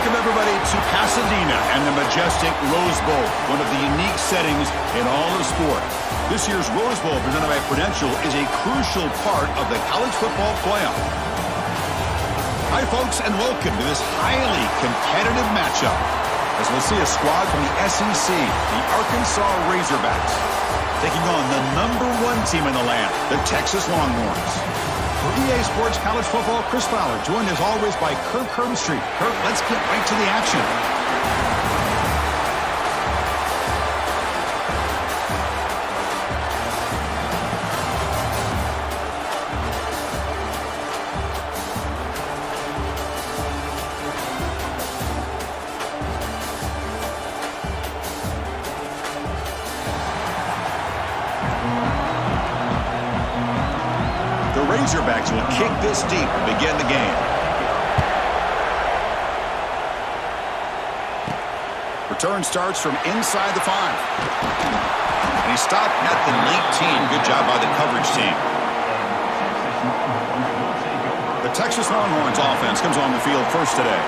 Welcome, everybody, to Pasadena and the majestic Rose Bowl, one of the unique settings in all of sport. This year's Rose Bowl, presented by Prudential, is a crucial part of the college football playoff. Hi, folks, and welcome to this highly competitive matchup, as we'll see a squad from the SEC, the Arkansas Razorbacks, taking on the #1 team in the land, the Texas Longhorns. For EA Sports College Football, Chris Fowler, joined as always by Kirk Herbstreit. Kirk, let's get right to the action. Razorbacks will kick this deep to begin the game. Return starts from inside the 5. And he stopped at the 19. Good job by the coverage team. The Texas Longhorns offense comes on the field first today.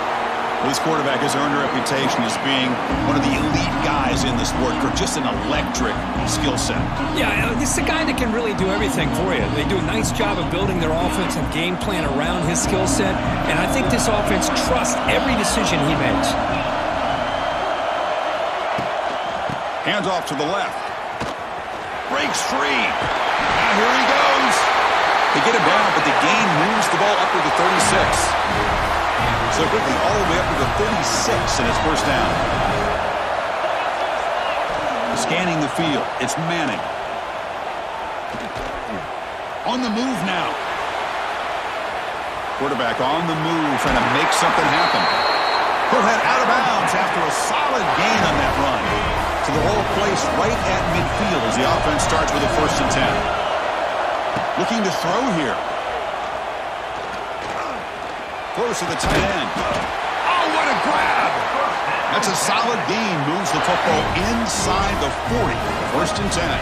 This quarterback has earned a reputation as being one of the elite guys in the sport, for just an electric skill set. Yeah, this is a guy that can really do everything for you. They do a nice job of building their offensive game plan around his skill set, and I think this offense trusts every decision he makes. Hands off to the left. Breaks free. And here he goes. They get him down, but the gain moves the ball up to the 36. So quickly all the way up to the 36, and it's first down. Scanning the field, it's Manning. On the move now. Quarterback on the move, trying to make something happen. He'll head out of bounds after a solid gain on that run. So the whole place right at midfield as the offense starts with a 1st and 10. Looking to throw here. Close to the tight end. Oh, what a grab! That's a solid gain. Moves the football inside the 40. 1st and 10.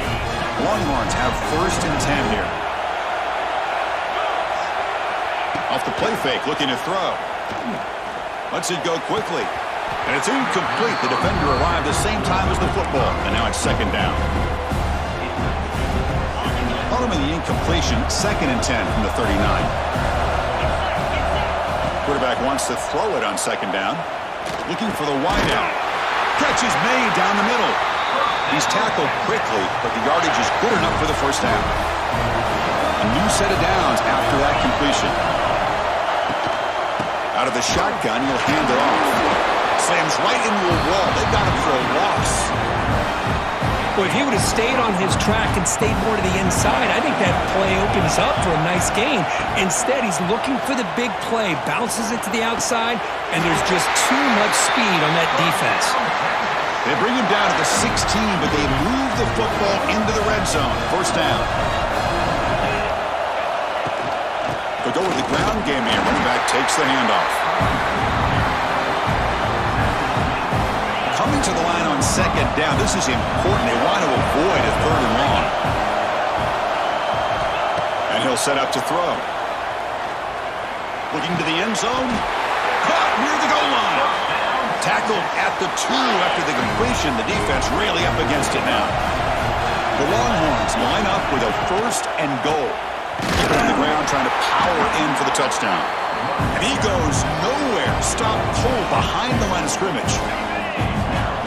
Longhorns have 1st and 10 here. Off the play fake, looking to throw. Lets it go quickly. And it's incomplete. The defender arrived the same time as the football. And now it's 2nd down. Following the incompletion, 2nd and 10 from the 39. Quarterback wants to throw it on 2nd down. Looking for the wideout. Catch is made down the middle. He's tackled quickly, but the yardage is good enough for the 1st down. A new set of downs after that completion. Out of the shotgun, he'll hand it off. Slams right into a wall. They've got him for a loss. Well, if he would have stayed on his track and stayed more to the inside, I think that play opens up for a nice gain. Instead, he's looking for the big play, bounces it to the outside, and there's just too much speed on that defense. They bring him down to the 16, but they move the football into the red zone. 1st down. They'll go with the ground game here. Running back takes the handoff. Coming to the line on 2nd down. This is important. They want to avoid a 3rd and long. And he'll set up to throw. Looking to the end zone. Caught near the goal line. Tackled at the 2 after the completion. The defense really up against it now. The Longhorns line up with a 1st and goal. Keep it on the ground, trying to power in for the touchdown. And he goes nowhere. Stop cold behind the line of scrimmage.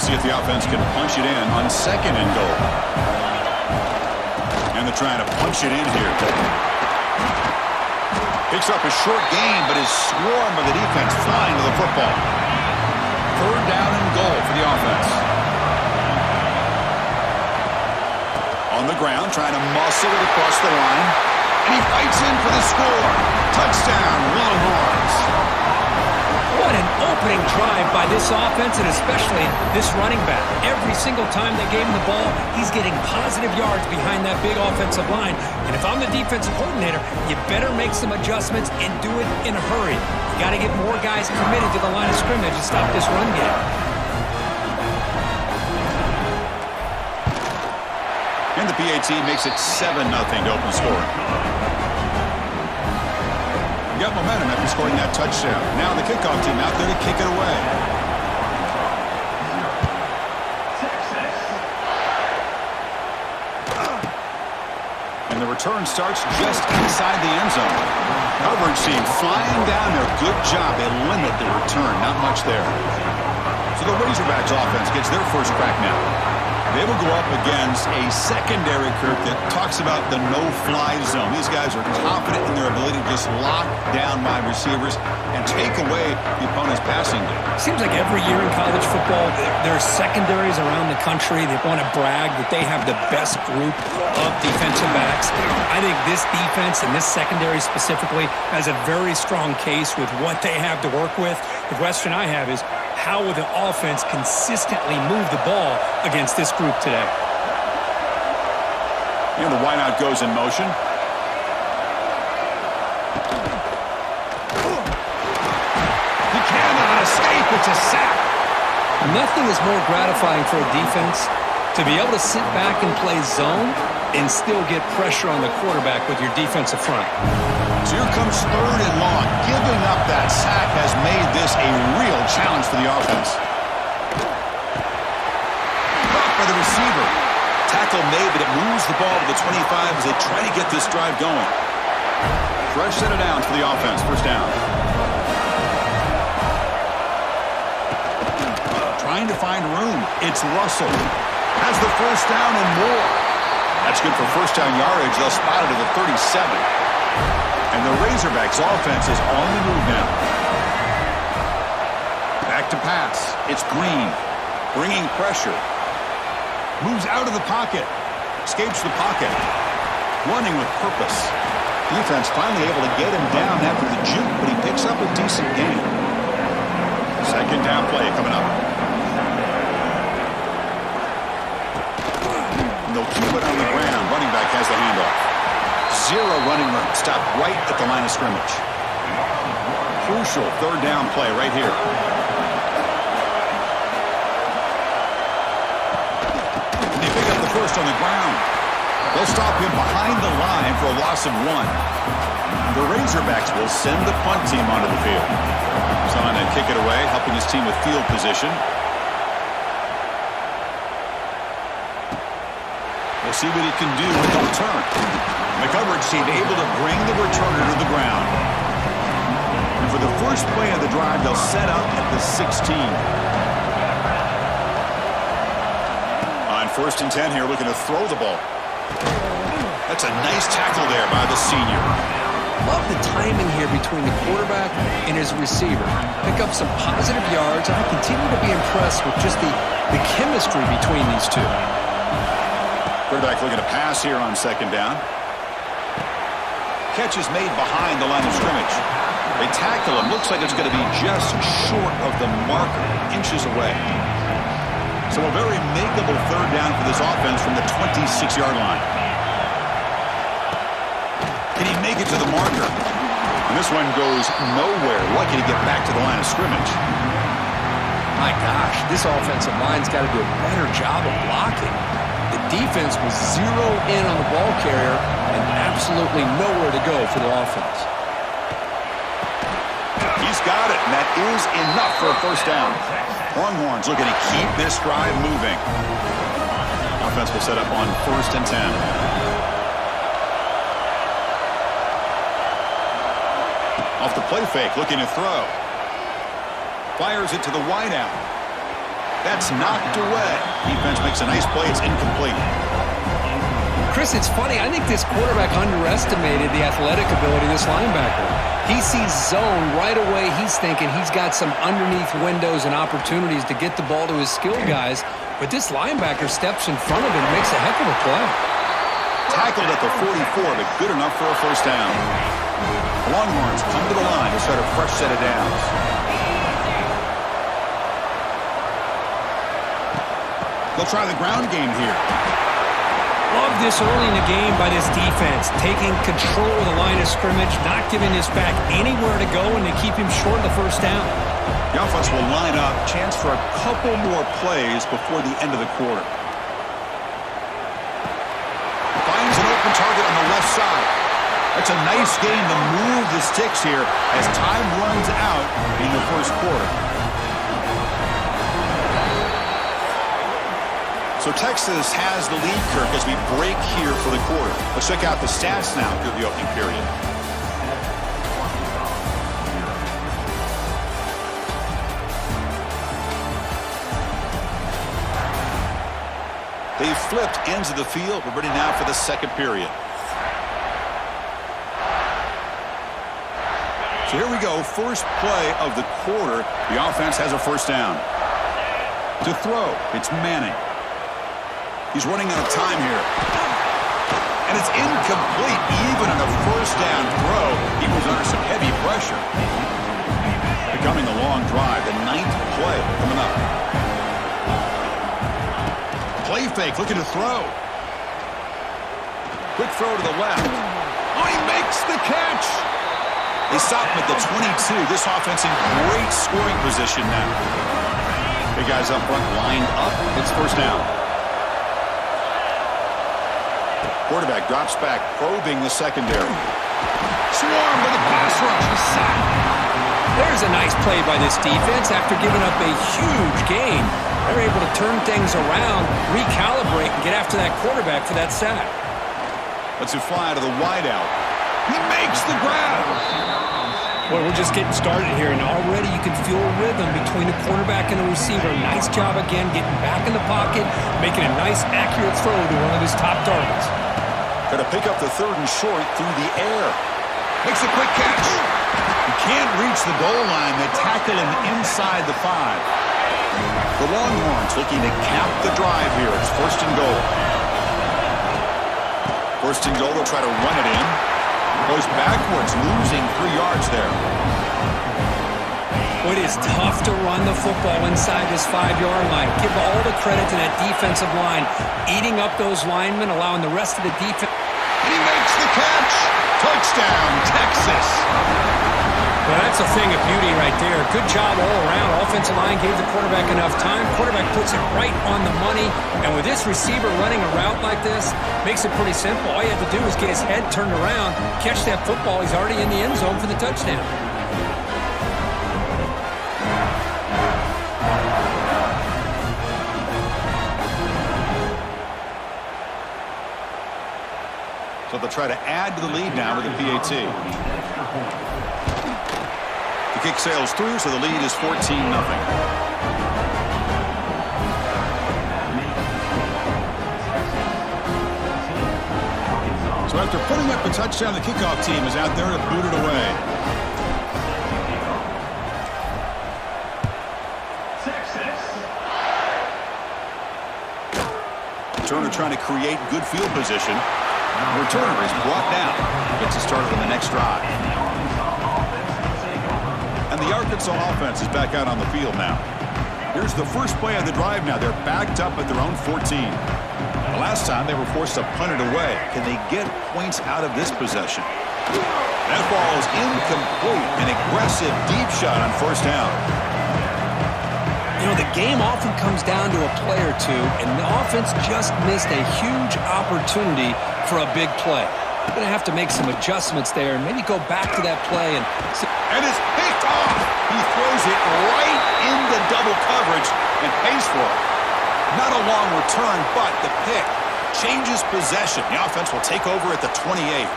See if the offense can punch it in on 2nd and goal. And they're trying to punch it in here. Picks up a short gain, but is swarmed by the defense flying to the football. 3rd down and goal for the offense. On the ground, trying to muscle it across the line. And he fights in for the score. Touchdown, Longhorns. What an opening drive by this offense, and especially this running back. Every single time they gave him the ball, he's getting positive yards behind that big offensive line. And if I'm the defensive coordinator, you better make some adjustments and do it in a hurry. You got to get more guys committed to the line of scrimmage to stop this run game. And the PAT makes it 7-0 to open scoring. got momentum after scoring that touchdown. Now the kickoff team out there to kick it away. And the return starts just inside the end zone. Coverage team flying down there. Good job. They limit the return. Not much there. So the Razorbacks offense gets their first crack now. They will go up against a secondary, Kirk, that talks about the no-fly zone. These guys are confident in their ability to just lock down wide receivers and take away the opponent's passing game. Seems like every year in college football, there are secondaries around the country that want to brag that they have the best group of defensive backs. I think this defense and this secondary specifically has a very strong case with what they have to work with. The question I have is, how will the offense consistently move the ball against this group today? And the wideout goes in motion. He cannot escape. It's a sack. Nothing is more gratifying for a defense to be able to sit back and play zone and still get pressure on the quarterback with your defensive front. So here comes 3rd and long. Giving up that sack has made this a real challenge for the offense. Blocked by the receiver. Tackle made, but it moves the ball to the 25 as they try to get this drive going. Fresh set of downs for the offense. First down. Trying to find room. It's Russell. Has the first down and more. That's good for first down yardage. They'll spot it at the 37. And the Razorbacks offense is on the move now. Back to pass. It's Green. Bringing pressure. Moves out of the pocket. Escapes the pocket. Running with purpose. Defense finally able to get him down after the juke, but he picks up a decent gain. Second down play coming up. And they'll keep it on the ground. Running back has the handoff. Zero running room. Stopped right at the line of scrimmage. Crucial 3rd down play right here. And they pick up the first on the ground. They'll stop him behind the line for a loss of 1. The Razorbacks will send the punt team onto the field. Trying to kick it away, helping his team with field position. We'll see what he can do with the return. The coverage team able to bring the returner to the ground. And for the first play of the drive, they'll set up at the 16. On 1st and 10 here, looking to throw the ball. That's a nice tackle there by the senior. Love the timing here between the quarterback and his receiver. Pick up some positive yards, and I continue to be impressed with just the chemistry between these two. Quarterback looking to pass here on 2nd down. Catch is made behind the line of scrimmage. They tackle him. Looks like it's going to be just short of the marker, inches away. So a very makeable 3rd down for this offense from the 26-yard line. Can he make it to the marker? And this one goes nowhere. Lucky to get back to the line of scrimmage. My gosh, this offensive line's got to do a better job of blocking. The defense was zero in on the ball carrier and absolutely nowhere to go for the offense. He's got it, and that is enough for a first down. Longhorns looking to keep this drive moving. Offense will set up on 1st and 10. Off the play fake, looking to throw. Fires it to the wideout. That's knocked away. Defense makes a nice play. It's incomplete. Chris, it's funny. I think this quarterback underestimated the athletic ability of this linebacker. He sees zone right away. He's thinking he's got some underneath windows and opportunities to get the ball to his skilled guys. But this linebacker steps in front of him and makes a heck of a play. Tackled at the 44, but good enough for a first down. The Longhorns come to the line to start a fresh set of downs. They'll try the ground game here. Love this early in the game by this defense, taking control of the line of scrimmage, not giving this back anywhere to go, and to keep him short of the first down. The offense will line up, chance for a couple more plays before the end of the quarter. Finds an open target on the left side. That's a nice gain to move the sticks here as time runs out in the first quarter. So Texas has the lead, Kirk, as we break here for the quarter. Let's check out the stats now through the opening period. They've flipped ends of the field. We're ready now for the second period. So here we go. First play of the quarter. The offense has a first down. To throw, it's Manning. He's running out of time here. And it's incomplete. Even on a first down throw, he was under some heavy pressure. Becoming a long drive. The 9th play coming up. Play fake, looking to throw. Quick throw to the left. Oh, he makes the catch. They stop him at the 22. This offense in great scoring position now. Big guys up front lined up. It's first down. Quarterback drops back, probing the secondary. Swarm with a pass rush. There's a nice play by this defense after giving up a huge gain. They're able to turn things around, recalibrate, and get after that quarterback for that sack. Let's it fly to the wideout. He makes the grab. Well, we're just getting started here, and already you can feel a rhythm between the quarterback and the receiver. Nice job again getting back in the pocket, making a nice, accurate throw to one of his top targets. Going to pick up the 3rd and short through the air. Makes a quick catch. He can't reach the goal line. They tackle him inside the 5. The Longhorns looking to cap the drive here. It's 1st and goal. 1st and goal, they'll try to run it in. Goes backwards, losing 3 yards there. It is tough to run the football inside this 5-yard line. Give all the credit to that defensive line, eating up those linemen, allowing the rest of the defense. And he makes the catch. Touchdown, Texas. Well, that's a thing of beauty right there. Good job all around. Offensive line gave the quarterback enough time. Quarterback puts it right on the money. And with this receiver running a route like this, makes it pretty simple. All you have to do is get his head turned around, catch that football. He's already in the end zone for the touchdown. So they'll try to add to the lead now with the PAT. The kick sails through, so the lead is 14-0. So after putting up a touchdown, the kickoff team is out there to boot it away. Turner trying to create good field position. Returner is brought down. Gets us started on the next drive. And the Arkansas offense is back out on the field now. Here's the first play of the drive now. They're backed up at their own 14. The last time they were forced to punt it away. Can they get points out of this possession? That ball is incomplete. An aggressive deep shot on first down. You know, the game often comes down to a play or two, and the offense just missed a huge opportunity for a big play. They're going to have to make some adjustments there and maybe go back to that play. And it's picked off. He throws it right into double coverage and pays for it. Not a long return, but the pick changes possession. The offense will take over at the 28.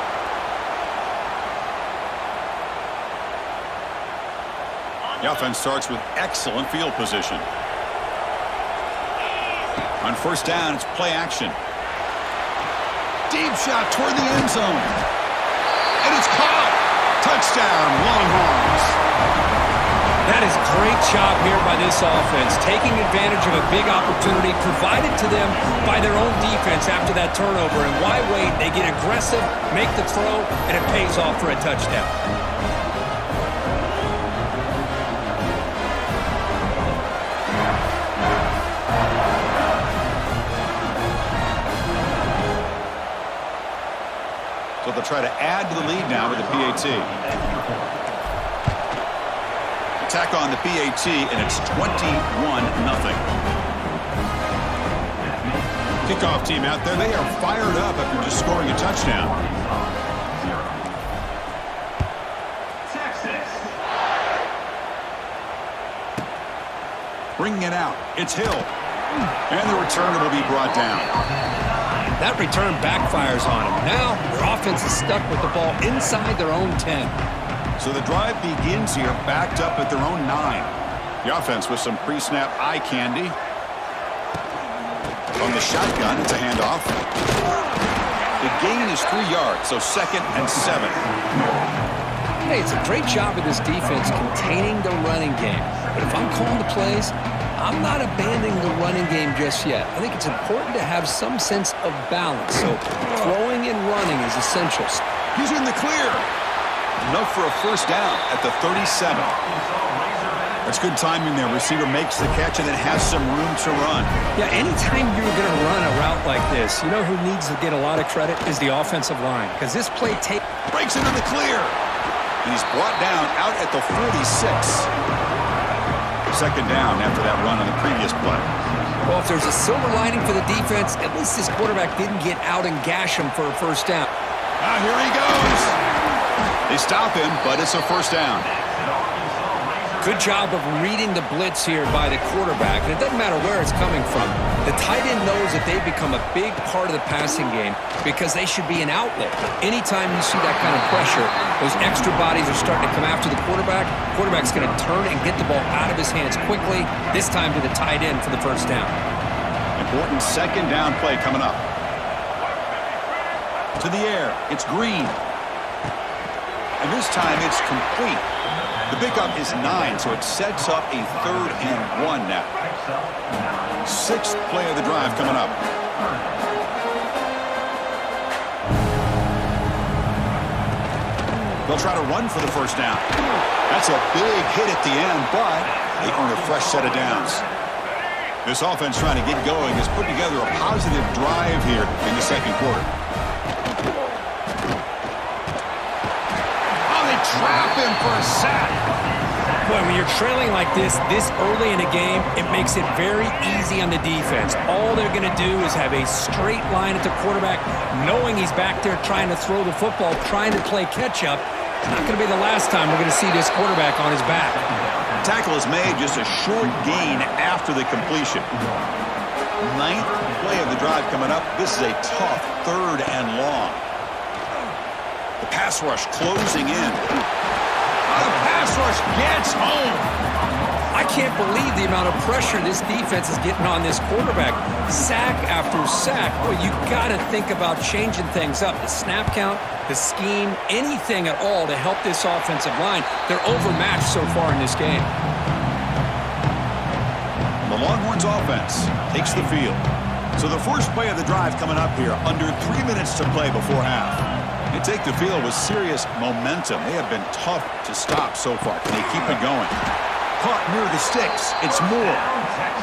The offense starts with excellent field position. On first down, it's play action. Deep shot toward the end zone. And it's caught. Touchdown, Longhorns. That is a great job here by this offense, taking advantage of a big opportunity provided to them by their own defense after that turnover. And why wait? They get aggressive, make the throw, and it pays off for a touchdown. So they'll try to add to the lead now with the PAT. Attack on the PAT, and it's 21-0. Kickoff team out there, they are fired up after just scoring a touchdown. Bringing it out. It's Hill. And the return will be brought down. That return backfires on him. Now their offense is stuck with the ball inside their own 10. So the drive begins here backed up at their own 9. The offense with some pre-snap eye candy. On the shotgun, it's a handoff. The gain is 3 yards, so 2nd and 7. Hey, it's a great job of this defense containing the running game. But if I'm calling the plays, I'm not abandoning the running game just yet. I think it's important to have some sense of balance. So throwing and running is essential. He's in the clear. Enough for a first down at the 37. That's good timing there. Receiver makes the catch and then has some room to run. Yeah, anytime you're going to run a route like this, you know who needs to get a lot of credit is the offensive line. Because this play breaks into the clear. He's brought down out at the 46. 2nd down after that run on the previous play. Well, if there's a silver lining for the defense, at least this quarterback didn't get out and gash him for a first down. Here he goes. They stop him, but it's a first down. Good job of reading the blitz here by the quarterback, and it doesn't matter where it's coming from. The tight end knows that they've become a big part of the passing game because they should be an outlet. Anytime you see that kind of pressure, those extra bodies are starting to come after the quarterback. Quarterback's going to turn and get the ball out of his hands quickly, this time to the tight end for the first down. Important 2nd down play coming up. To the air, it's Green. And this time it's complete. The pickup is 9, so it sets up a 3rd and 1 now. 6th play of the drive coming up. They'll try to run for the first down. That's a big hit at the end, but they earn a fresh set of downs. This offense trying to get going has put together a positive drive here in the 2nd quarter. Trap him for a sack. Boy, when you're trailing like this early in a game, it makes it very easy on the defense. All they're going to do is have a straight line at the quarterback, knowing he's back there trying to throw the football, trying to play catch-up. It's not going to be the last time we're going to see this quarterback on his back. The tackle is made just a short gain after the completion. 9th play of the drive coming up. This is a tough 3rd and long. The pass rush closing in. The pass rush gets home. I can't believe the amount of pressure this defense is getting on this quarterback. Sack after sack. Well, you got to think about changing things up. The snap count, the scheme, anything at all to help this offensive line. They're overmatched so far in this game. The Longhorns offense takes the field. So the first play of the drive coming up here, under 3 minutes to play before half. They take the field with serious momentum. They have been tough to stop so far. Can they keep it going? Caught near the sticks. It's Moore.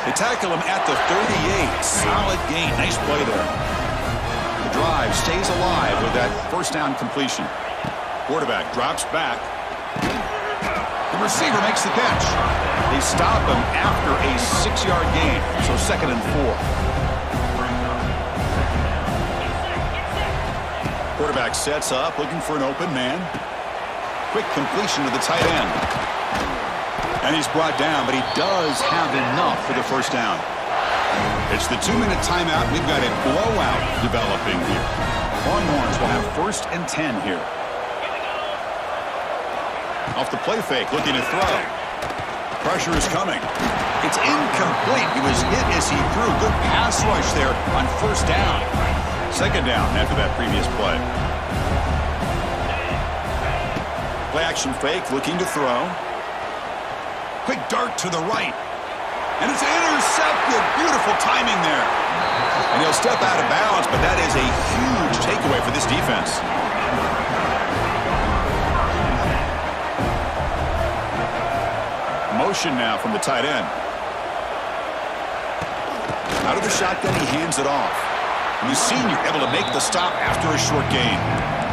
They tackle him at the 38. Solid gain. Nice play there. The drive stays alive with that first down completion. Quarterback drops back. The receiver makes the catch. They stop him after a 6-yard gain. So 2nd and 4. Quarterback sets up, looking for an open man. Quick completion to the tight end. And he's brought down, but he does have enough for the first down. It's the 2-minute timeout. We've got a blowout developing here. Longhorns will have 1st and 10 here. Off the play fake, looking to throw. Pressure is coming. It's incomplete. He was hit as he threw. Good pass rush there on first down. 2nd down after that previous play. Play action fake, looking to throw. Quick dart to the right. And it's intercepted. Beautiful timing there. And he'll step out of bounds, but that is a huge takeaway for this defense. Motion now from the tight end. Out of the shotgun, he hands it off. And the senior able to make the stop after a short gain.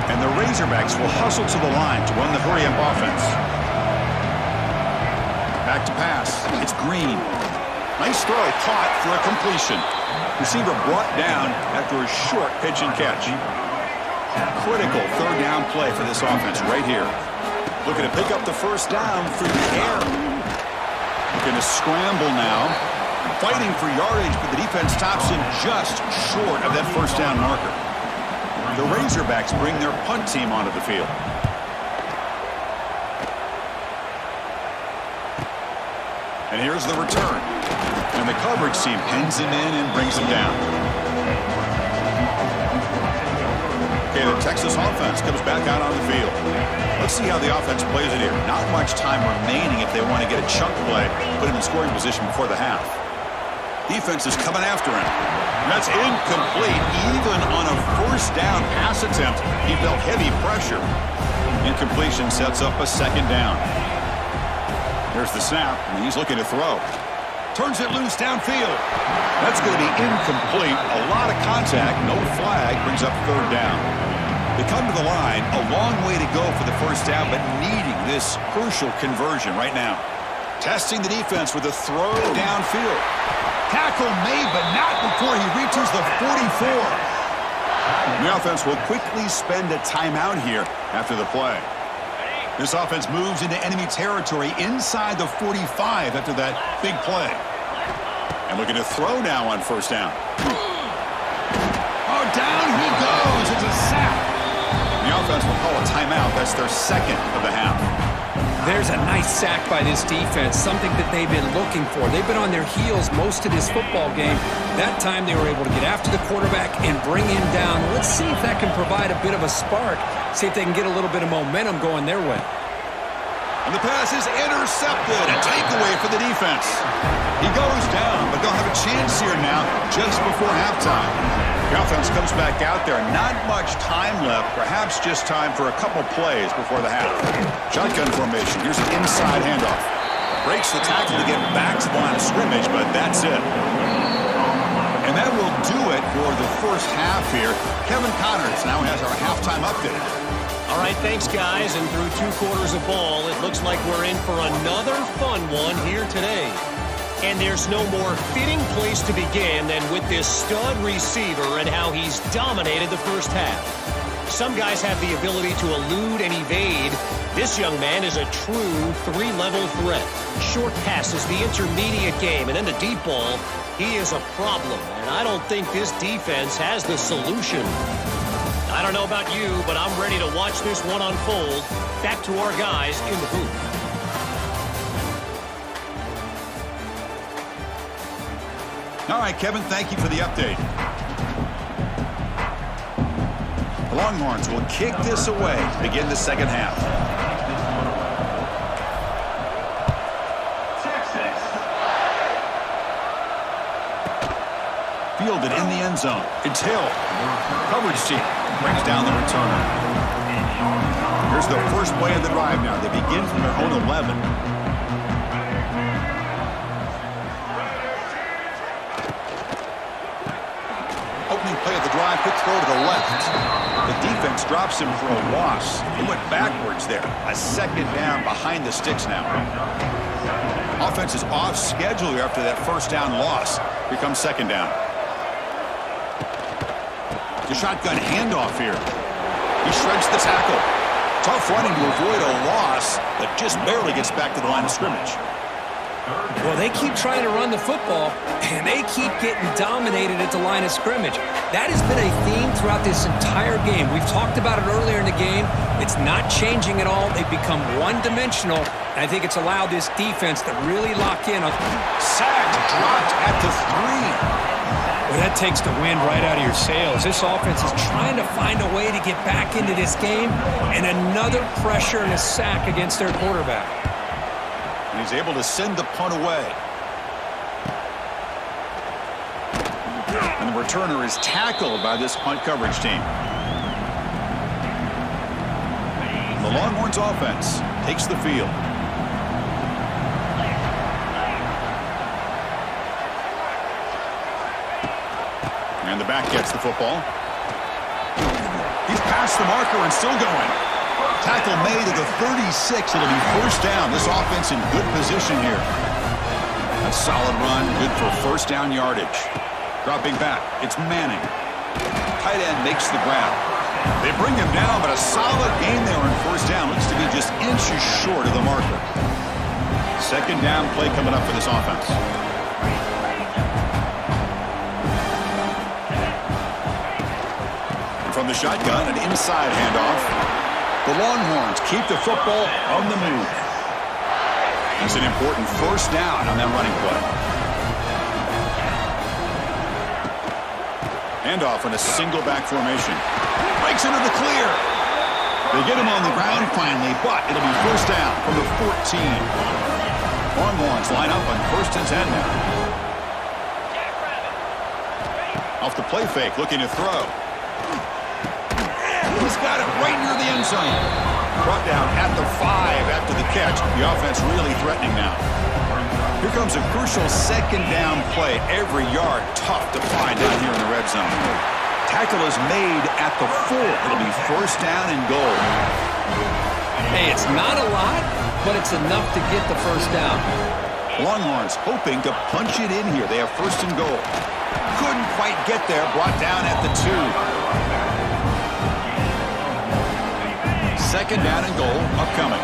And the Razorbacks will hustle to the line to run the hurry-up offense. Back to pass. It's Green. Nice throw, caught for a completion. Receiver brought down after a short pitch and catch. Critical 3rd down play for this offense right here. Looking to pick up the first down through the air. Going to scramble now. Fighting for yardage, but the defense stops him just short of that first down marker. The Razorbacks bring their punt team onto the field. And here's the return. And the coverage team pins him in and brings him down. Okay, the Texas offense comes back out on the field. Let's see how the offense plays it here. Not much time remaining if they want to get a chunk play, put him in scoring position before the half. Defense is coming after him. That's incomplete. Even on a first down pass attempt, he felt heavy pressure. Incompletion sets up a second down. Here's the snap, and he's looking to throw. Turns it loose downfield. That's going to be incomplete. A lot of contact, no flag, brings up third down. They come to the line, a long way to go for the first down, but needing this crucial conversion right now. Testing the defense with a throw downfield. Tackle made, but not before he reaches the 44. The offense will quickly spend a timeout here after the play. This offense moves into enemy territory inside the 45 after that big play. And looking to throw now on first down. Oh, down he goes. It's a sack. The offense will call a timeout. That's their second of the half. There's a nice sack by this defense, something that they've been looking for. They've been on their heels most of this football game. That time they were able to get after the quarterback and bring him down. Let's see if that can provide a bit of a spark. See if they can get a little bit of momentum going their way. And the pass is intercepted. A takeaway for the defense. He goes down, but they'll have a chance here now just before halftime. The offense comes back out there. Not much time left. Perhaps just time for a couple plays before the half. Shotgun formation. Here's an inside handoff. Breaks the tackle to get back to the line of scrimmage, but that's it. And that will do it for the first half here. Kevin Connors now has our halftime update. All right, thanks, guys. And through 2 quarters of ball, it looks like we're in for another fun one here today. And there's no more fitting place to begin than with this stud receiver and how he's dominated the first half. Some guys have the ability to elude and evade. This young man is a true 3-level threat. Short passes, the intermediate game, and then the deep ball. He is a problem, and I don't think this defense has the solution. I don't know about you, but I'm ready to watch this one unfold. Back to our guys in the booth. All right, Kevin, thank you for the update. The Longhorns will kick this away to begin the second half. Fielded in the end zone. It's Hill. Coverage team brings down the return. Here's the first play of the drive now. They begin from their own 11. Opening play of the drive, quick throw to the left. The defense drops him for a loss. He went backwards there. A second down behind the sticks now. Offense is off schedule here after that first down loss. Here comes second down. The shotgun handoff here. He shreds the tackle. Tough running to avoid a loss, but just barely gets back to the line of scrimmage. Well, they keep trying to run the football, and they keep getting dominated at the line of scrimmage. That has been a theme throughout this entire game. We've talked about it earlier in the game. It's not changing at all. They've become one-dimensional, and I think it's allowed this defense to really lock in. Sacked, dropped at the 3. Well, that takes the wind right out of your sails. This offense is trying to find a way to get back into this game, and another pressure and a sack against their quarterback. And he's able to send the punt away. And the returner is tackled by this punt coverage team. The Longhorns offense takes the field. And the back gets the football. He's past the marker and still going. Tackle made at the 36. It'll be first down. This offense in good position here. A solid run, good for first down yardage. Dropping back, it's Manning. Tight end makes the grab. They bring him down, but a solid gain there on first down. Looks to be just inches short of the marker. Second down play coming up for this offense. And from the shotgun, an inside handoff. The Longhorns keep the football on the move. It's an important first down on that running play. Handoff in a single back formation. Breaks into the clear. They get him on the ground finally, but it'll be first down from the 14. Longhorns line up on 1st and 10 now. Off the play fake, looking to throw. He's got it right near the end zone. Brought down at the 5 after the catch. The offense really threatening now. Here comes a crucial second down play. Every yard tough to find down here in the red zone. Tackle is made at the 4. It'll be first down and goal. Hey, it's not a lot, but it's enough to get the first down. Longhorns hoping to punch it in here. They have first and goal. Couldn't quite get there. Brought down at the 2. Second down and goal upcoming.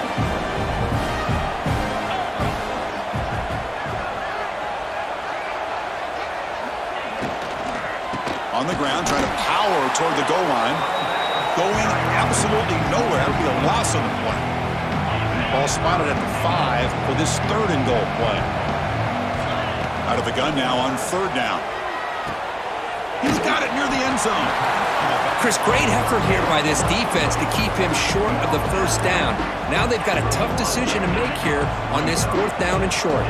On the ground, trying to power toward the goal line. Going absolutely nowhere. It'll be a loss on the play. Ball spotted at the 5 for this third and goal play. Out of the gun now on third down. He's got it near the end zone. Chris, great effort here by this defense to keep him short of the first down. Now they've got a tough decision to make here on this 4th down and short.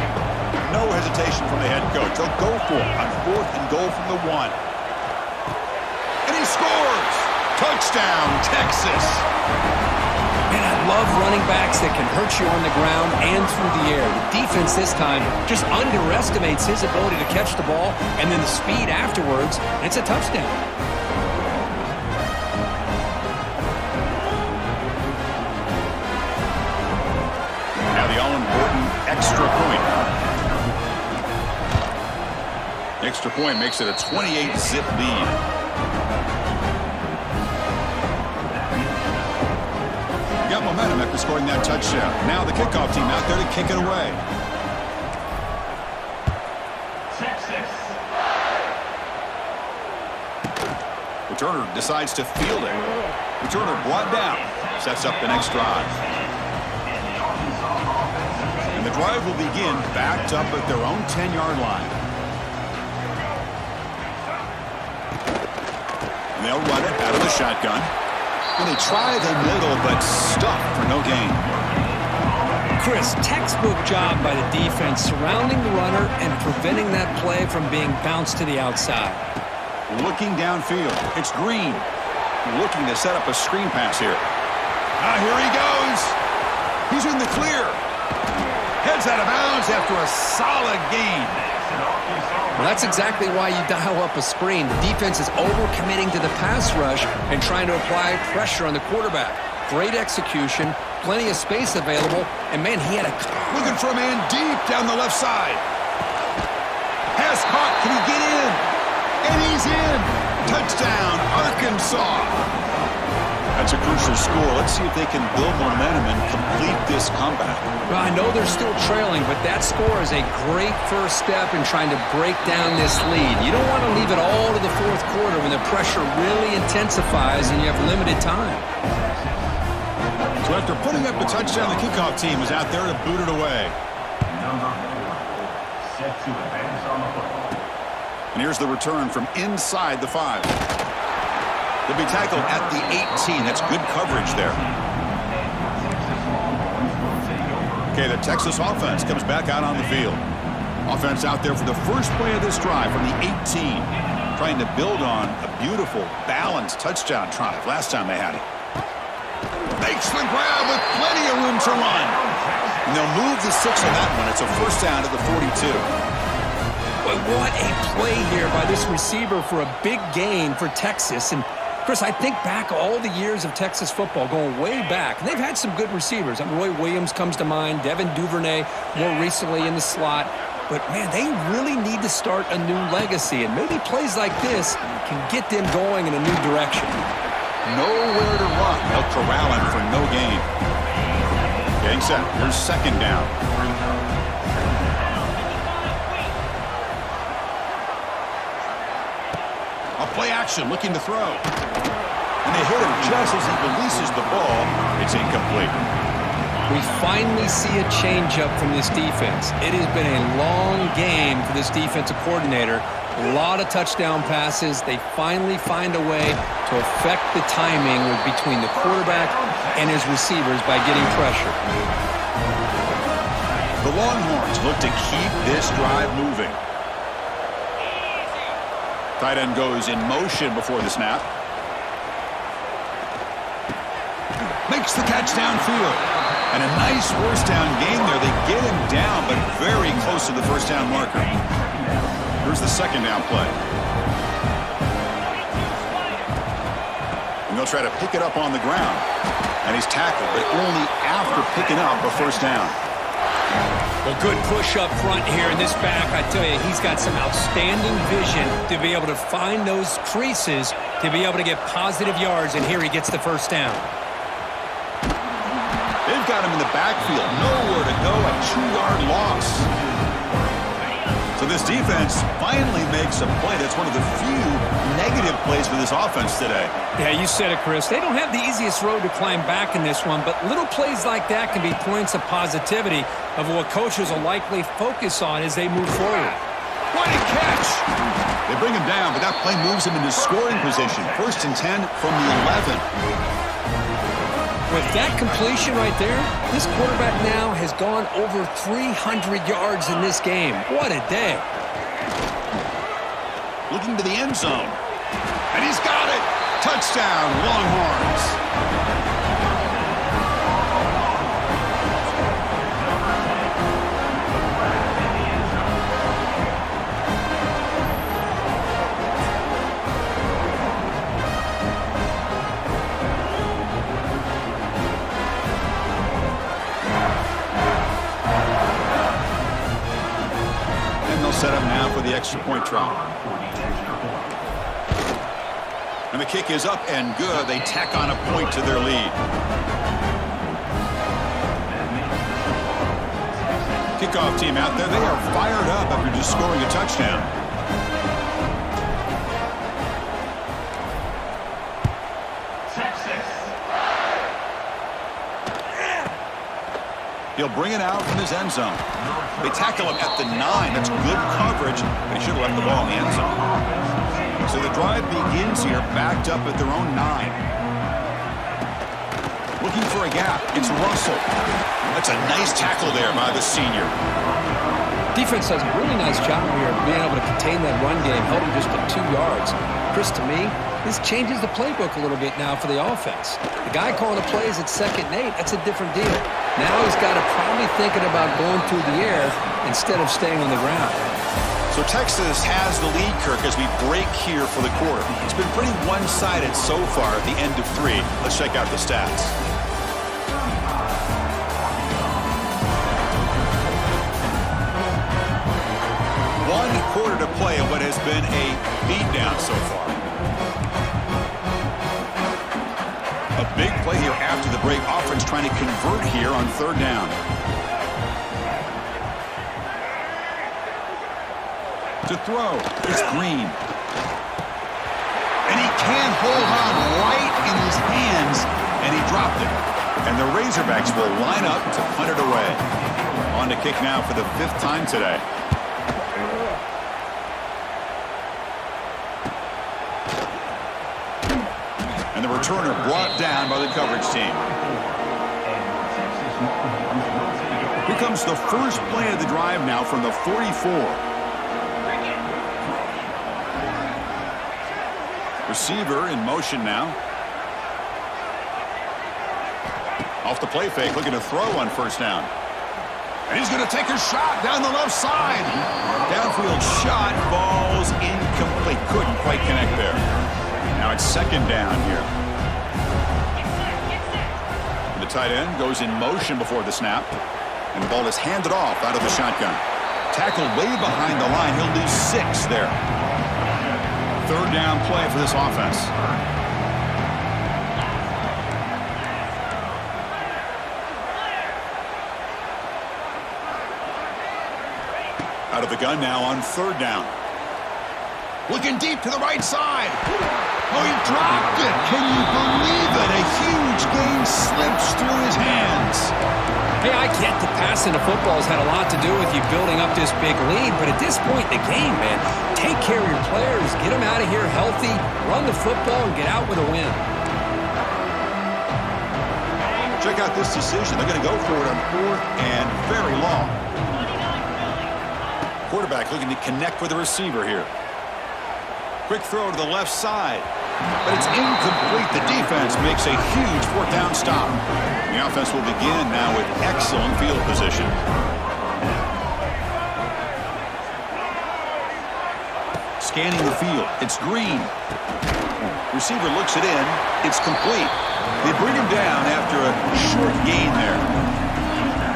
No hesitation from the head coach. They'll go for it on 4th and goal from the 1. And he scores! Touchdown, Texas! Man, I love running backs that can hurt you on the ground and through the air. The defense this time just underestimates his ability to catch the ball, and then the speed afterwards, and it's a touchdown. Now the all-important extra point. Extra point makes it a 28-zip lead. Got momentum after scoring that touchdown. Now the kickoff team out there to kick it away. Returner decides to field it. Returner brought down. Sets up the next drive. And the drive will begin backed up at their own 10-yard line. And they'll run it out of the shotgun. And they try the middle, but stuffed for no gain. Chris, textbook job by the defense surrounding the runner and preventing that play from being bounced to the outside. Looking downfield. It's Green. Looking to set up a screen pass here. Ah, here he goes. He's in the clear. Heads out of bounds after a solid gain. Well, that's exactly why you dial up a screen. The defense is overcommitting to the pass rush and trying to apply pressure on the quarterback. Great execution, plenty of space available, and man, he had a... Looking for a man deep down the left side. Pass caught, can he get in? And he's in! Touchdown, Arkansas! That's a crucial score. Let's see if they can build momentum and complete this comeback. Well, I know they're still trailing, but that score is a great first step in trying to break down this lead. You don't want to leave it all to the 4th quarter when the pressure really intensifies and you have limited time. So after putting up the touchdown, the kickoff team is out there to boot it away. And here's the return from inside the 5. They'll be tackled at the 18. That's good coverage there. Okay, the Texas offense comes back out on the field. Offense out there for the first play of this drive from the 18. Trying to build on a beautiful, balanced touchdown drive last time they had it. Makes the grab with plenty of room to run. And they'll move the 6 on that one. It's a first down at the 42. But what a play here by this receiver for a big gain for Texas. And Chris, I think back all the years of Texas football, going way back, and they've had some good receivers. I mean, Roy Williams comes to mind, Devin Duvernay more recently in the slot. But, man, they really need to start a new legacy, and maybe plays like this can get them going in a new direction. Nowhere to run. They'll corral him for no gain. Getting set. Here's second down. A play action looking to throw. And they hit him just as he releases the ball. It's incomplete. We finally see a changeup from this defense. It has been a long game for this defensive coordinator. A lot of touchdown passes. They finally find a way to affect the timing between the quarterback and his receivers by getting pressure. The Longhorns look to keep this drive moving. Tight end goes in motion before the snap. Makes the catch downfield. And a nice first down gain there. They get him down, but very close to the first down marker. Here's the second down play. And they'll try to pick it up on the ground. And he's tackled, but only after picking up a first down. Well, good push up front here in this back. I tell you, he's got some outstanding vision to be able to find those creases to be able to get positive yards, and here he gets the first down. They've got him in the backfield. Nowhere to go. A 2-yard loss. So this defense finally makes a play. That's one of the few negative plays for this offense today. Yeah, you said it, Chris. They don't have the easiest road to climb back in this one, but little plays like that can be points of positivity of what coaches will likely focus on as they move forward. What a catch! They bring him down, but that play moves him into scoring position. 1st and 10 from the 11. With that completion right there, this quarterback now has gone over 300 yards in this game. What a day. Looking to the end zone. And he's got it! Touchdown, Longhorns! Set up now for the extra point try. And the kick is up and good. They tack on a point to their lead. Kickoff team out there. They are fired up after just scoring a touchdown. He'll bring it out from his end zone. They tackle him at the 9. That's good coverage, but he should have left the ball in the end zone. So the drive begins here, backed up at their own 9. Looking for a gap. It's Russell. That's a nice tackle there by the senior. Defense does a really nice job here of being able to contain that run game, held him just to 2 yards. Chris, to me, this changes the playbook a little bit now for the offense. The guy calling the plays at 2nd and 8, that's a different deal. Now he's got to probably thinking about going through the air instead of staying on the ground. So Texas has the lead, Kirk, as we break here for the quarter. It's been pretty one-sided so far at the end of 3. Let's check out the stats. One quarter to play in what has been a beatdown so far. A big play here after the break. Offense trying to convert here on 3rd down. To throw, it's Green. And he can't hold on right in his hands, and he dropped it. And the Razorbacks will line up to punt it away. On to kick now for the 5th time today. And the returner brought down by the coverage team. Here comes the first play of the drive now from the 44. Receiver in motion now. Off the play fake, looking to throw on 1st down. And he's going to take a shot down the left side. Downfield shot, falls incomplete. Couldn't quite connect there. Now it's 2nd down here. And the tight end goes in motion before the snap. And the ball is handed off out of the shotgun. Tackled way behind the line. He'll lose 6 there. 3rd down play for this offense. Out of the gun now on 3rd down. Looking deep to the right side. Oh, he dropped it. Can you believe it? A huge gain slips through his hands. Hey, I get that passing the football has had a lot to do with you building up this big lead, but at this point in the game, man, take care of your players, get them out of here healthy, run the football, and get out with a win. Check out this decision. They're going to go for it on 4th and very long. Quarterback looking to connect with the receiver here. Quick throw to the left side, but it's incomplete. The defense makes a huge 4th down stop. The offense will begin now with excellent field position. Scanning the field, it's Green. Receiver looks it in, it's complete. They bring him down after a short gain there.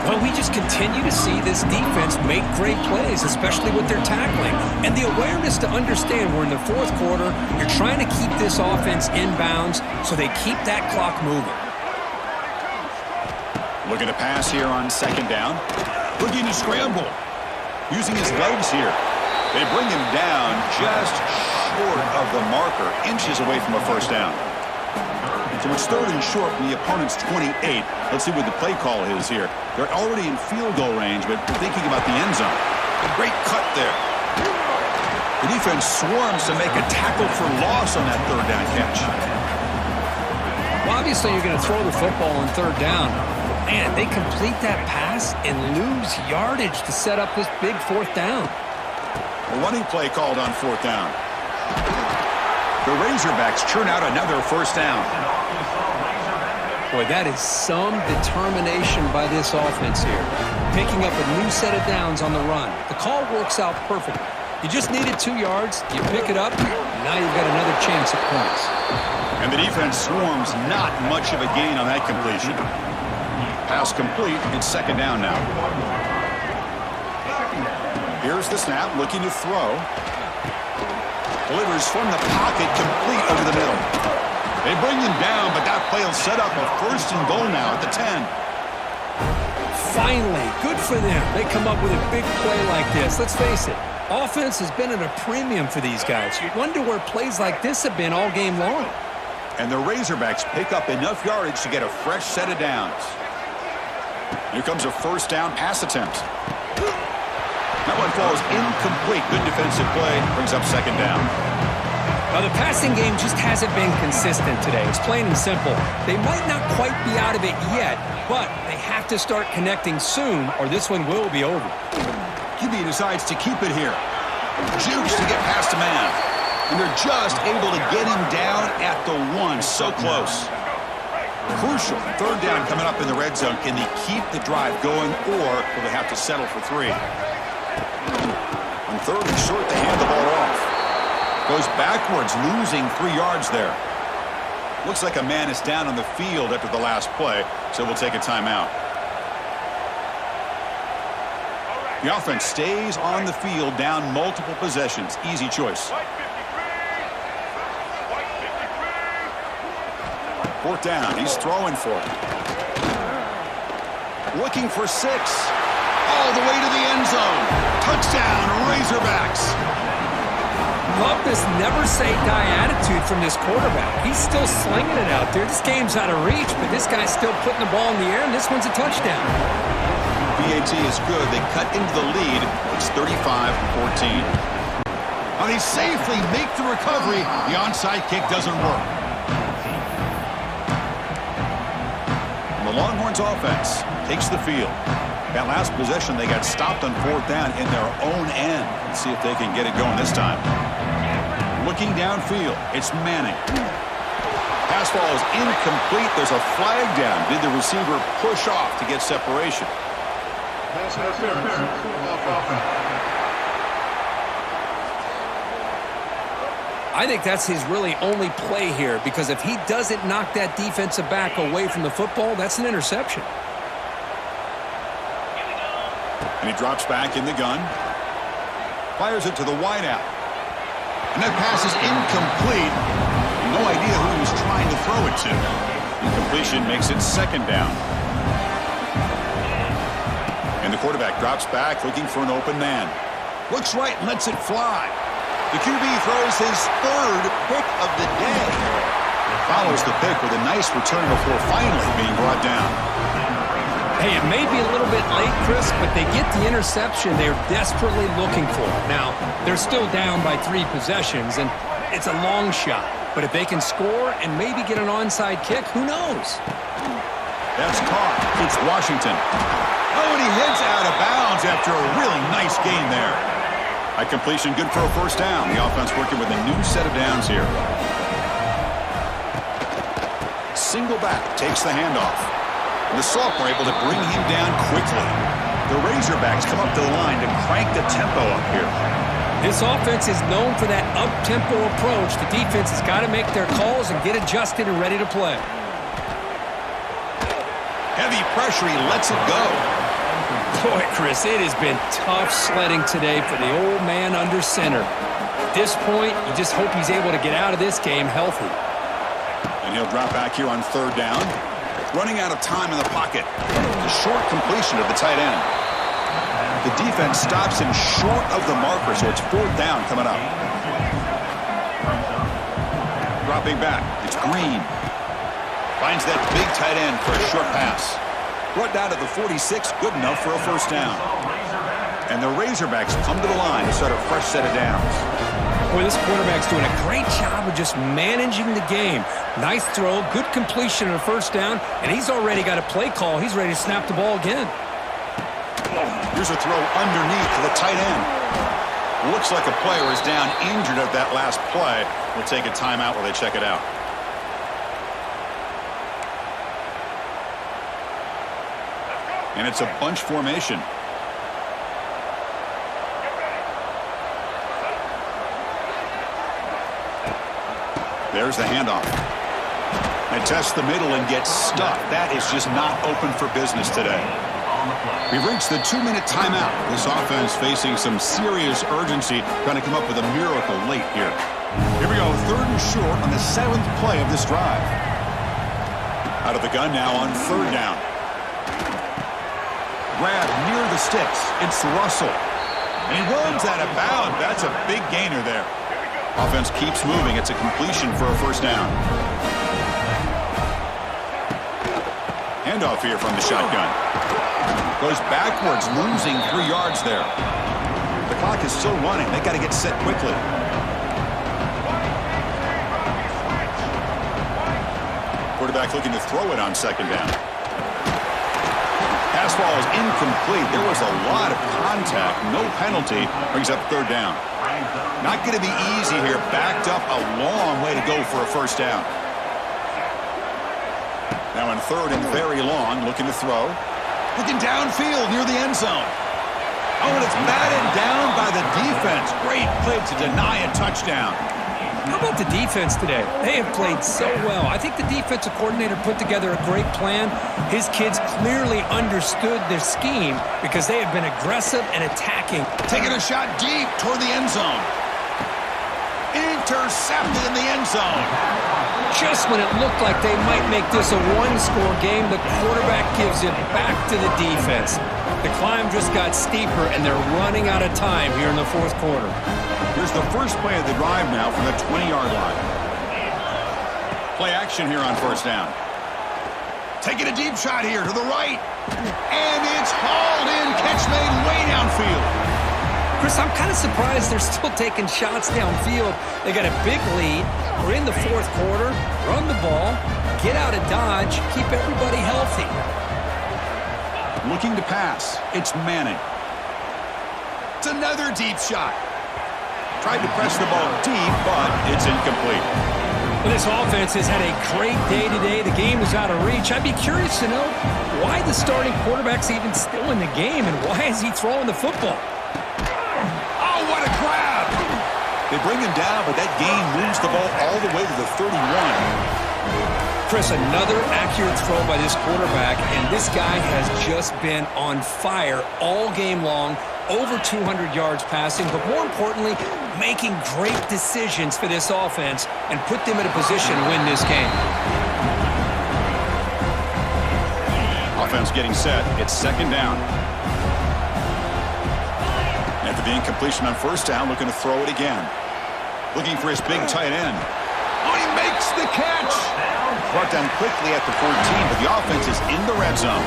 Well, we just continue to see this defense make great plays, especially with their tackling. And the awareness to understand we're in the 4th quarter, you're trying to keep this offense in bounds so they keep that clock moving. Looking to pass here on 2nd down. Looking to scramble. Using his legs here. They bring him down just short of the marker, inches away from a 1st down. So it's 3rd and short from the opponent's 28. Let's see what the play call is here. They're already in field goal range, but thinking about the end zone. A great cut there. The defense swarms to make a tackle for loss on that 3rd down catch. Well, obviously you're going to throw the football on 3rd down. Man, they complete that pass and lose yardage to set up this big 4th down. A running play called on 4th down. The Razorbacks churn out another 1st down. Boy, that is some determination by this offense here. Picking up a new set of downs on the run. The call works out perfectly. You just needed 2 yards, you pick it up, now you've got another chance at points. And the defense swarms, not much of a gain on that completion. Pass complete, it's 2nd down now. Here's the snap, looking to throw. Delivers from the pocket, complete over the middle. They bring him down, but that play will set up a 1st and goal now at the 10. Finally, good for them. They come up with a big play like this. Let's face it, offense has been at a premium for these guys. You wonder where plays like this have been all game long. And the Razorbacks pick up enough yardage to get a fresh set of downs. Here comes a 1st down pass attempt. That one falls incomplete. Good defensive play. Brings up 2nd down. Now, the passing game just hasn't been consistent today. It's plain and simple. They might not quite be out of it yet, but they have to start connecting soon or this one will be over. QB decides to keep it here. Jukes to get past a man. And they're just able to get him down at the 1. So close. Crucial. 3rd down coming up in the red zone. Can they keep the drive going or will they have to settle for 3? On 3rd and short, they hand the ball off. Goes backwards, losing 3 yards there. Looks like a man is down on the field after the last play, so we'll take a timeout. The offense stays on the field, down multiple possessions. Easy choice. 4th down, he's throwing for it. Looking for 6. All the way to the end zone. Touchdown, Razorbacks. Love this never-say-die attitude from this quarterback. He's still slinging it out there. This game's out of reach, but this guy's still putting the ball in the air, and this one's a touchdown. BAT is good. They cut into the lead. It's 35-14. Now they safely make the recovery. The onside kick doesn't work. And the Longhorns offense takes the field. That last possession, they got stopped on 4th down in their own end. Let's see if they can get it going this time. Looking downfield, it's Manning. Pass ball is incomplete. There's a flag down. Did the receiver push off to get separation? I think that's his really only play here because if he doesn't knock that defensive back away from the football, that's an interception. And he drops back in the gun. Fires it to the wideout. And that pass is incomplete. No idea who he was trying to throw it to. Incompletion makes it 2nd down. And the quarterback drops back looking for an open man. Looks right and lets it fly. The QB throws his third pick of the day. Follows the pick with a nice return before finally being brought down. Hey, it may be a little bit late, Chris, but they get the interception they're desperately looking for. Now, they're still down by 3 possessions, and it's a long shot. But if they can score and maybe get an onside kick, who knows? That's caught. It's Washington. Oh, and he heads out of bounds after a really nice gain there. A completion good for a first down. The offense working with a new set of downs here. Single back takes the handoff. The sophomore able to bring him down quickly. The Razorbacks come up to the line to crank the tempo up here. This offense is known for that up-tempo approach. The defense has got to make their calls and get adjusted and ready to play. Heavy pressure, he lets it go. Boy, Chris, it has been tough sledding today for the old man under center. At this point, you just hope he's able to get out of this game healthy. And he'll drop back here on third down. Running out of time in the pocket. A short completion of the tight end. The defense stops him short of the marker, so it's fourth down coming up. Dropping back, it's Green. Finds that big tight end for a short pass. Brought down to the 46, good enough for a first down. And the Razorbacks come to the line to start a fresh set of downs. Boy, this quarterback's doing a great job of just managing the game. Nice throw, good completion on a first down, and he's already got a play call. He's ready to snap the ball again. Here's a throw underneath to the tight end. Looks like a player is down injured at that last play. We'll take a timeout while they check it out. And it's a bunch formation. There's the handoff. And tests the middle and gets stuck. That is just not open for business today. We've reached the 2-minute timeout. This offense facing some serious urgency, trying to come up with a miracle late here. Here we go, third and short on the 7th play of this drive. Out of the gun now on third down. Grab near the sticks. It's Russell. And he runs out of bounds. That's a big gainer there. Offense keeps moving. It's a completion for a first down. Handoff here from the shotgun. Goes backwards, losing 3 yards there. The clock is still running. They got to get set quickly. Quarterback looking to throw it on second down. Pass ball is incomplete. There was a lot of contact. No penalty. Brings up third down. Not going to be easy here. Backed up a long way to go for a first down. Now in third and very long, looking to throw. Looking downfield near the end zone. Oh, and it's batted down by the defense. Great play to deny a touchdown. How about the defense today? They have played so well. I think the defensive coordinator put together a great plan. His kids clearly understood their scheme because they have been aggressive and attacking. Taking a shot deep toward the end zone. Intercepted in the end zone. Just when it looked like they might make this a one-score game, the quarterback gives it back to the defense. The climb just got steeper, and they're running out of time here in the fourth quarter. Here's the first play of the drive now from the 20-yard line. Play action here on first down. Taking a deep shot here to the right. And it's hauled in. Catch made way downfield. Chris, I'm kind of surprised they're still taking shots downfield. They got a big lead. We're in the fourth quarter. Run the ball. Get out of Dodge. Keep everybody healthy. Looking to pass. It's Manning. It's another deep shot. Tried to press the ball deep, but it's incomplete. Well, this offense has had a great day today. The game is out of reach. I'd be curious to know why the starting quarterback's even still in the game and why is he throwing the football? Oh, what a grab! They bring him down, but that gain moves the ball all the way to the 31. Chris, another accurate throw by this quarterback, and this guy has just been on fire all game long. Over 200 yards passing, but more importantly, making great decisions for this offense and put them in a position to win this game. Offense getting set. It's second down. After the incompletion on first down, looking to throw it again. Looking for his big tight end. Oh, he makes the catch. Brought down quickly at the 14, but the offense is in the red zone.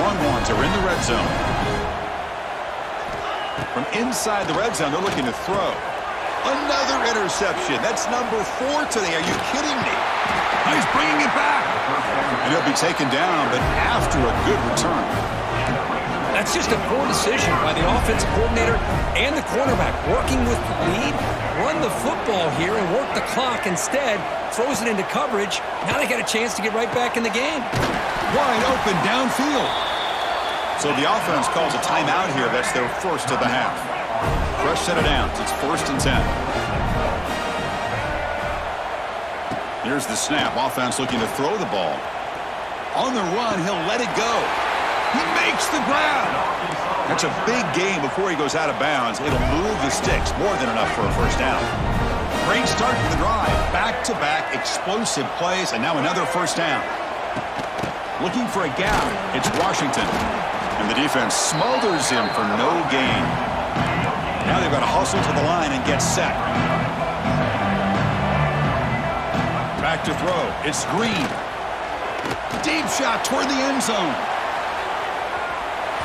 Longhorns are in the red zone. From inside the red zone, they're looking to throw. Another interception. That's number 4 today. Are you kidding me? Oh, he's bringing it back. And he'll be taken down, but after a good return. That's just a poor decision by the offensive coordinator and the quarterback. Working with the lead, run the football here and work the clock instead. Throws it into coverage. Now they got a chance to get right back in the game. Wide open downfield. So the offense calls a timeout here. That's their first of the half. Fresh set of downs. It's 1st and 10. Here's the snap. Offense looking to throw the ball. On the run, he'll let it go. He makes the grab. That's a big gain before he goes out of bounds. It'll move the sticks. More than enough for a first down. Great start to the drive. Back-to-back explosive plays, and now another first down. Looking for a gap. It's Washington. And the defense smothers him for no gain. Now they've got to hustle to the line and get set. Back to throw. It's Green. Deep shot toward the end zone.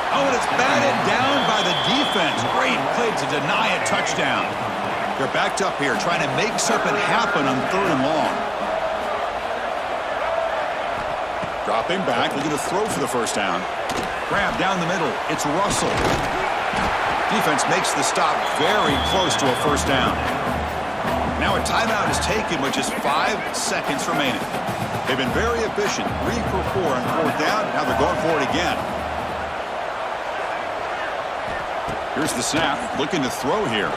Oh, and it's batted down by the defense. Great play to deny a touchdown. They're backed up here trying to make something happen on 3rd and long. Dropping back, looking to throw for the first down. Grab down the middle. It's Russell. Defense makes the stop very close to a first down. Now a timeout is taken with just 5 seconds remaining. They've been very efficient. 3 for 4 on 4th down. Now they're going for it again. Here's the snap. Looking to throw here.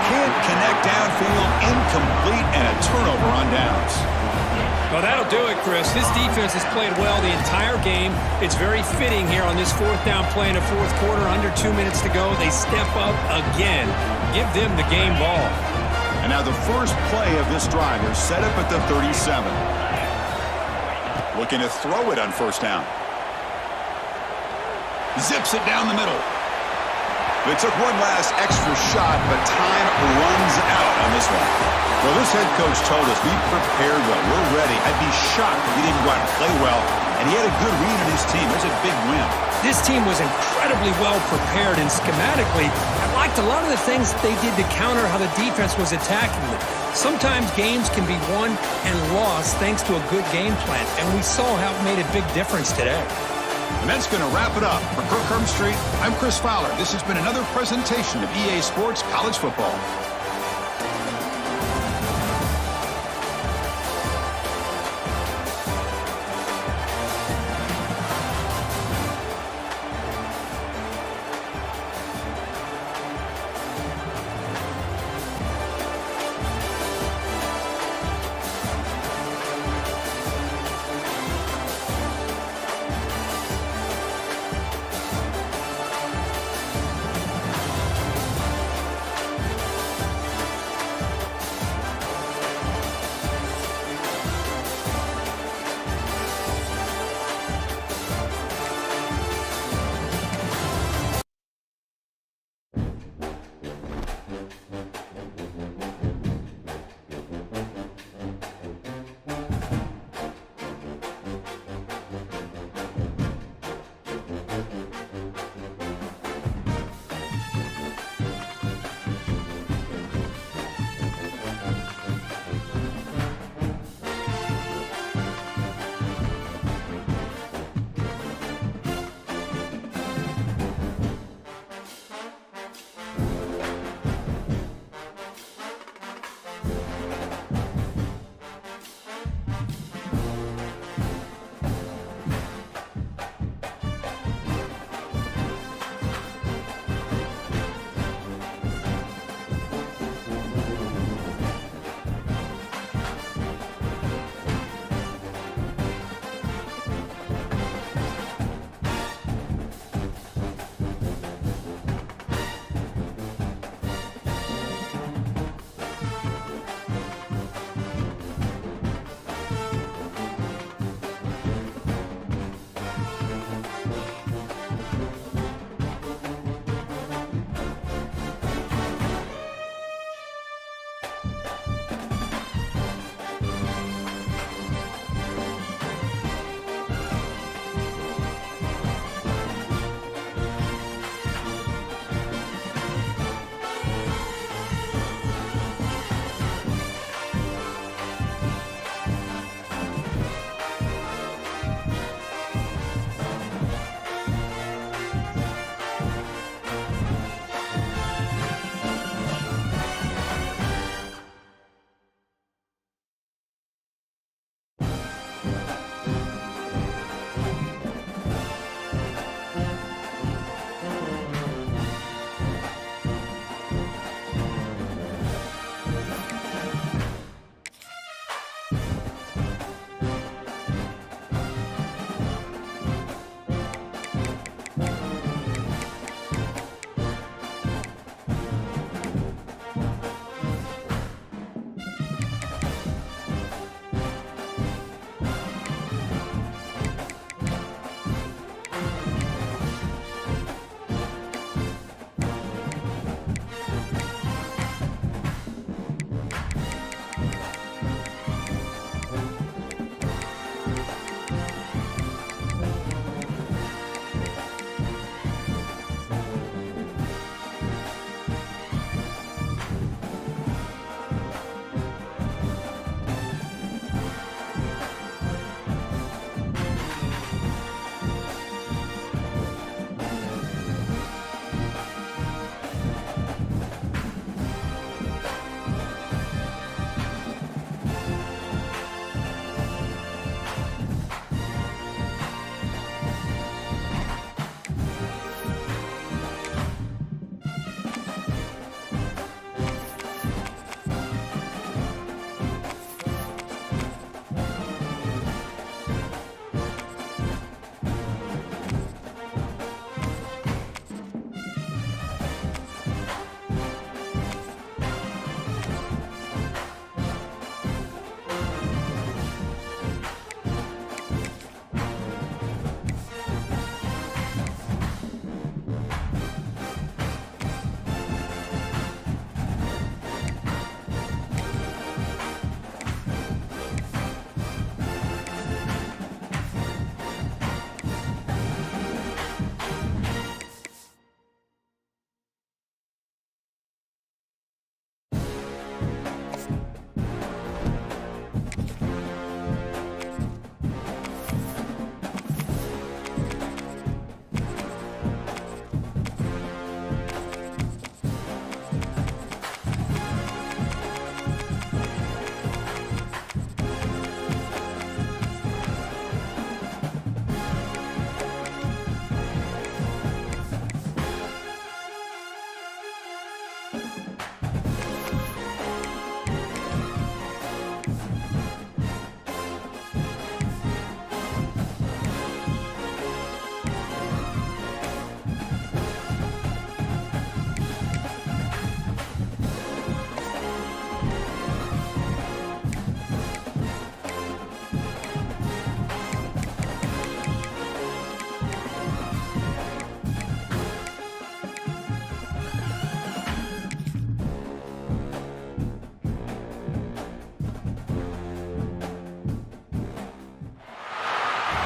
Can't connect downfield. Incomplete and a turnover on downs. Well, that'll do it, Chris. This defense has played well the entire game. It's very fitting here on this 4th down play in the 4th quarter. Under 2 minutes to go. They step up again. Give them the game ball. And now the first play of this drive is set up at the 37. Looking to throw it on first down. Zips it down the middle. They took one last extra shot, but time runs out on this one. Well, this head coach told us, we prepared well. We're ready. I'd be shocked if he didn't go out and play well. And he had a good read on his team. There's a big win. This team was incredibly well prepared, and schematically, I liked a lot of the things they did to counter how the defense was attacking them. Sometimes games can be won and lost thanks to a good game plan, and we saw how it made a big difference today. And that's going to wrap it up. For Kirk Street, I'm Chris Fowler. This has been another presentation of EA Sports College Football.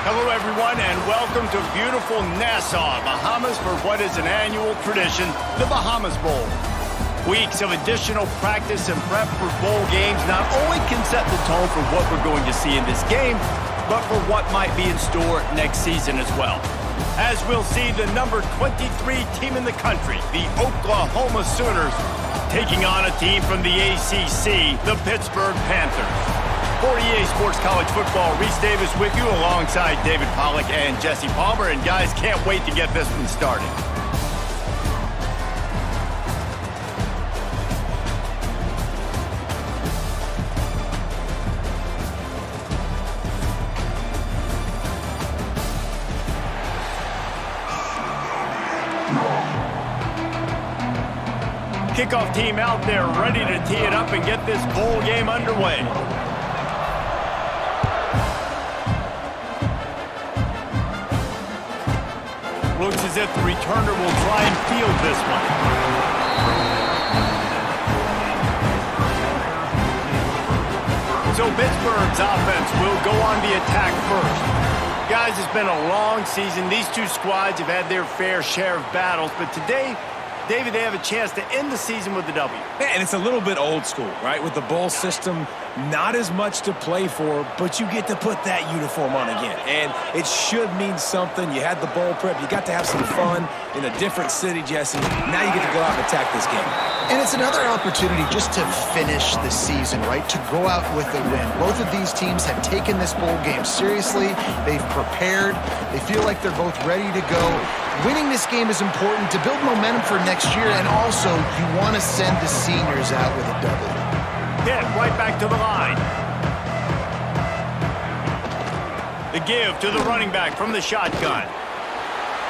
Hello, everyone, and welcome to beautiful Nassau, Bahamas, for what is an annual tradition, the Bahamas Bowl. Weeks of additional practice and prep for bowl games not only can set the tone for what we're going to see in this game, but for what might be in store next season as well. As we'll see the number 23 team in the country, the Oklahoma Sooners, taking on a team from the ACC, the Pittsburgh Panthers. For EA Sports College Football, Reese Davis with you alongside David Pollack and Jesse Palmer. And guys, can't wait to get this one started. Kickoff team out there ready to tee it up and get this bowl game underway. Looks as if the returner will try and field this one. So Pittsburgh's offense will go on the attack first. Guys, it's been a long season. These two squads have had their fair share of battles, but today, David, they have a chance to end the season with a W. And it's a little bit old school, right? With the bowl system, not as much to play for, but you get to put that uniform on again. And it should mean something. You had the bowl prep. You got to have some fun in a different city, Jesse. Now you get to go out and attack this game. And it's another opportunity just to finish the season, right? To go out with a win. Both of these teams have taken this bowl game seriously. They've prepared. They feel like they're both ready to go. Winning this game is important to build momentum for next year, and also you want to send the seniors out with a W. Hit right back to the line. The give to the running back from the shotgun.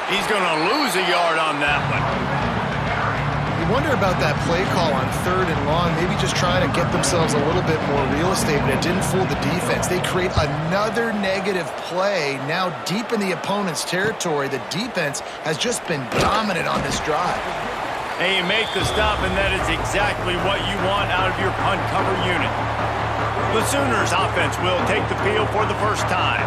He's going to lose a yard on that one. You wonder about that play call on 3rd and long, maybe just trying to get themselves a little bit more real estate, but it didn't fool the defense. They create another negative play now deep in the opponent's territory. The defense has just been dominant on this drive. And you make the stop, and that is exactly what you want out of your punt cover unit. The Sooners offense will take the field for the first time.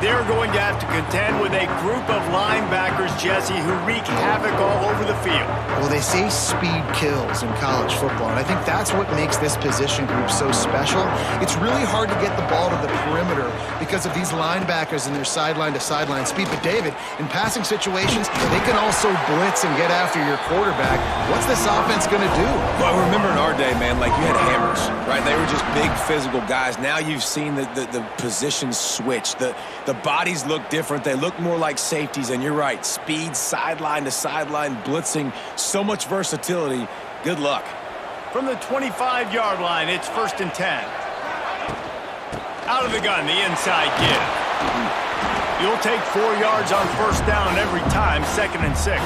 They're going to have to contend with a group of linebackers, Jesse, who wreak havoc all over the field. Well, they say speed kills in college football, and I think that's what makes this position group so special. It's really hard to get the ball to the perimeter because of these linebackers and their sideline-to-sideline speed. But, David, in passing situations, they can also blitz and get after your quarterback. What's this offense going to do? Well, remember in our day, man, like you had hammers, right? They were just big physical guys. Now you've seen the positions switch. The bodies look different. They look more like safeties, and you're right. Speed, sideline to sideline, blitzing, so much versatility. Good luck. From the 25-yard line, it's 1st and 10. Out of the gun, the inside give. You'll take 4 yards on 1st down every time, 2nd and 6.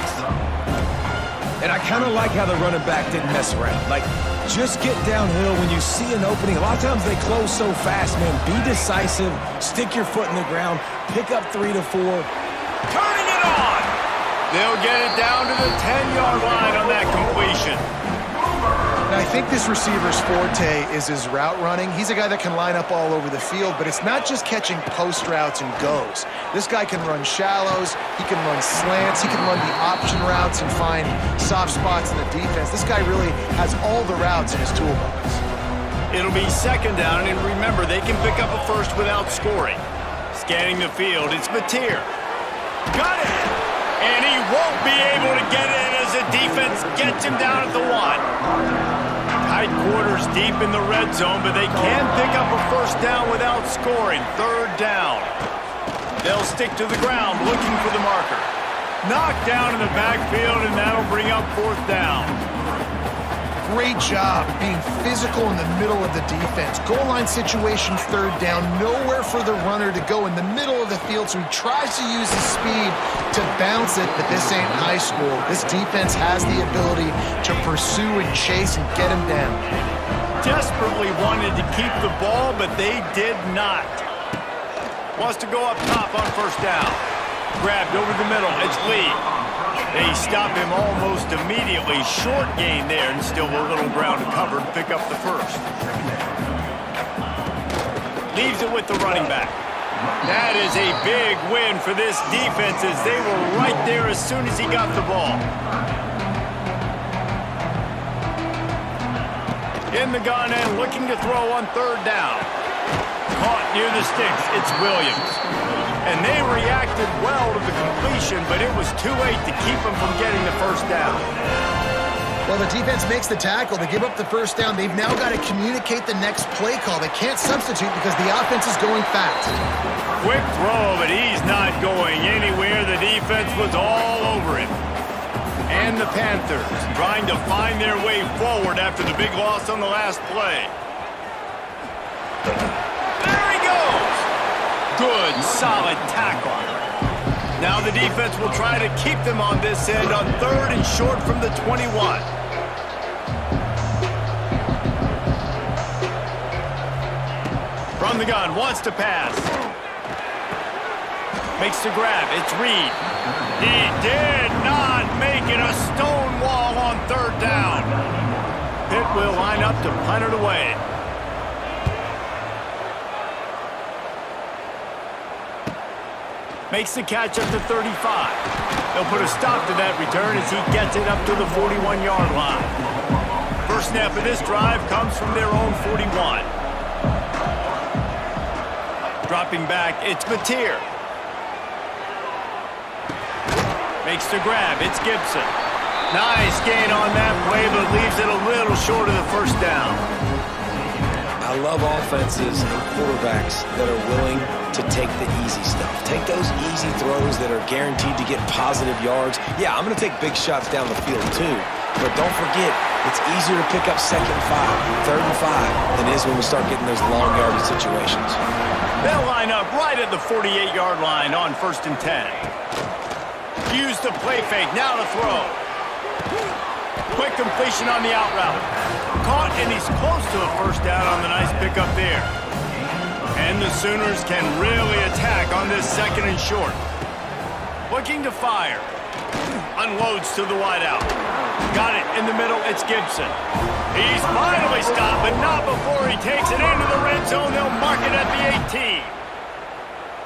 And I kind of like how the running back didn't mess around. Like, just get downhill when you see an opening. A lot of times they close so fast, man. Be decisive, stick your foot in the ground, pick up 3 to 4. Turning it on! They'll get it down to the 10-yard line on that completion. Now, I think this receiver's forte is his route running. He's a guy that can line up all over the field, but it's not just catching post routes and goes. This guy can run shallows, he can run slants, he can run the option routes and find soft spots in the defense. This guy really has all the routes in his toolbox. It'll be 2nd down, and remember, they can pick up a first without scoring. Scanning the field, it's Mateer. Got it! And he won't be able to get in as the defense gets him down at the 1. Tight quarters deep in the red zone, but they can pick up a first down without scoring. 3rd down. They'll stick to the ground looking for the marker. Knocked down in the backfield, and that'll bring up 4th down. Great job being physical in the middle of the defense. Goal line situation, 3rd down. Nowhere for the runner to go in the middle of the field, so he tries to use his speed to bounce it, but this ain't high school. This defense has the ability to pursue and chase and get him down. Desperately wanted to keep the ball, but they did not. Wants to go up top on 1st down. Grabbed over the middle. It's Lee. They stop him almost immediately. Short gain there, and still a little ground to cover to pick up the 1st. Leaves it with the running back. That is a big win for this defense as they were right there as soon as he got the ball. In the gun and looking to throw on third down. Caught near the sticks. It's Williams. And they reacted well to the completion, but it was too late to keep them from getting the first down. Well, the defense makes the tackle. They give up the first down. They've now got to communicate the next play call. They can't substitute because the offense is going fast. Quick throw, but he's not going anywhere. The defense was all over him. And the Panthers trying to find their way forward after the big loss on the last play. There he goes. Good, solid tackle. Now the defense will try to keep them on this end on third and short from the 21. From the gun, wants to pass. Makes the grab, it's Reed. He did not make it, a stone wall on third down. Pitt will line up to punt it away. Makes the catch up to 35. They'll put a stop to that return as he gets it up to the 41-yard line. First snap of this drive comes from their own 41. Dropping back, it's Mateer. Makes the grab, it's Gibson. Nice gain on that play, but leaves it a little short of the first down. I love offenses and quarterbacks that are willing to take the easy stuff. Take those easy throws that are guaranteed to get positive yards. Yeah, I'm going to take big shots down the field too, but don't forget, it's easier to pick up second and 5, third and 5 than it is when we start getting those long yardage situations. They'll line up right at the 48-yard line on first and 10. Use the play fake, now to throw. Quick completion on the out route. Caught, and he's close to a first down on the nice pickup there. And the Sooners can really attack on this second and short. Looking to fire. Unloads to the wideout. Got it in the middle, it's Gibson. He's finally stopped, but not before he takes it into the red zone. They'll mark it at the 18.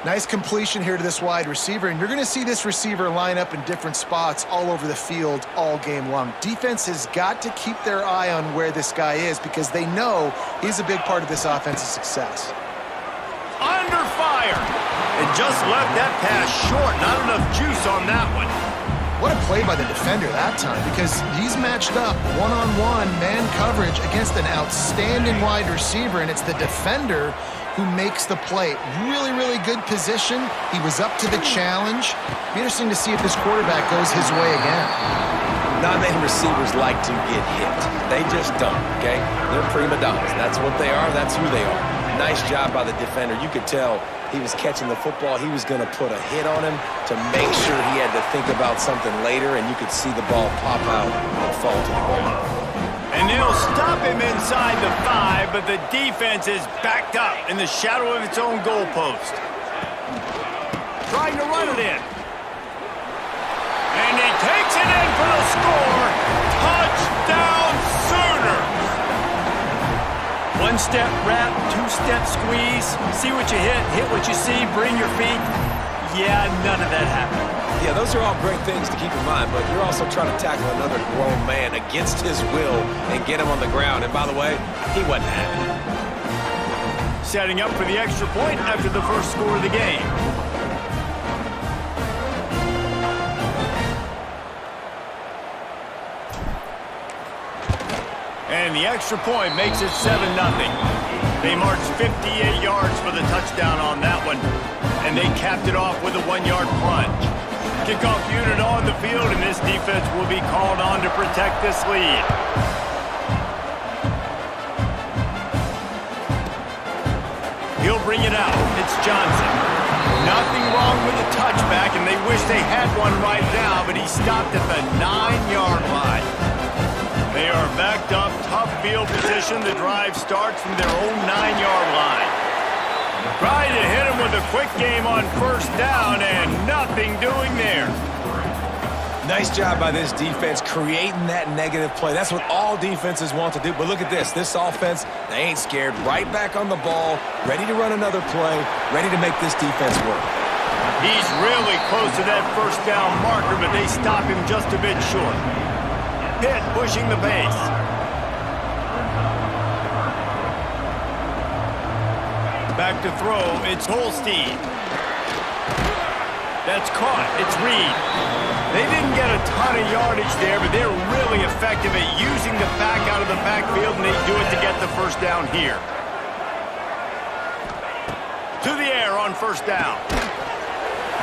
Nice completion here to this wide receiver, and you're going to see this receiver line up in different spots all over the field all game long. Defense has got to keep their eye on where this guy is because they know he's a big part of this offense's success. Under fire. And just left that pass short. Not enough juice on that one. What a play by the defender that time because he's matched up one-on-one man coverage against an outstanding wide receiver, and it's the defender who makes the play. Really, really good position. He was up to the challenge. Be interesting to see if this quarterback goes his way again. Non-man receivers like to get hit. They just don't, okay? They're prima donnas. That's what they are. That's who they are. Nice job by the defender. You could tell he was catching the football. He was going to put a hit on him to make sure he had to think about something later, and you could see the ball pop out and fall to the ground. And they'll stop him inside the 5, but the defense is backed up in the shadow of its own goalpost. Trying to run it in. And he takes it in for the score. Touchdown Sooners! One-step wrap, two-step squeeze. See what you hit what you see, bring your feet. Yeah, none of that happened. Yeah, those are all great things to keep in mind, but you're also trying to tackle another grown man against his will and get him on the ground. And by the way, he wasn't having it. Setting up for the extra point after the first score of the game. And the extra point makes it 7-0. They marched 58 yards for the touchdown on that one, and they capped it off with a 1-yard plunge. Kickoff unit on the field, and this defense will be called on to protect this lead. He'll bring it out. It's Johnson. Nothing wrong with the touchback, and they wish they had one right now, but he stopped at the 9-yard line. They are backed up, tough field position. The drive starts from their own 9-yard line. Trying to hit him with a quick game on first down, and nothing doing there. Nice job by this defense creating that negative play. That's what all defenses want to do. But look at this. This offense, they ain't scared. Right back on the ball, ready to run another play, ready to make this defense work. He's really close to that first down marker, but they stop him just a bit short. Pitt pushing the pace. Back to throw, it's Holstein. That's caught, it's Reed. They didn't get a ton of yardage there, but they're really effective at using the back out of the backfield, and they do it to get the first down here. To the air on first down.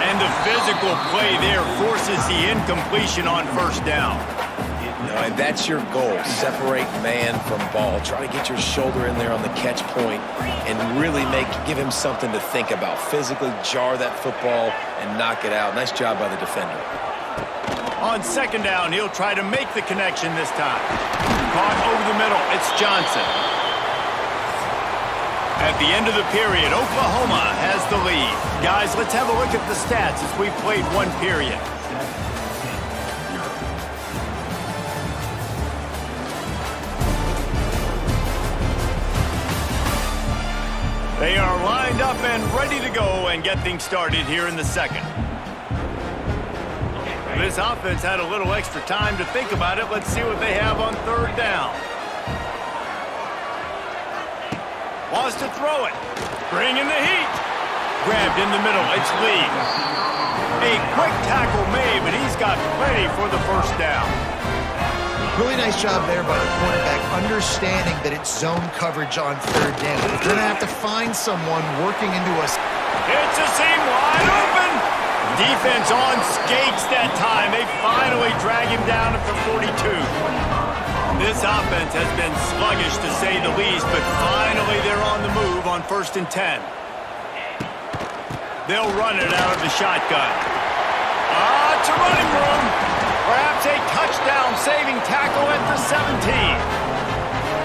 And the physical play there forces the incompletion on first down. And that's your goal. Separate man from ball. Try to get your shoulder in there on the catch point and really give him something to think about. Physically jar that football and knock it out. Nice job by the defender. On second down, he'll try to make the connection this time. Caught over the middle. It's Johnson. At the end of the period, Oklahoma has the lead. Guys, let's have a look at the stats as we've played one period. They are lined up and ready to go and get things started here in the second. This offense had a little extra time to think about it. Let's see what they have on third down. Wants to throw it. Bring in the heat. Grabbed in the middle. It's Lee. A quick tackle made, but he's got plenty for the first down. Really nice job there by the quarterback, understanding that it's zone coverage on third down. If they're going to have to find someone working into us. It's a seam wide open. Defense on skates that time. They finally drag him down at the 42. This offense has been sluggish to say the least, but finally they're on the move on 1st and 10. They'll run it out of the shotgun. It's a running room. Perhaps a touchdown-saving tackle at the 17.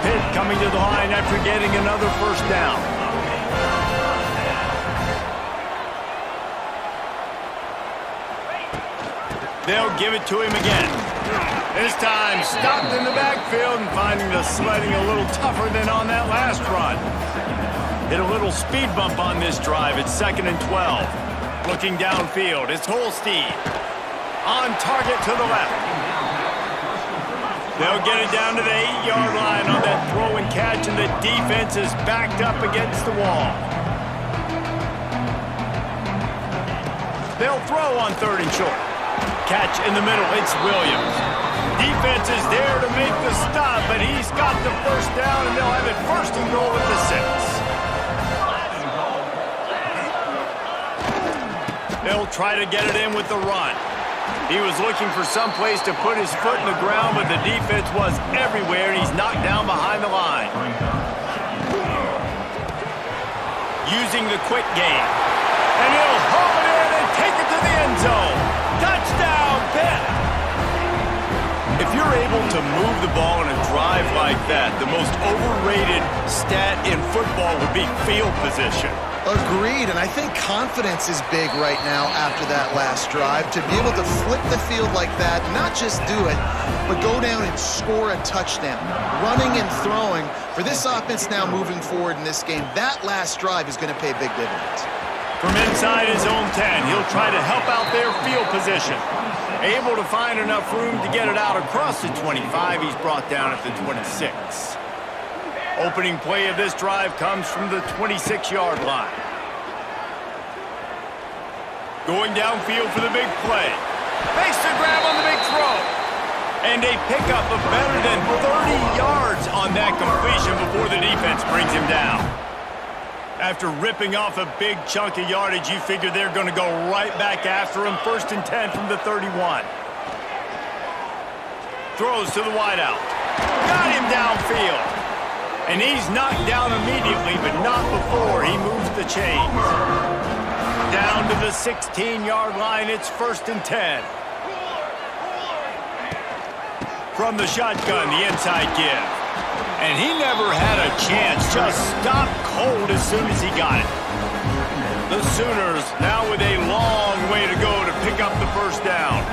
Pitt coming to the line after getting another first down. They'll give it to him again. This time, stopped in the backfield and finding the sledding a little tougher than on that last run. Hit a little speed bump on this drive. It's 2nd and 12. Looking downfield, it's Holstein. On target to the left. They'll get it down to the 8-yard line on that throw and catch, and the defense is backed up against the wall. They'll throw on 3rd and short. Catch in the middle, it's Williams. Defense is there to make the stop, but he's got the first down, and they'll have it 1st and goal at the 6. They'll try to get it in with the run. He was looking for some place to put his foot in the ground, but the defense was everywhere, and he's knocked down behind the line. Using the quick game. And he'll haul it in and take it to the end zone. Touchdown, Pitt! If you're able to move the ball in a drive like that, the most overrated stat in football would be field position. Agreed, and I think confidence is big right now after that last drive. To be able to flip the field like that, not just do it, but go down and score a touchdown. Running and throwing, for this offense now moving forward in this game, that last drive is going to pay big dividends. From inside his own 10, he'll try to help out their field position. Able to find enough room to get it out across the 25. He's brought down at the 26. Opening play of this drive comes from the 26-yard line. Going downfield for the big play. Makes the grab on the big throw. And a pickup of better than 30 yards on that completion before the defense brings him down. After ripping off a big chunk of yardage, you figure they're going to go right back after him. 1st and 10 from the 31. Throws to the wideout. Got him downfield. And he's knocked down immediately, but not before he moves the chains. Down to the 16-yard line, it's 1st and 10. From the shotgun, the inside give. And he never had a chance, just stopped cold as soon as he got it. The Sooners now with a long way to go to pick up the first down.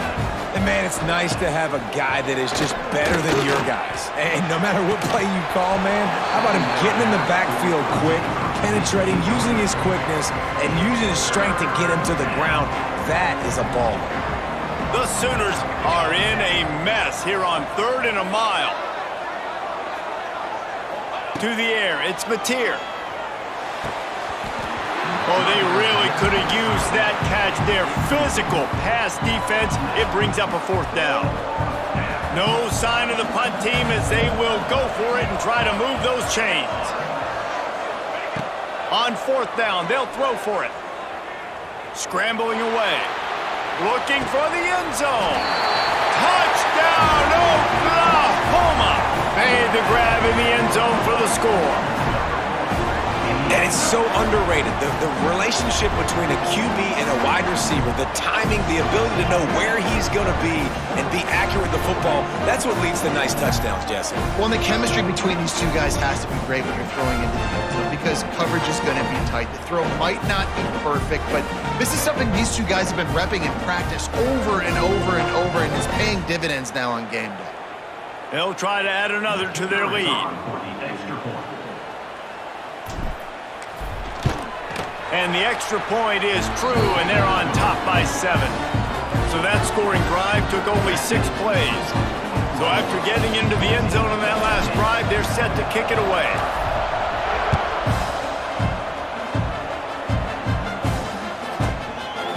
And man, it's nice to have a guy that is just better than your guys. And no matter what play you call, man, how about him getting in the backfield quick, penetrating, using his quickness, and using his strength to get him to the ground? That is a baller. The Sooners are in a mess here on 3rd and a mile. To the air, it's Mateer. Oh, they really could have used that catch there. Physical pass defense. It brings up a 4th down. No sign of the punt team as they will go for it and try to move those chains. On 4th down, they'll throw for it. Scrambling away. Looking for the end zone. Touchdown, Oklahoma! Made the grab in the end zone for the score. And it's so underrated. The relationship between a QB and a wide receiver, the timing, the ability to know where he's going to be and be accurate with the football, that's what leads to nice touchdowns, Jesse. Well, and the chemistry between these two guys has to be great when you're throwing into the end zone because coverage is going to be tight. The throw might not be perfect, but this is something these two guys have been repping in practice over and over and over, and it's paying dividends now on game day. They'll try to add another to their lead. And the extra point is true, and they're on top by 7. So that scoring drive took only 6 plays. So after getting into the end zone on that last drive, they're set to kick it away.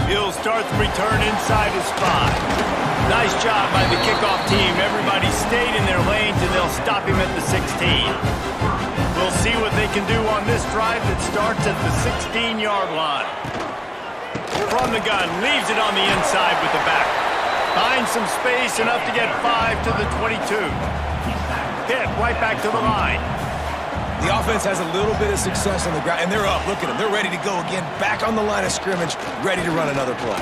He'll start the return inside his 5. Nice job by the kickoff team. Everybody stayed in their lanes, and they'll stop him at the 16. We'll see what they can do on this drive that starts at the 16-yard line. From the gun, leaves it on the inside with the back. Finds some space, enough to get 5 to the 22. Hit right back to the line. The offense has a little bit of success on the ground, and they're up. Look at them. They're ready to go again. Back on the line of scrimmage, ready to run another play.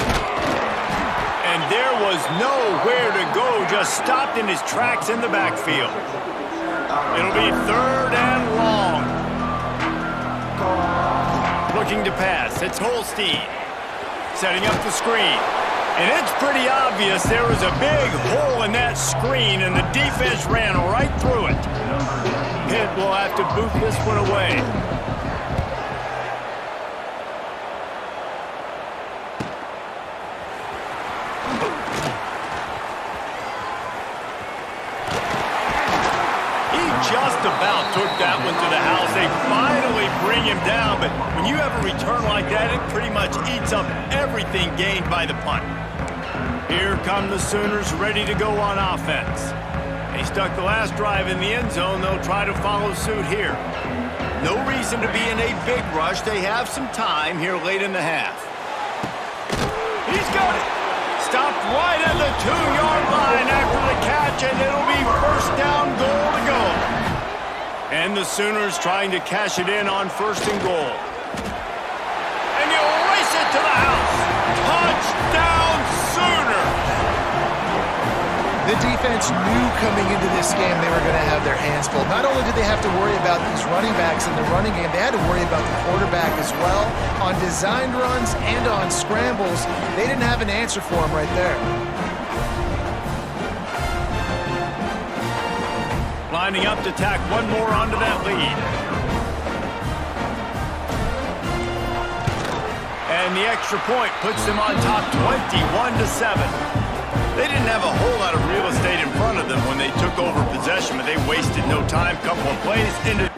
And there was nowhere to go, just stopped in his tracks in the backfield. It'll be 3rd and long. Looking to pass. It's Holstein. Setting up the screen. And it's pretty obvious there was a big hole in that screen, and the defense ran right through it. Pitt will have to boot this one away. Just about took that one to the house. They finally bring him down, but when you have a return like that, it pretty much eats up everything gained by the punt. Here come the Sooners ready to go on offense. They stuck the last drive in the end zone. They'll try to follow suit here. No reason to be in a big rush. They have some time here late in the half. He's got it. Stopped right at the 2-yard line after the catch, and it'll be 1st down, goal to go. And the Sooners trying to cash it in on 1st and goal. And you'll race it to the house. Touchdown, Sooners! The defense knew coming into this game they were going to have their hands full. Not only did they have to worry about these running backs in the running game, they had to worry about the quarterback as well. On designed runs and on scrambles, they didn't have an answer for him right there. Lining up to tack one more onto that lead. And the extra point puts them on top 21-7. They didn't have a whole lot of real estate in front of them when they took over possession, but they wasted no time. Couple of plays into...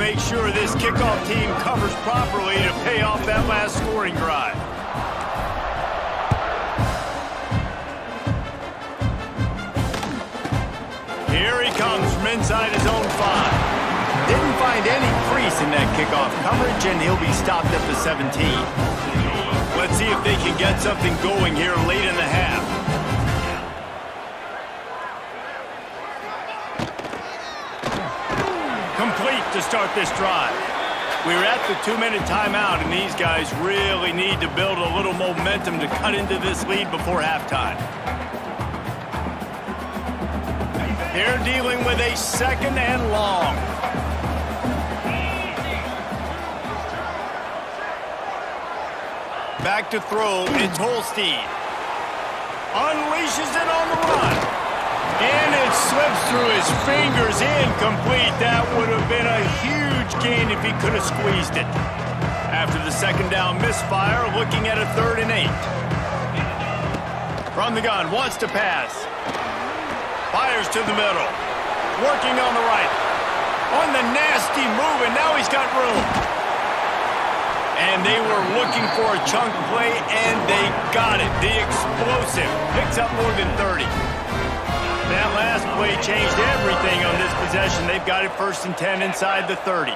make sure this kickoff team covers properly to pay off that last scoring drive. Here he comes from inside his own 5. Didn't find any crease in that kickoff coverage, and he'll be stopped at the 17. Let's see if they can get something going here late in the half. Complete to start this drive. We're at the 2-minute timeout, and these guys really need to build a little momentum to cut into this lead before halftime. They're dealing with a 2nd and long. Back to throw, it's Holstein. Unleashes it on the run. And it slips through his fingers, incomplete. That would have been a huge gain if he could have squeezed it. After the 2nd down misfire, looking at a 3rd and 8. From the gun, wants to pass. Fires to the middle. Working on the right. On the nasty move, and now he's got room. And they were looking for a chunk play, and they got it. The explosive picks up more than 30. That last play changed everything on this possession. They've got it 1st and 10 inside the 30.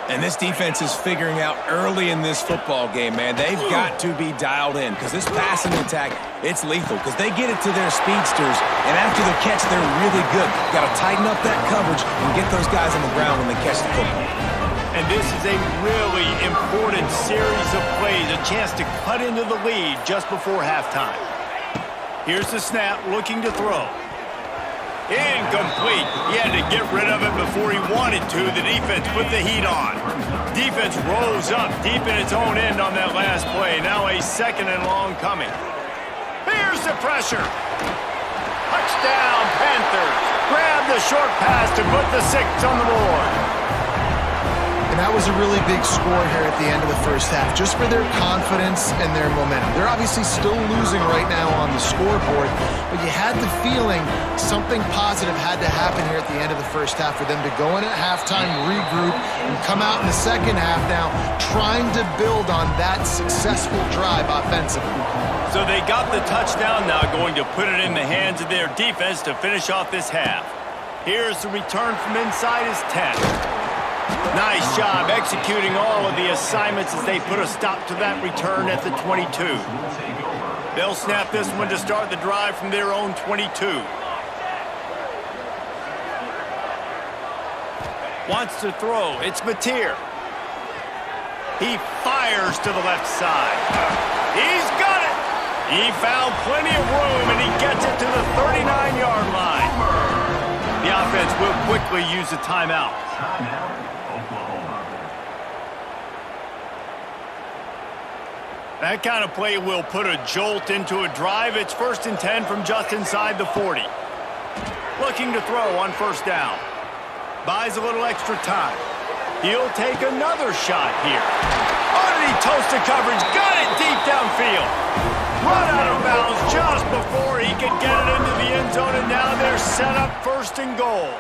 And this defense is figuring out early in this football game, man. They've got to be dialed in because this passing attack, it's lethal because they get it to their speedsters, and after the catch, they're really good. Got to tighten up that coverage and get those guys on the ground when they catch the football. And this is a really important series of plays, a chance to cut into the lead just before halftime. Here's the snap, looking to throw. Incomplete. He had to get rid of it before he wanted to. The defense put the heat on. Defense rose up deep in its own end on that last play. Now a 2nd and long coming. Here's the pressure. Touchdown, Panthers. Grab the short pass to put the 6 on the board. And that was a really big score here at the end of the first half, just for their confidence and their momentum. They're obviously still losing right now on the scoreboard, but you had the feeling something positive had to happen here at the end of the first half for them to go in at halftime, regroup, and come out in the second half now trying to build on that successful drive offensively. So they got the touchdown, now going to put it in the hands of their defense to finish off this half. Here's the return from inside his 10. Nice job executing all of the assignments as they put a stop to that return at the 22. They'll snap this one to start the drive from their own 22. Wants to throw. It's Mateer. He fires to the left side. He's got it. He found plenty of room, and he gets it to the 39-yard line. The offense will quickly use a timeout. That kind of play will put a jolt into a drive. It's 1st and 10 from just inside the 40. Looking to throw on 1st down. Buys a little extra time. He'll take another shot here. Underneath toasted coverage. Got it deep downfield. Run out of bounds just before he could get it into the end zone, and now they're set up 1st and goal.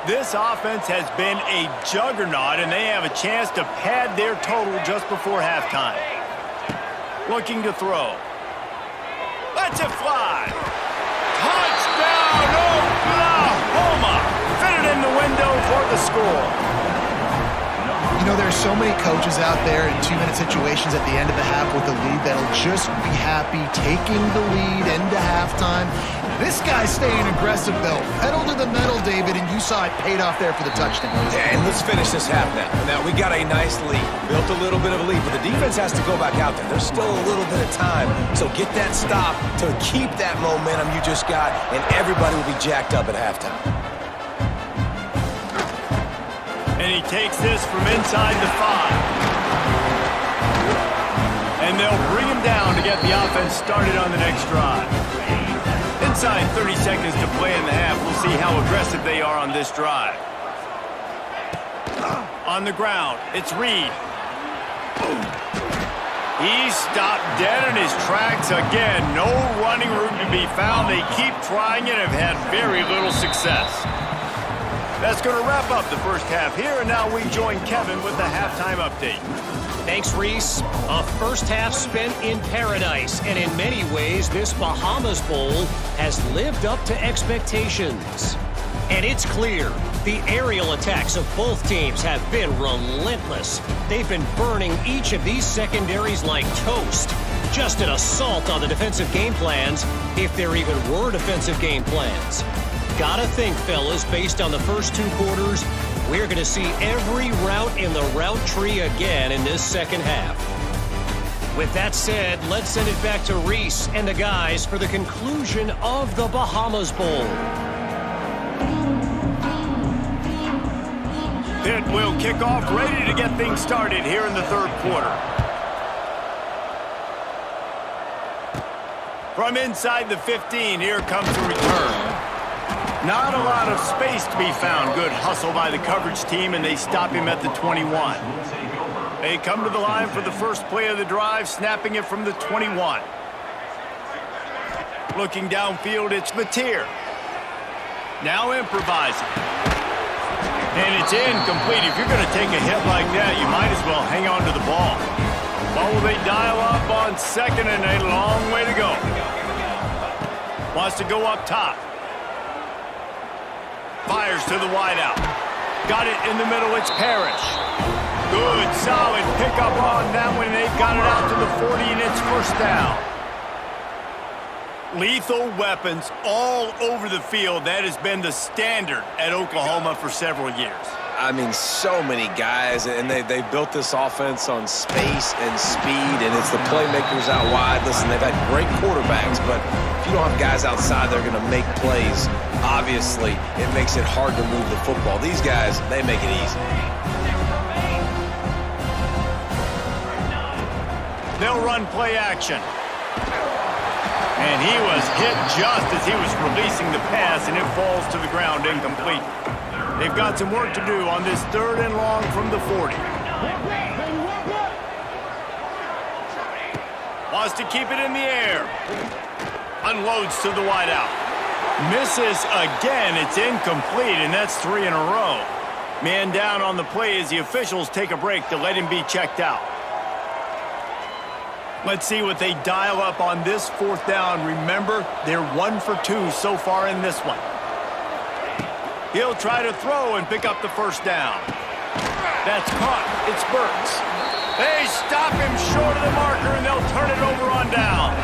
This offense has been a juggernaut, and they have a chance to pad their total just before halftime. Looking to throw. Lets it fly. Touchdown, Oklahoma! Fitted in the window for the score. You know, there are so many coaches out there in 2-minute situations at the end of the half with the lead that'll just be happy taking the lead into halftime. This guy's staying aggressive, though. Pedal to the metal, David, and you saw it paid off there for the touchdown. Yeah, and let's finish this half now. Now, we got a nice lead. Built a little bit of a lead, but the defense has to go back out there. There's still a little bit of time. So get that stop to keep that momentum you just got, and everybody will be jacked up at halftime. And he takes this from inside the 5. And they'll bring him down to get the offense started on the next drive. Inside 30 seconds to play in the half. We'll see how aggressive they are on this drive. On the ground, it's Reed. He's stopped dead in his tracks again. No running room to be found. They keep trying it and have had very little success. That's going to wrap up the first half here, and now we join Kevin with the halftime update. Thanks, Reese. A first half spent in paradise, and in many ways, this Bahamas Bowl has lived up to expectations. And it's clear, the aerial attacks of both teams have been relentless. They've been burning each of these secondaries like toast. Just an assault on the defensive game plans, if there even were defensive game plans. Gotta think, fellas, based on the first 2 quarters, we're going to see every route in the route tree again in this second half. With that said, let's send it back to Reese and the guys for the conclusion of the Bahamas Bowl. Pitt will kick off, ready to get things started here in the third quarter. From inside the 15, here comes the return. Not a lot of space to be found. Good hustle by the coverage team, and they stop him at the 21. They come to the line for the first play of the drive, snapping it from the 21. Looking downfield, it's Mateer. Now improvising. And it's incomplete. If you're going to take a hit like that, you might as well hang on to the ball. What will they dial up on second and a long way to go? Wants to go up top. Fires to the wideout. Got it in the middle. It's Parrish. Good, solid pickup on that one. They've got it out to the 40, and it's first down. Lethal weapons all over the field. That has been the standard at Oklahoma for several years. I mean, so many guys, and they built this offense on space and speed, and it's the playmakers out wide. Listen, they've had great quarterbacks, but if you don't have guys outside that are going to make plays, obviously it makes it hard to move the football. These guys, they make it easy. They'll run play action. And he was hit just as he was releasing the pass, and it falls to the ground incomplete. They've got some work to do on this third and long from the 40. Wants to keep it in the air. Unloads to the wideout. Misses again. It's incomplete, and that's 3 in a row. Man down on the play as the officials take a break to let him be checked out. Let's see what they dial up on this fourth down. Remember, they're 1 for 2 so far in this one. He'll try to throw and pick up the first down. That's caught. It's Burks. They stop him short of the marker, and they'll turn it over on downs.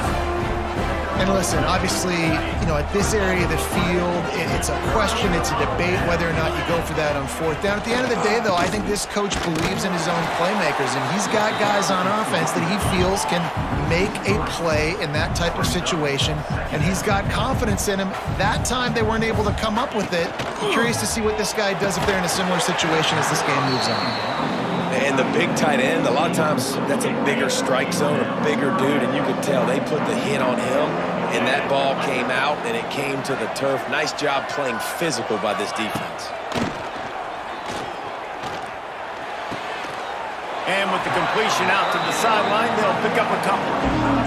And listen, obviously, at this area of the field, it's a question, it's a debate whether or not you go for that on fourth down. At the end of the day, though, I think this coach believes in his own playmakers, and he's got guys on offense that he feels can make a play in that type of situation, and he's got confidence in him. That time they weren't able to come up with it. I'm curious to see what this guy does if they're in a similar situation as this game moves on. And the big tight end, a lot of times that's a bigger strike zone, a bigger dude, and you could tell they put the hit on him, and that ball came out, and it came to the turf. Nice job playing physical by this defense. And with the completion out to the sideline, they'll pick up a couple.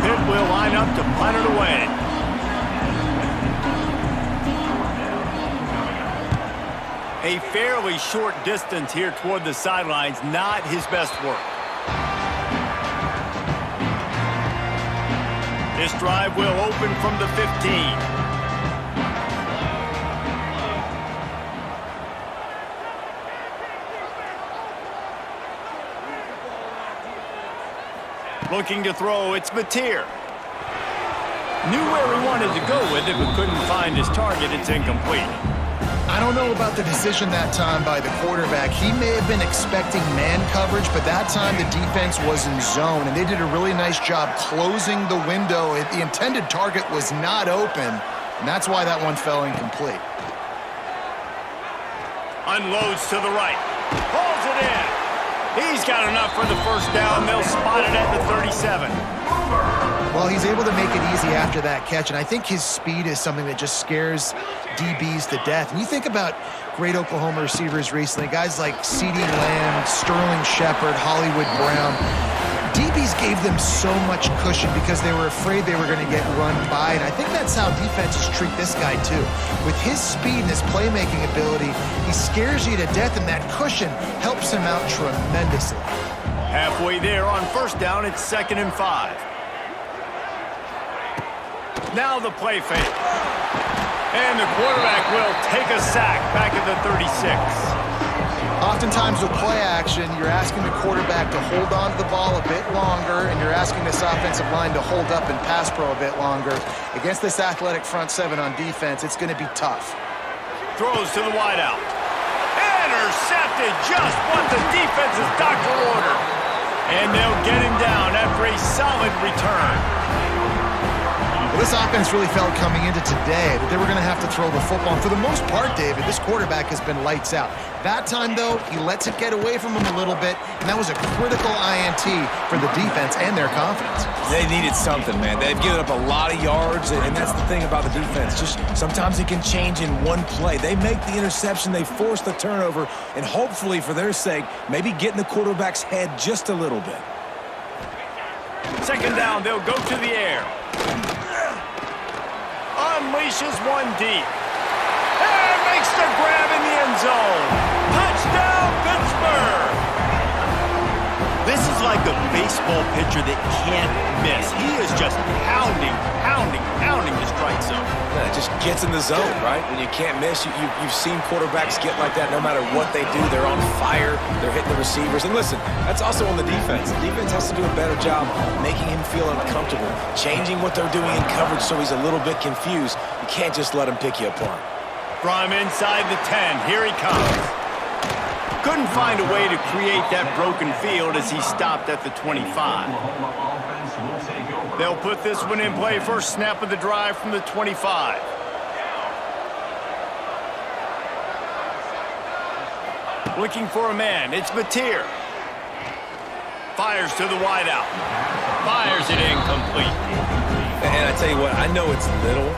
Pitt will line up to punt it away. A fairly short distance here toward the sidelines, not his best work. This drive will open from the 15. Looking to throw, it's Mateer. Knew where he wanted to go with it, but couldn't find his target. It's incomplete. I don't know about the decision that time by the quarterback. He may have been expecting man coverage, but that time the defense was in zone, and they did a really nice job closing the window. The intended target was not open, and that's why that one fell incomplete. Unloads to the right. Pulls it in. He's got enough for the first down. They'll spot it at the 37. Well, he's able to make it easy after that catch, and I think his speed is something that just scares DBs to death. And you think about great Oklahoma receivers recently, guys like CeeDee Lamb, Sterling Shepard, Hollywood Brown. DBs gave them so much cushion because they were afraid they were going to get run by, and I think that's how defenses treat this guy too. With his speed and his playmaking ability, he scares you to death, and that cushion helps him out tremendously. Halfway there on first down, it's 2nd and 5. Now the play fake. And the quarterback will take a sack back at the 36. Oftentimes with play action, you're asking the quarterback to hold on to the ball a bit longer, and you're asking this offensive line to hold up and pass pro a bit longer. Against this athletic front seven on defense, it's going to be tough. Throws to the wideout. Intercepted, just what the defense's doctor ordered. And they'll get him down after a solid return. Well, this offense really felt coming into today that they were going to have to throw the football. And for the most part, David, this quarterback has been lights out. That time, though, he lets it get away from him a little bit, and that was a critical INT for the defense and their confidence. They needed something, man. They've given up a lot of yards, and that's the thing about the defense. Just sometimes it can change in one play. They make the interception, they force the turnover, and hopefully, for their sake, maybe get in the quarterback's head just a little bit. 2nd down, they'll go to the air. Unleashes one deep. And makes the grab in the end zone. Touchdown, Pittsburgh! This is like a baseball pitcher that can't miss. He is just pounding the strike zone. Yeah, it just gets in the zone, right? When you can't miss, you've seen quarterbacks get like that no matter what they do. They're on fire. They're hitting the receivers. And listen, that's also on the defense. The defense has to do a better job making him feel uncomfortable, changing what they're doing in coverage so he's a little bit confused. You can't just let him pick you apart. From inside the 10, here he comes. Couldn't find a way to create that broken field as he stopped at the 25. They'll put this one in play. First snap of the drive from the 25. Looking for a man. It's Mateer. Fires to the wideout. Fires it incomplete. And I tell you what, I know it's little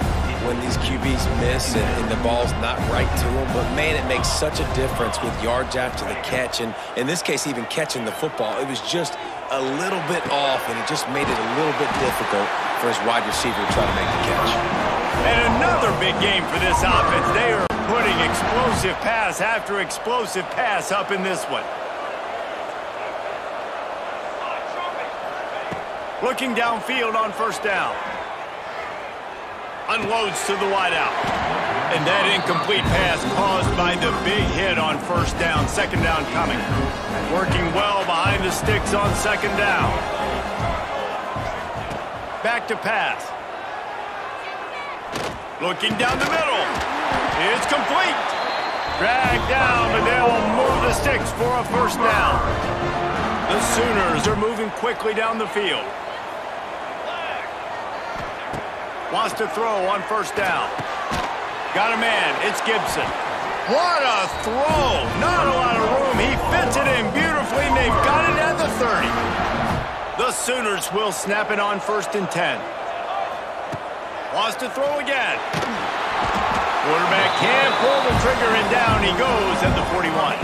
when these QBs miss and the ball's not right to them, but man, it makes such a difference with yards after the catch, and in this case, even catching the football. It was just a little bit off, and it just made it a little bit difficult for his wide receiver to try to make the catch. And another big game for this offense. They are putting explosive pass after explosive pass up in this one. Looking downfield on first down. Unloads to the wideout. And that incomplete pass caused by the big hit on first down. 2nd down coming. Working well behind the sticks on 2nd down. Back to pass. Looking down the middle. It's complete. Dragged down, but they'll move the sticks for a first down. The Sooners are moving quickly down the field. Wants to throw on first down. Got a man. It's Gibson. What a throw. Not a lot of room. He fits it in beautifully, and they've got it at the 30. The Sooners will snap it on 1st and 10. Wants to throw again. Quarterback can't pull the trigger, and down he goes at the 41.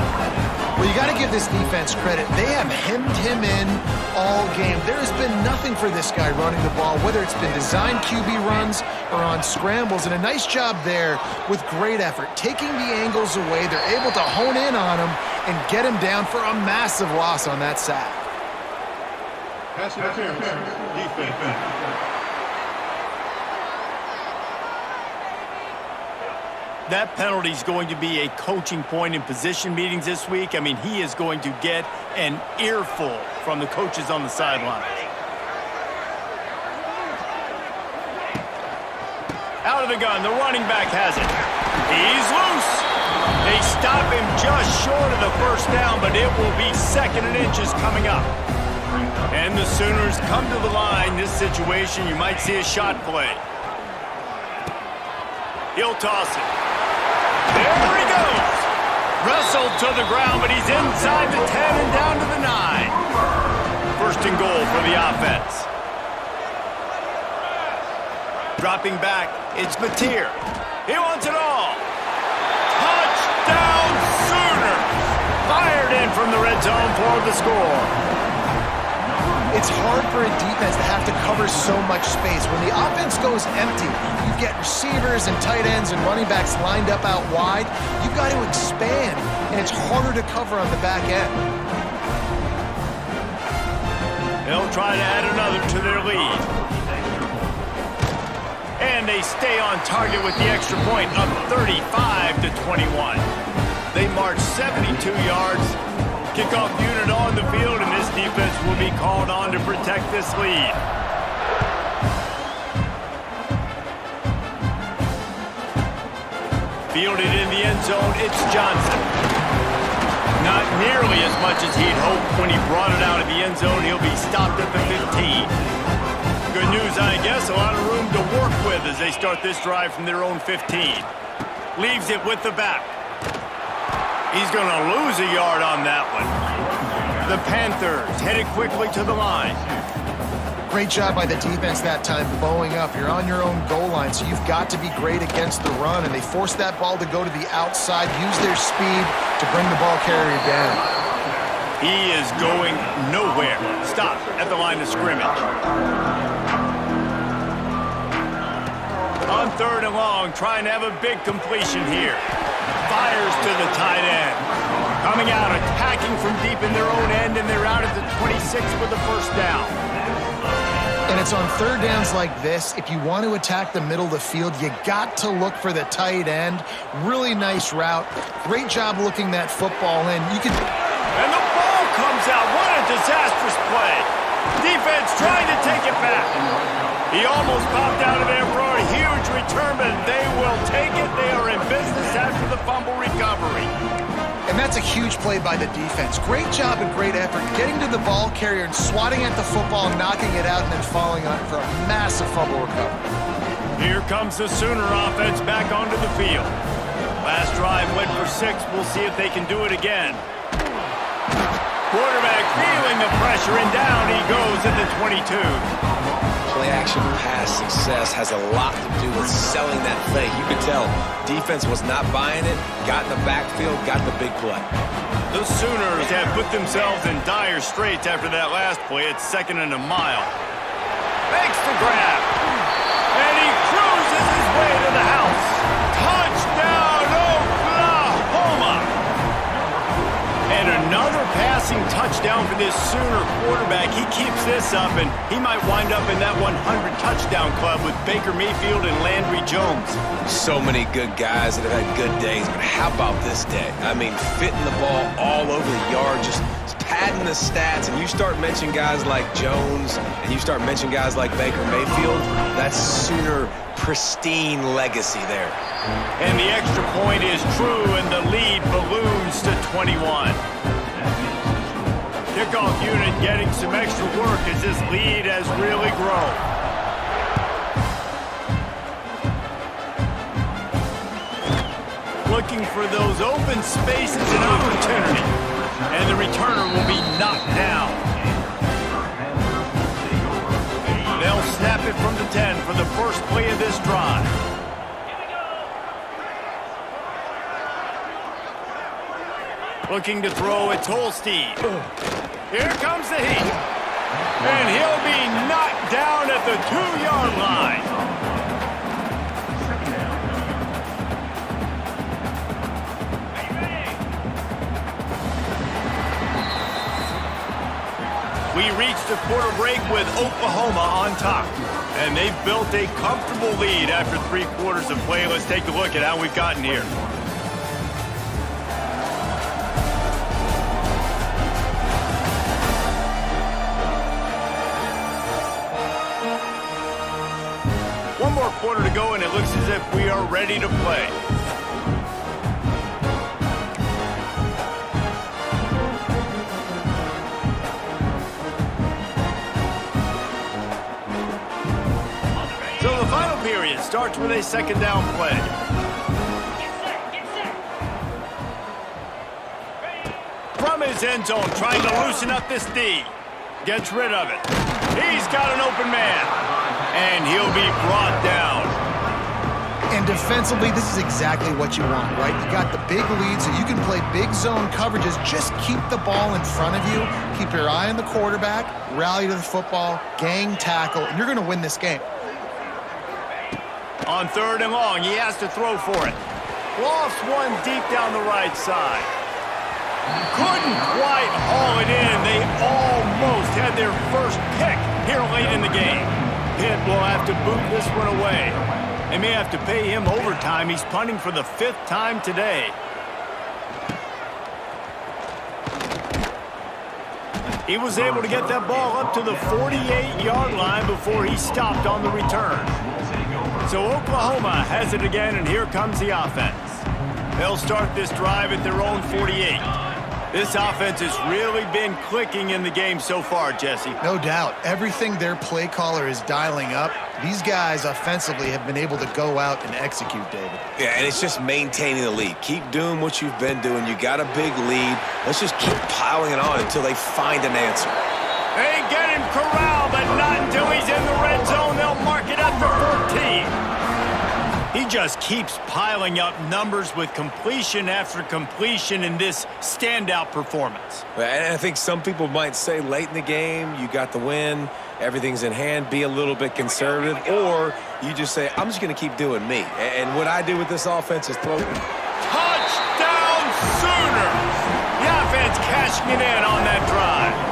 Well, you got to give this defense credit. They have hemmed him in all game. There has been nothing for this guy running the ball, whether it's been designed QB runs or on scrambles, and a nice job there with great effort. Taking the angles away, they're able to hone in on him and get him down for a massive loss on that sack. Pass interference. Defense. That penalty is going to be a coaching point in position meetings this week. I mean, he is going to get an earful from the coaches on the sideline. Out of the gun, the running back has it. He's loose. They stop him just short of the first down, but it will be 2nd and inches coming up. And the Sooners come to the line. This situation, you might see a shot play. He'll toss it. There he goes. Wrestled to the ground, but he's inside the 10 and down to the 9. 1st and goal for the offense. Dropping back, it's Mateer. He wants it all. Touchdown, Sooners! Fired in from the red zone for the score. It's hard for a defense to have to cover so much space. When the offense goes empty, you get receivers and tight ends and running backs lined up out wide. You've got to expand, and it's harder to cover on the back end. They'll try to add another to their lead. And they stay on target with the extra point, up 35-21. They march 72 yards. Kickoff unit on the field, and this defense will be called on to protect this lead. Fielded in the end zone, it's Johnson. Not nearly as much as he'd hoped when he brought it out of the end zone. He'll be stopped at the 15. Good news, I guess, a lot of room to work with as they start this drive from their own 15. Leaves it with the back. He's going to lose a yard on that one. The Panthers headed quickly to the line. Great job by the defense that time, bowing up. You're on your own goal line, so you've got to be great against the run, and they forced that ball to go to the outside, use their speed to bring the ball carrier down. He is going nowhere. Stop at the line of scrimmage. On 3rd and long, trying to have a big completion here. Fires to the tight end. Coming out, attacking from deep in their own end, and they're out at the 26 for the first down. And it's on 3rd downs like this. If you want to attack the middle of the field, you got to look for the tight end. Really nice route. Great job looking that football in. And the ball comes out. What a disastrous play. Defense trying to take it back. He almost popped out of there for a huge return, but they will take it. They are in business after the fumble recovery. And that's a huge play by the defense. Great job and great effort getting to the ball carrier and swatting at the football, knocking it out, and then falling on it for a massive fumble recovery. Here comes the Sooner offense back onto the field. Last drive went for 6. We'll see if they can do it again. Quarterback feeling the pressure, and down he goes at the 22. Play-action pass success has a lot to do with selling that play. You could tell defense was not buying it, got in the backfield, got the big play. The Sooners have put themselves in dire straits after that last play. It's 2nd and a mile. Makes the grab. And he cruises his way to the house. Touchdown, Oklahoma! And another passing touchdown for this Sooner quarterback. He keeps this up, and he might wind up in that 100 touchdown club with Baker Mayfield and Landry Jones. So many good guys that have had good days, but how about this day? I mean, fitting the ball all over the yard, just padding the stats, and you start mentioning guys like Jones, and you start mentioning guys like Baker Mayfield, that's Sooner pristine legacy there. And the extra point is true, and the lead balloons to 21. Kickoff unit getting some extra work as this lead has really grown. Looking for those open spaces and opportunity. And the returner will be knocked down. They'll snap it from the 10 for the first play of this drive. Looking to throw, it's Holstein. Here comes the heat. And he'll be knocked down at the 2-yard line. We reached the quarter break with Oklahoma on top. And they've built a comfortable lead after 3 quarters of play. Let's take a look at how we've gotten here. One more quarter to go, and it looks as if we are ready to play. So the final period starts with a 2nd down play. From his end zone, trying to loosen up this D. Gets rid of it. He's got an open man. And he'll be brought down. And defensively, this is exactly what you want, right? You got the big lead, so you can play big zone coverages. Just keep the ball in front of you. Keep your eye on the quarterback, rally to the football, gang tackle, and you're going to win this game. On 3rd and long, he has to throw for it. Lofts one deep down the right side. Couldn't quite haul it in. They almost had their first pick here late in the game. Pitt will have to boot this one away. They may have to pay him overtime. He's punting for the 5th time today. He was able to get that ball up to the 48-yard line before he stopped on the return. So Oklahoma has it again, and here comes the offense. They'll start this drive at their own 48. This offense has really been clicking in the game so far, Jesse. No doubt. Everything their play caller is dialing up, these guys offensively have been able to go out and execute, David. Yeah, and it's just maintaining the lead. Keep doing what you've been doing. You got a big lead. Let's just keep piling it on until they find an answer. They get him corralled, but not until he's in the red zone. They'll mark it up for 14. He just keeps piling up numbers with completion after completion in this standout performance. And I think some people might say late in the game, you got the win, everything's in hand, be a little bit conservative, or you just say, I'm just going to keep doing me. And what I do with this offense is throw. Touchdown Sooners! The offense cashing it in on that drive.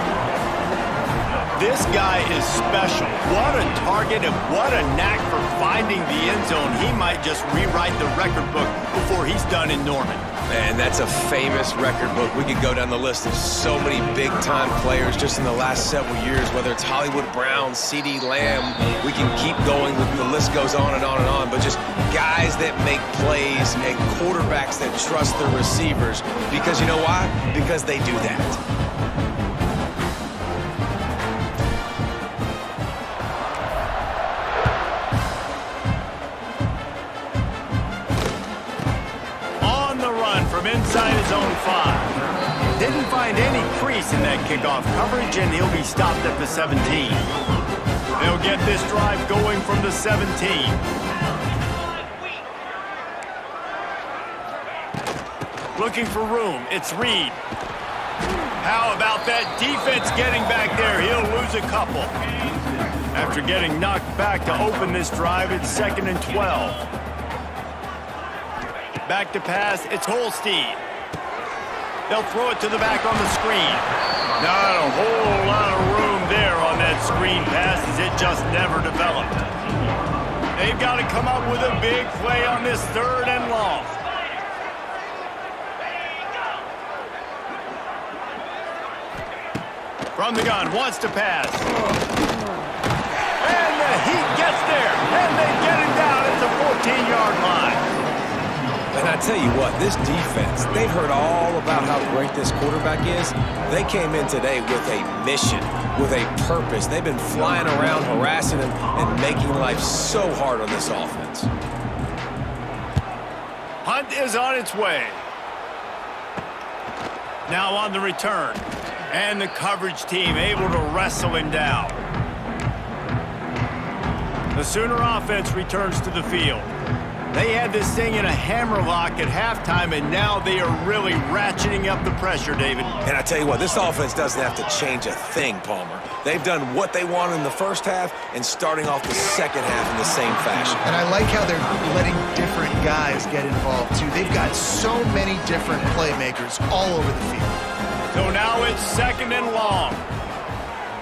This guy is special. What a target and what a knack for finding the end zone. He might just rewrite the record book before he's done in Norman. And that's a famous record book. We could go down the list of so many big-time players just in the last several years, whether it's Hollywood Brown, C.D. Lamb. We can keep going. The list goes on and on and on. But just guys that make plays and quarterbacks that trust their receivers. Because you know why? Because they do that. Inside his own 5. Didn't find any crease in that kickoff coverage, and he'll be stopped at the 17. They'll get this drive going from the 17. Looking for room. It's Reed. How about that defense getting back there? He'll lose a couple. After getting knocked back to open this drive, it's 2nd and 12. Back to pass, it's Holstein. They'll throw it to the back on the screen. Not a whole lot of room there on that screen pass as it just never developed. They've got to come up with a big play on this 3rd and long. From the gun, wants to pass. And the Heat gets there, and they get him down at the 14-yard line. And I tell you what, this defense, they've heard all about how great this quarterback is. They came in today with a mission, with a purpose. They've been flying around, harassing him, and making life so hard on this offense. Hunt is on its way. Now on the return. And the coverage team able to wrestle him down. The Sooner offense returns to the field. They had this thing in a hammerlock at halftime, and now they are really ratcheting up the pressure, David. And I tell you what, this offense doesn't have to change a thing, Palmer. They've done what they wanted in the first half and starting off the second half in the same fashion. And I like how they're letting different guys get involved, too. They've got so many different playmakers all over the field. So now it's 2nd and long.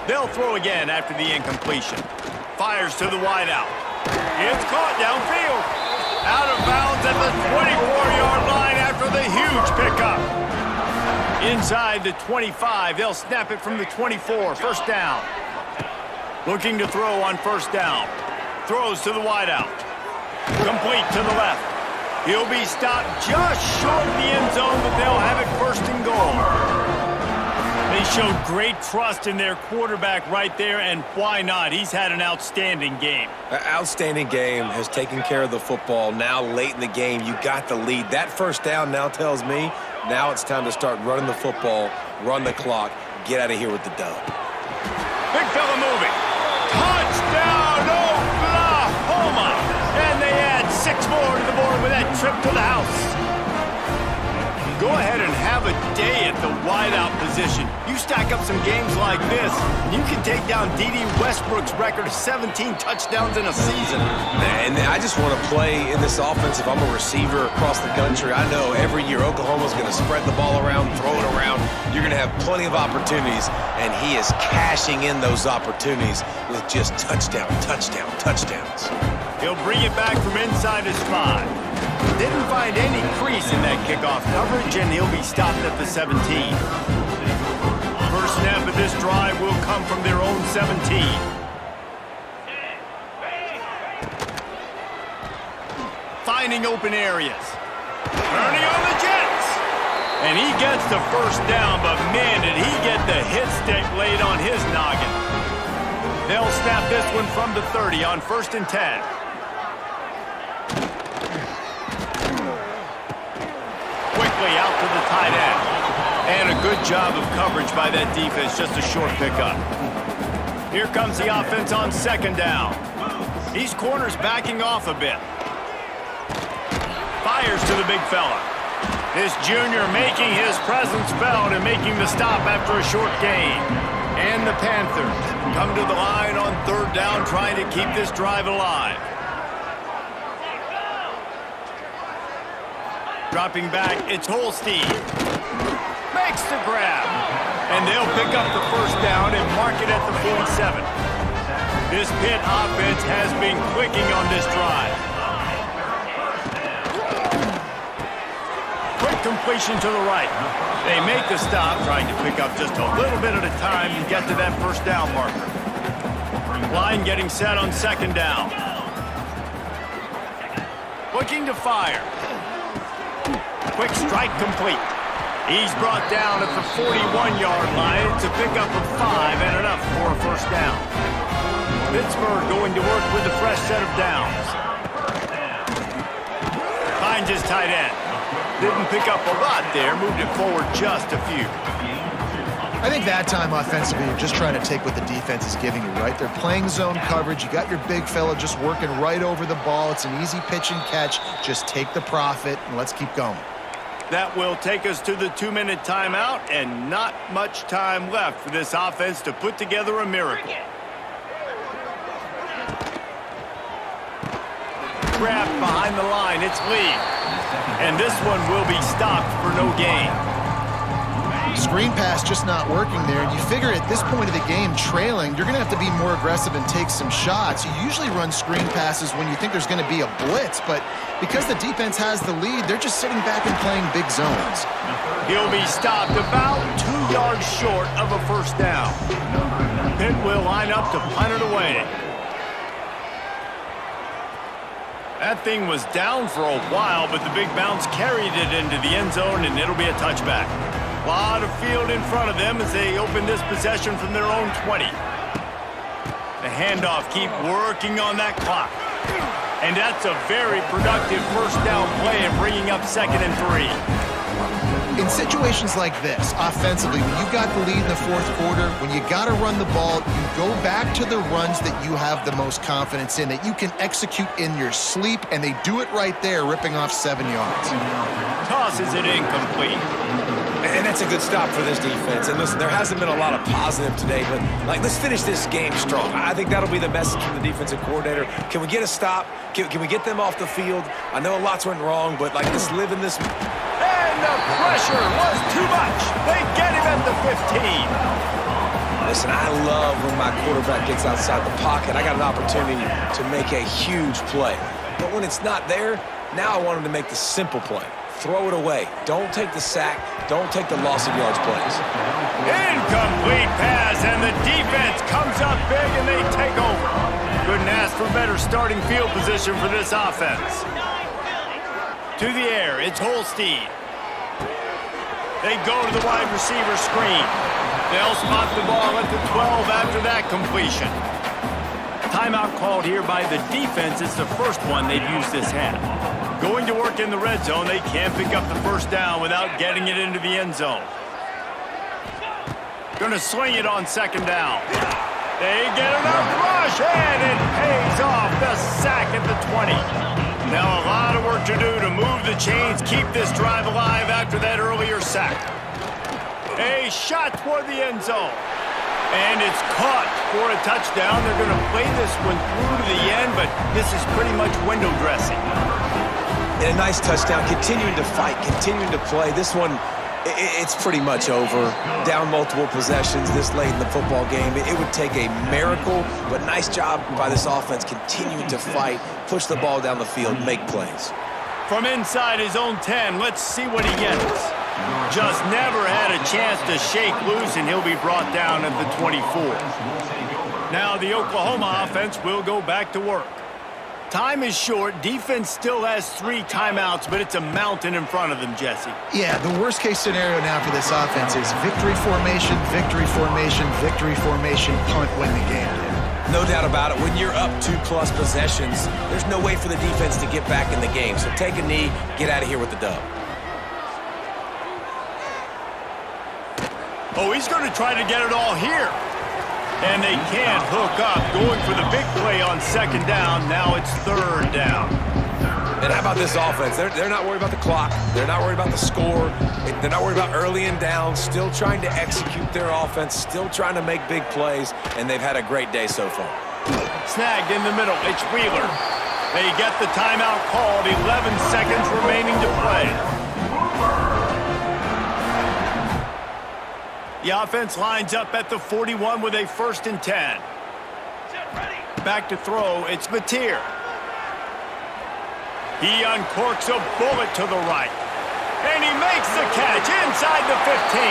They'll throw again after the incompletion. Fires to the wideout. It's caught downfield. Out of bounds at the 24-yard line after the huge pickup. Inside the 25, they'll snap it from the 24. 1st down. Looking to throw on 1st down. Throws to the wideout. Complete to the left. He'll be stopped just short of the end zone, but they'll have it 1st and goal. They showed great trust in their quarterback right there, and why not? He's had an outstanding game. An outstanding game, has taken care of the football. Now late in the game, you got the lead. That 1st down now tells me now it's time to start running the football, run the clock, get out of here with the dub. Big fella moving. Touchdown, Oklahoma! And they add 6 more to trip to the house. Go ahead and have a day at the wideout position. You stack up some games like this, and you can take down D.D. Westbrook's record of 17 touchdowns in a season. And I just want to play in this offense. If I'm a receiver across the country, I know every year Oklahoma's going to spread the ball around, throw it around. You're going to have plenty of opportunities, and he is cashing in those opportunities with just touchdowns. He'll bring it back from inside his 5. Didn't find any crease in that kickoff coverage, and he'll be stopped at the 17. First snap of this drive will come from their own 17. Finding open areas. Turning on the Jets. And he gets the first down, but man, did he get the hit stick laid on his noggin. They'll snap this one from the 30 on 1st and 10. Quickly out to the tight end. And a good job of coverage by that defense, just a short pickup. Here comes the offense on 2nd down. These corners backing off a bit. Fires to the big fella. This junior making his presence felt and making the stop after a short gain. And the Panthers come to the line on 3rd down, trying to keep this drive alive. Dropping back, it's Holstein. Makes the grab. And they'll pick up the first down and mark it at the 47. This Pitt offense has been clicking on this drive. Quick completion to the right. They make the stop, trying to pick up just a little bit at a time to get to that first down marker. Line getting set on 2nd down. Looking to fire. Quick strike complete. He's brought down at the 41-yard line to pick up a 5 and enough for a first down. Pittsburgh going to work with a fresh set of downs. Finds his tight end. Didn't pick up a lot there, moved it forward just a few. I think that time offensively, you're just trying to take what the defense is giving you, right? They're playing zone coverage. You got your big fella just working right over the ball. It's an easy pitch and catch. Just take the profit and let's keep going. That will take us to the 2-minute timeout, and not much time left for this offense to put together a miracle. Grabbed behind the line, it's Lee. And this one will be stopped for no gain. Screen pass just not working there. And you figure at this point of the game, trailing, you're going to have to be more aggressive and take some shots. You usually run screen passes when you think there's going to be a blitz, but because the defense has the lead, they're just sitting back and playing big zones. He'll be stopped about 2 yards short of a first down. Pitt will line up to punt it away. That thing was down for a while, but the big bounce carried it into the end zone, and it'll be a touchback. A lot of field in front of them as they open this possession from their own 20. The handoff keep working on that clock. And that's a very productive first down play and bringing up 2nd and 3. In situations like this, offensively, when you've got the lead in the 4th quarter, when you got to run the ball, you go back to the runs that you have the most confidence in, that you can execute in your sleep, and they do it right there, ripping off 7 yards. Tosses it incomplete. And that's a good stop for this defense. And listen, there hasn't been a lot of positive today, but let's finish this game strong. I think that'll be the message from the defensive coordinator. Can we get a stop? Can we get them off the field? I know lots went wrong, but let's live in this. And the pressure was too much. They get him at the 15. Listen, I love when my quarterback gets outside the pocket. I got an opportunity to make a huge play. But when it's not there, now I want him to make the simple play. Throw it away. Don't take the sack. Don't take the loss of yards plays. Incomplete pass, and the defense comes up big, and they take over. Couldn't ask for better starting field position for this offense. To the air, it's Holstein. They go to the wide receiver screen. They'll spot the ball at the 12 after that completion. Timeout called here by the defense. It's the first one they've used this half. Going to work in the red zone. They can't pick up the first down without getting it into the end zone. Going to swing it on 2nd down. They get enough rush, and it pays off. The sack at the 20. Now a lot of work to do to move the chains, keep this drive alive after that earlier sack. A shot toward the end zone. And it's caught for a touchdown. They're going to play this one through to the end, but this is pretty much window dressing. And a nice touchdown, continuing to fight, continuing to play. This one, it's pretty much over. Down multiple possessions this late in the football game. It would take a miracle, but nice job by this offense continuing to fight, push the ball down the field, make plays. From inside his own 10, let's see what he gets. Just never had a chance to shake loose, and he'll be brought down at the 24. Now the Oklahoma offense will go back to work. Time is short. Defense still has 3 timeouts, but it's a mountain in front of them, Jesse. Yeah, the worst-case scenario now for this offense is victory formation, victory formation, victory formation, punt, win the game. No doubt about it. When you're up 2+ possessions, there's no way for the defense to get back in the game. So take a knee, get out of here with the dub. Oh, he's going to try to get it all here. And they can't hook up. Going for the big play on 2nd down. Now it's 3rd down. And how about this offense? They're not worried about the clock. They're not worried about the score. They're not worried about early and down. Still trying to execute their offense. Still trying to make big plays. And they've had a great day so far. Snagged in the middle. It's Wheeler. They get the timeout called. 11 seconds remaining to play. The offense lines up at the 41 with a 1st and 10. Back to throw, it's Mateer. He uncorks a bullet to the right. And he makes the catch inside the 15.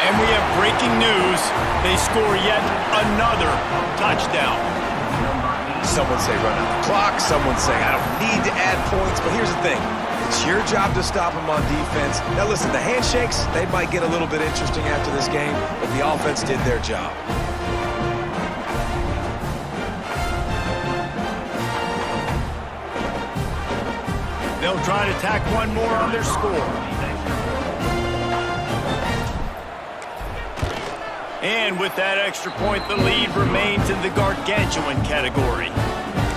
And we have breaking news. They score yet another touchdown. Someone say run out the clock. Someone say I don't need to add points. But here's the thing. It's your job to stop them on defense. Now listen, the handshakes, they might get a little bit interesting after this game, but the offense did their job. They'll try to tack one more on their score. And with that extra point, the lead remains in the gargantuan category.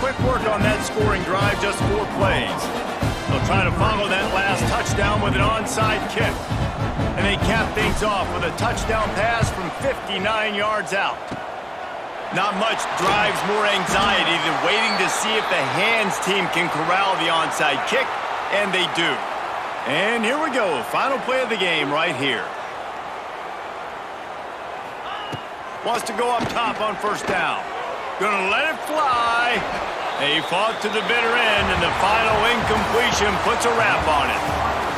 Quick work on that scoring drive, just 4 plays. They'll try to follow that last touchdown with an onside kick. And they cap things off with a touchdown pass from 59 yards out. Not much drives more anxiety than waiting to see if the hands team can corral the onside kick, and they do. And here we go, final play of the game right here. Wants to go up top on 1st down. Gonna let it fly. He fought to the bitter end, and the final incompletion puts a wrap on it.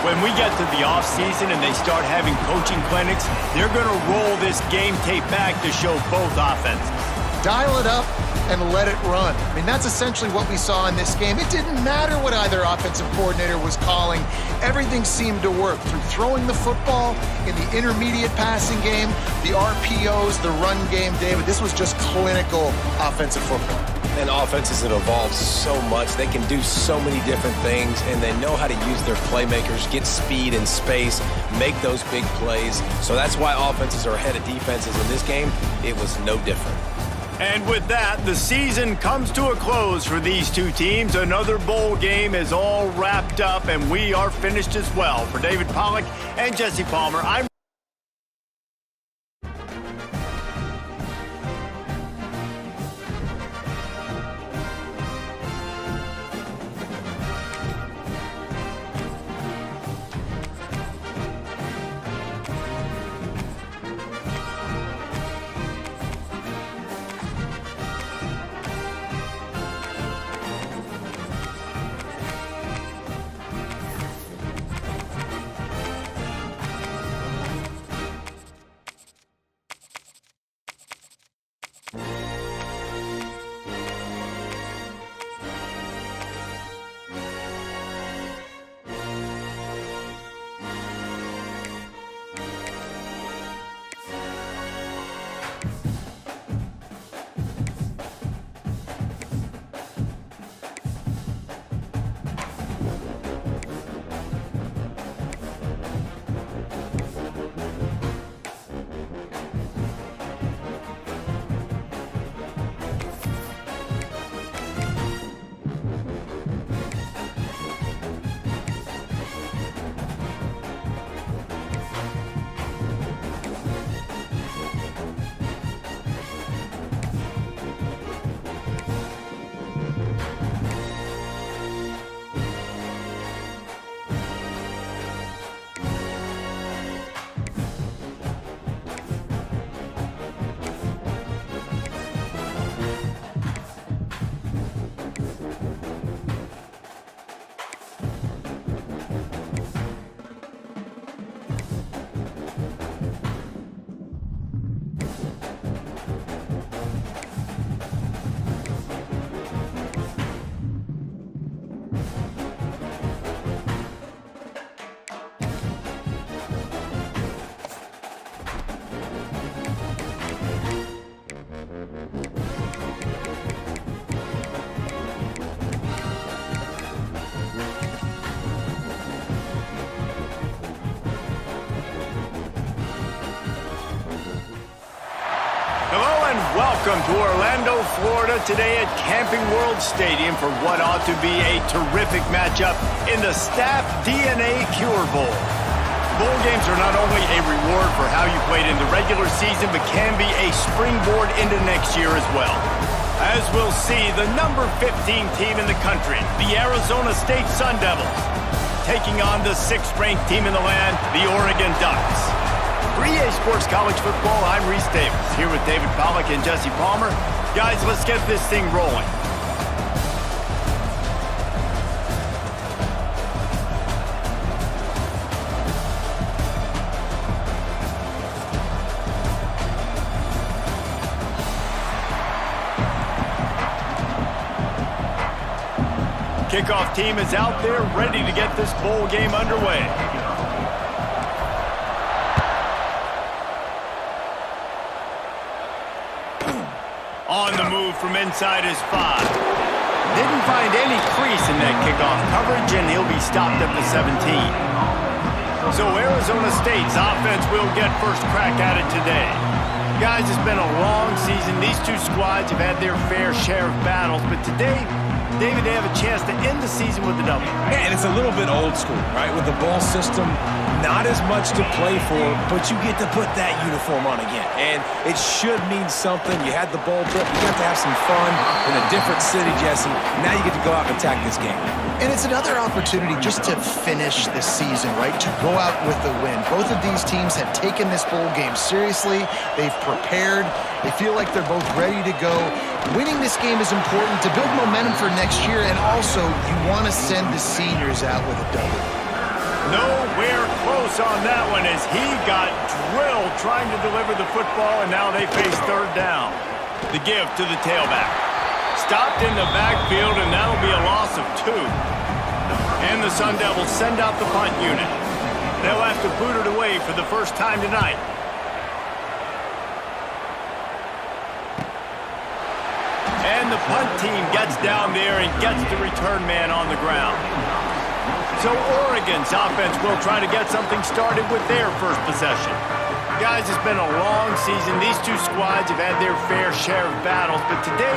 When we get to the offseason and they start having coaching clinics, they're going to roll this game tape back to show both offenses. Dial it up and let it run. I mean, that's essentially what we saw in this game. It didn't matter what either offensive coordinator was calling. Everything seemed to work through throwing the football in the intermediate passing game, the RPOs, the run game, David. This was just clinical offensive football. And offenses have evolved so much. They can do so many different things, and they know how to use their playmakers, get speed and space, make those big plays. So that's why offenses are ahead of defenses. In this game, it was no different. And with that, the season comes to a close for these two teams. Another bowl game is all wrapped up, and we are finished as well. For David Pollack and Jesse Palmer, I'm Welcome to Orlando, Florida, today at Camping World Stadium for what ought to be a terrific matchup in the Staff DNA Cure Bowl. Bowl games are not only a reward for how you played in the regular season, but can be a springboard into next year as well. As we'll see, the number 15 team in the country, the Arizona State Sun Devils, taking on the 6th-ranked team in the land, the Oregon Ducks. For EA Sports College Football, I'm Reese Davis, here with David Pollack and Jesse Palmer. Guys, let's get this thing rolling. Kickoff team is out there ready to get this bowl game underway. On the move from inside his 5. Didn't find any crease in that kickoff coverage, and he'll be stopped at the 17. So Arizona State's offense will get first crack at it today. Guys, it's been a long season. These two squads have had their fair share of battles, but today, David, they have a chance to end the season with a W. Yeah, and it's a little bit old school, right? With the bowl system, not as much to play for, but you get to put that uniform on again. And it should mean something. You had the bowl trip. You got to have some fun in a different city, Jesse. Now you get to go out and attack this game. And it's another opportunity just to finish the season, right? To go out with a win. Both of these teams have taken this bowl game seriously. They've prepared. They feel like they're both ready to go. Winning this game is important to build momentum for next year, and also you want to send the seniors out with a W. Nowhere close on that one as he got drilled trying to deliver the football, and now they face 3rd down. The give to the tailback. Stopped in the backfield, and that'll be a loss of 2. And the Sun Devils send out the punt unit. They'll have to boot it away for the first time tonight. And the punt team gets down there and gets the return man on the ground. So Oregon's offense will try to get something started with their first possession. Guys, it's been a long season. These two squads have had their fair share of battles, but today,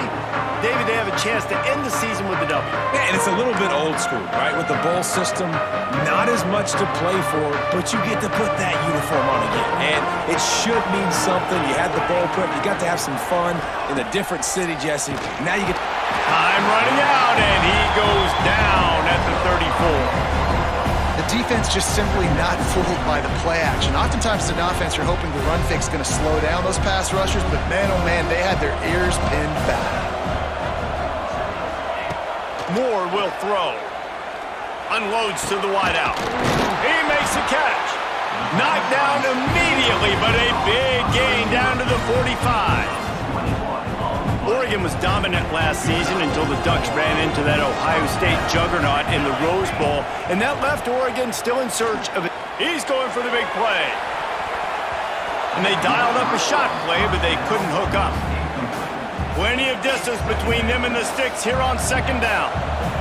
David, they have a chance to end the season with a W. Yeah, and it's a little bit old school, right? With the bowl system, not as much to play for, but you get to put that uniform on again. And it should mean something. You had the bowl trip. You got to have some fun in a different city, Jesse. Now you get... Time running out, and he goes down at the 34. The defense just simply not fooled by the play action. Oftentimes, an offense you're hoping the run fake is going to slow down those pass rushers, but man, oh man, they had their ears pinned back. Moore will throw. Unloads to the wideout. He makes a catch. Knocked down immediately, but a big gain down to the 45. Oregon was dominant last season until the Ducks ran into that Ohio State juggernaut in the Rose Bowl, and that left Oregon still in search of it. He's going for the big play. And they dialed up a shot play, but they couldn't hook up. Plenty of distance between them and the sticks here on 2nd down.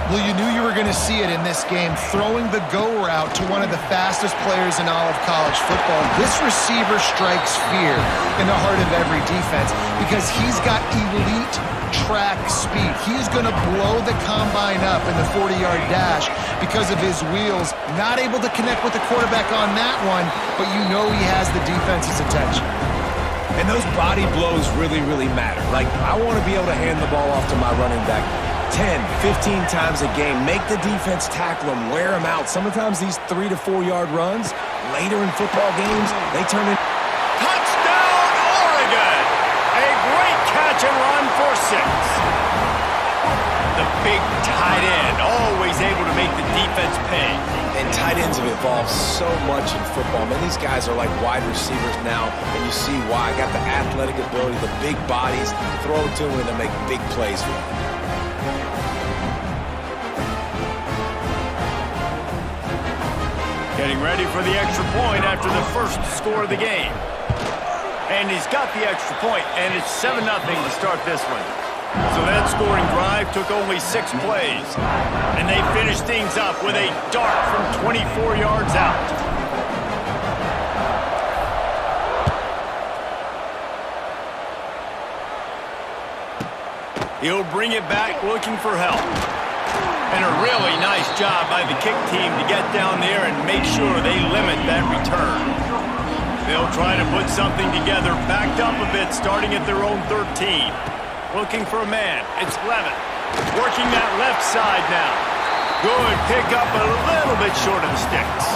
Well, you knew you were going to see it in this game, throwing the go route to one of the fastest players in all of college football. This receiver strikes fear in the heart of every defense because he's got elite track speed. He's going to blow the combine up in the 40-yard dash because of his wheels. Not able to connect with the quarterback on that one, but you know he has the defense's attention. And those body blows really, really matter. Like, I want to be able to hand the ball off to my running back 10, 15 times a game. Make the defense tackle them, wear them out. Sometimes these 3 to 4 yard runs, later in football games, they turn into... Touchdown, Oregon! A great catch and run for 6. The big tight end, always able to make the defense pay. And tight ends have evolved so much in football. Man, these guys are like wide receivers now, and you see why. Got the athletic ability, the big bodies, throw it to them and make big plays for them. Getting ready for the extra point after the first score of the game. And he's got the extra point, and it's 7-0 to start this one. So that scoring drive took only 6 plays. And they finished things up with a dart from 24 yards out. He'll bring it back looking for help. And a really nice job by the kick team to get down there and make sure they limit that return. They'll try to put something together, backed up a bit, starting at their own 13. Looking for a man. It's Levin. Working that left side now. Good pick up, a little bit short of the sticks.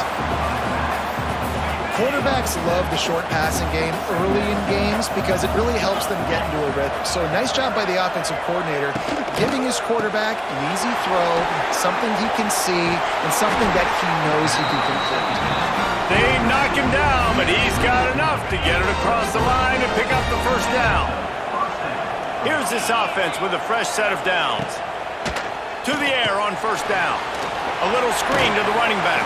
Quarterbacks love the short passing game early in games because it really helps them get into a rhythm. So nice job by the offensive coordinator giving his quarterback an easy throw, something he can see, and something that he knows he can complete. They knock him down, but he's got enough to get it across the line and pick up the first down. Here's this offense with a fresh set of downs. To the air on first down. A little screen to the running back.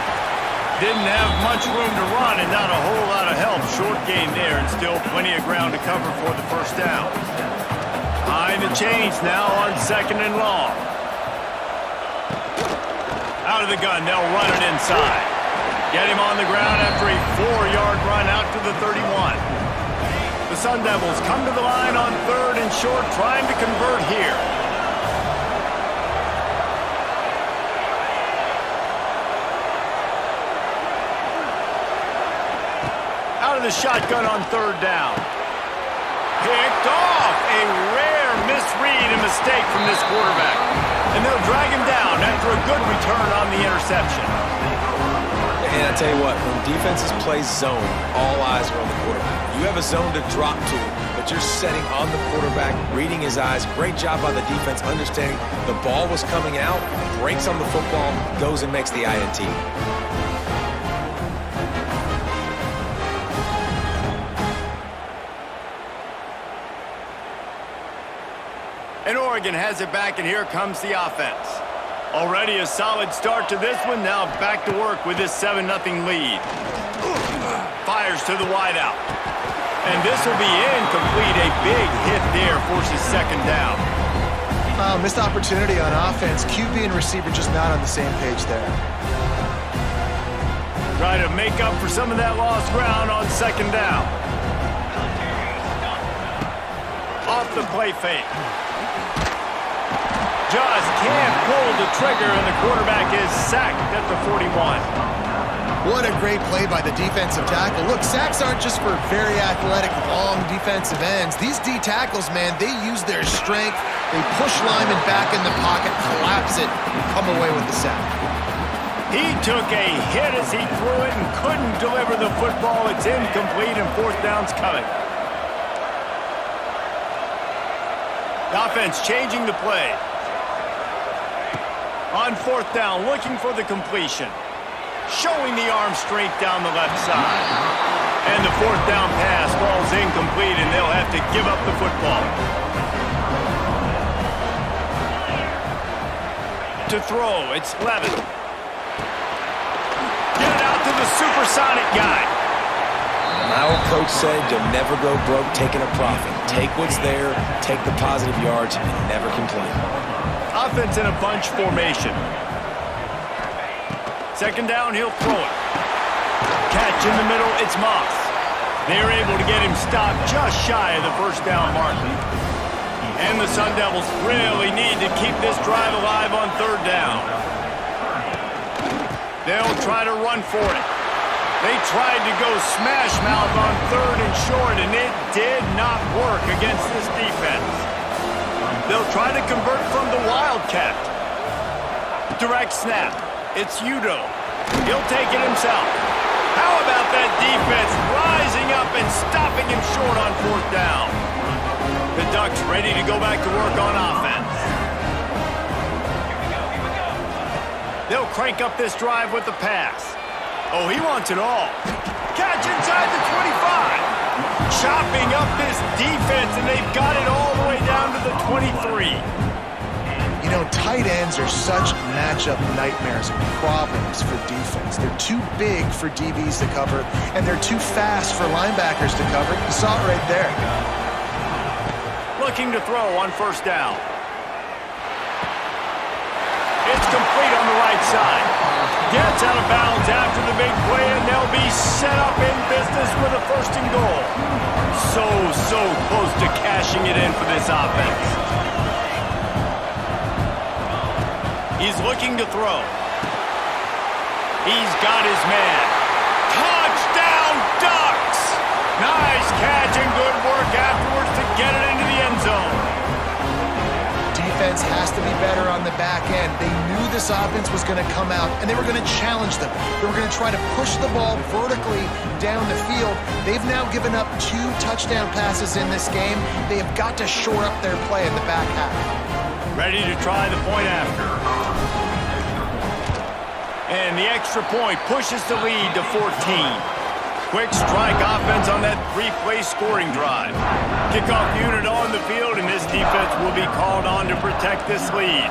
Didn't have much room to run and not a whole lot of help. Short gain there and still plenty of ground to cover for the first down. Behind the chains now on second and long. Out of the gun, they'll run it inside. Get him on the ground after a 4-yard run out to the 31. The Sun Devils come to the line on third and short, trying to convert here. Out of the shotgun on third down. Picked off. A rare misread and mistake from this quarterback. And they'll drag him down after a good return on the interception. And I tell you what, when defenses play zone, all eyes are on the quarterback. You have a zone to drop to, but you're setting on the quarterback, reading his eyes. Great job by the defense, understanding the ball was coming out, breaks on the football, goes and makes the INT. And Oregon has it back, and here comes the offense. Already a solid start to this one. Now back to work with this 7-0 lead. Fires to the wideout. And this will be incomplete. A big hit there forces second down. Missed opportunity on offense. QB and receiver just not on the same page there. Try to make up for some of that lost ground on second down. Off the play fake. Just can't pull the trigger, and the quarterback is sacked at the 41. What a great play by the defensive tackle. Look, sacks aren't just for very athletic, long defensive ends. These D tackles, man, they use their strength. They push linemen back in the pocket, collapse it, and come away with the sack. He took a hit as he threw it and couldn't deliver the football. It's incomplete, and fourth down's coming. The offense changing the play. On fourth down, looking for the completion. Showing the arm strength down the left side. And the fourth down pass falls incomplete, and they'll have to give up the football. To throw, it's Levin. Get it out to the supersonic guy. My old coach said you'll never go broke taking a profit. Take what's there, take the positive yards, and never complain. Offense in a bunch formation. Second down, he'll throw it. Catch in the middle, it's Moss. They're able to get him stopped just shy of the first down mark. And the Sun Devils really need to keep this drive alive on third down. They'll try to run for it. They tried to go smash mouth on third and short, and it did not work against this defense. They'll try to convert from the Wildcat. Direct snap. It's Udo. He'll take it himself. How about that defense rising up and stopping him short on fourth down? The Ducks ready to go back to work on offense. They'll crank up this drive with the pass. Oh, he wants it all. Catch inside the 25. Chopping up this defense, and they've got it all the way down to the 23. You know, tight ends are such matchup nightmares and problems for defense. They're too big for DBs to cover, and they're too fast for linebackers to cover. You saw it right there. Looking to throw on first down. It's complete on the right side. Gets out of bounds after the big play, and they'll be set up in business with a first and goal. So close to cashing it in for this offense. He's looking to throw. He's got his man. Touchdown, Ducks! Nice catch and good work afterwards to get it into the end zone. Defense has to be better on the back end. They knew this offense was going to come out, and they were going to challenge them. They were going to try to push the ball vertically down the field. They've now given up 2 touchdown passes in this game. They have got to shore up their play in the back half. Ready to try the point after. And the extra point pushes the lead to 14. Quick strike offense on that 3-play scoring drive. Kickoff unit on the field, and this defense will be called on to protect this lead.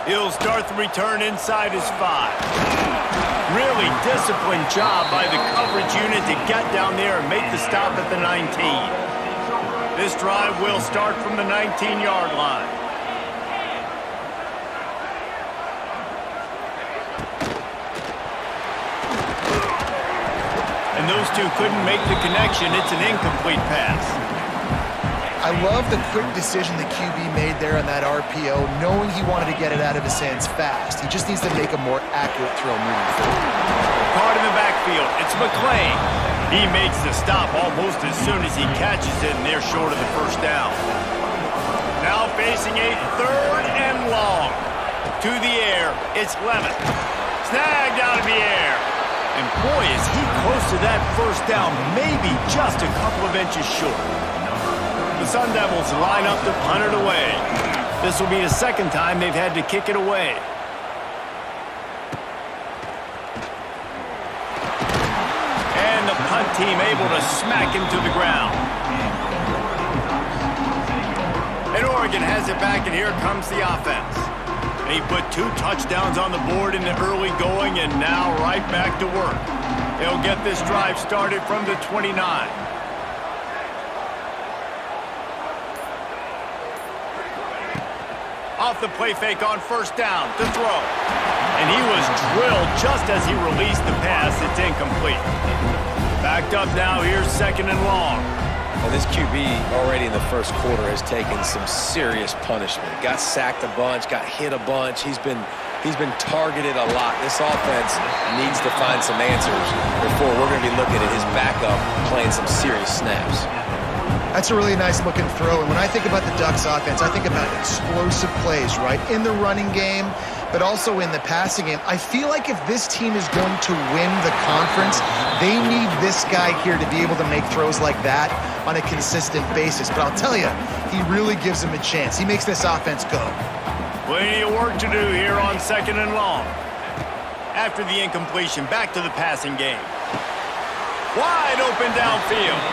He'll start the return inside his 5. Really disciplined job by the coverage unit to get down there and make the stop at the 19. This drive will start from the 19-yard line. And those two couldn't make the connection. It's an incomplete pass. I love the quick decision the QB made there on that RPO, knowing he wanted to get it out of his hands fast. He just needs to make a more accurate throw moving forward. Caught in the backfield. It's McClain. He makes the stop almost as soon as he catches it, and they're short of the first down. Now facing a 3rd and long. To the air. It's Lemon. Snagged out of the air. And boy, is he close to that first down, maybe just a couple of inches short. The Sun Devils line up to punt it away. This will be the second time they've had to kick it away. And the punt team able to smack him to the ground. And Oregon has it back, and here comes the offense. He put 2 touchdowns on the board in the early going, and now right back to work. They'll get this drive started from the 29. Off the play fake on first down to throw. And he was drilled just as he released the pass. It's incomplete. Backed up now. Here's 2nd and long. Well, this QB already in the first quarter has taken some serious punishment. Got sacked a bunch, got hit a bunch. He's been targeted a lot. This offense needs to find some answers before we're going to be looking at his backup playing some serious snaps. That's a really nice looking throw. And when I think about the Ducks offense, I think about explosive plays, right? In the running game, but also in the passing game. I feel like if this team is going to win the conference, they need this guy here to be able to make throws like that on a consistent basis. But I'll tell you, he really gives him a chance. He makes this offense go. Plenty of work to do here on 2nd and long. After the incompletion, back to the passing game. Wide open downfield.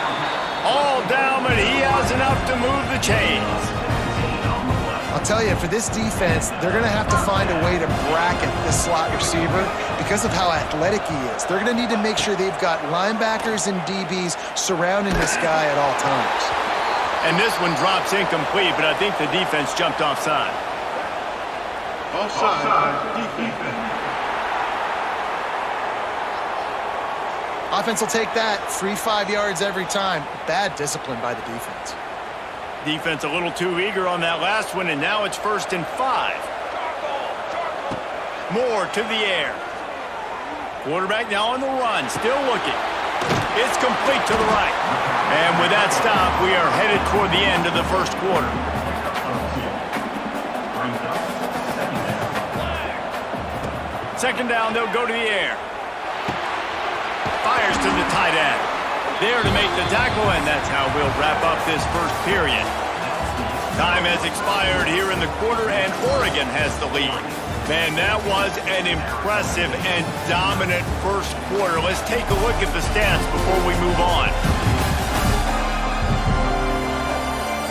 All down, but he has enough to move the chains. I'll tell you, for this defense, they're going to have to find a way to bracket this slot receiver because of how athletic he is. They're going to need to make sure they've got linebackers and DBs surrounding this guy at all times. And this one drops incomplete, but I think the defense jumped offside. Offside, defense. Offense will take that. Free 5 yards every time. Bad discipline by the defense. Defense a little too eager on that last one, and now it's 1st and 5. Moore to the air. Quarterback now on the run, still looking. It's complete to the right. And with that stop, we are headed toward the end of the first quarter. Second down, they'll go to the air. Fires to the tight end. There to make the tackle, and that's how we'll wrap up this first period. Time has expired here in the quarter, and Oregon has the lead. Man, that was an impressive and dominant first quarter. Let's take a look at the stats before we move on.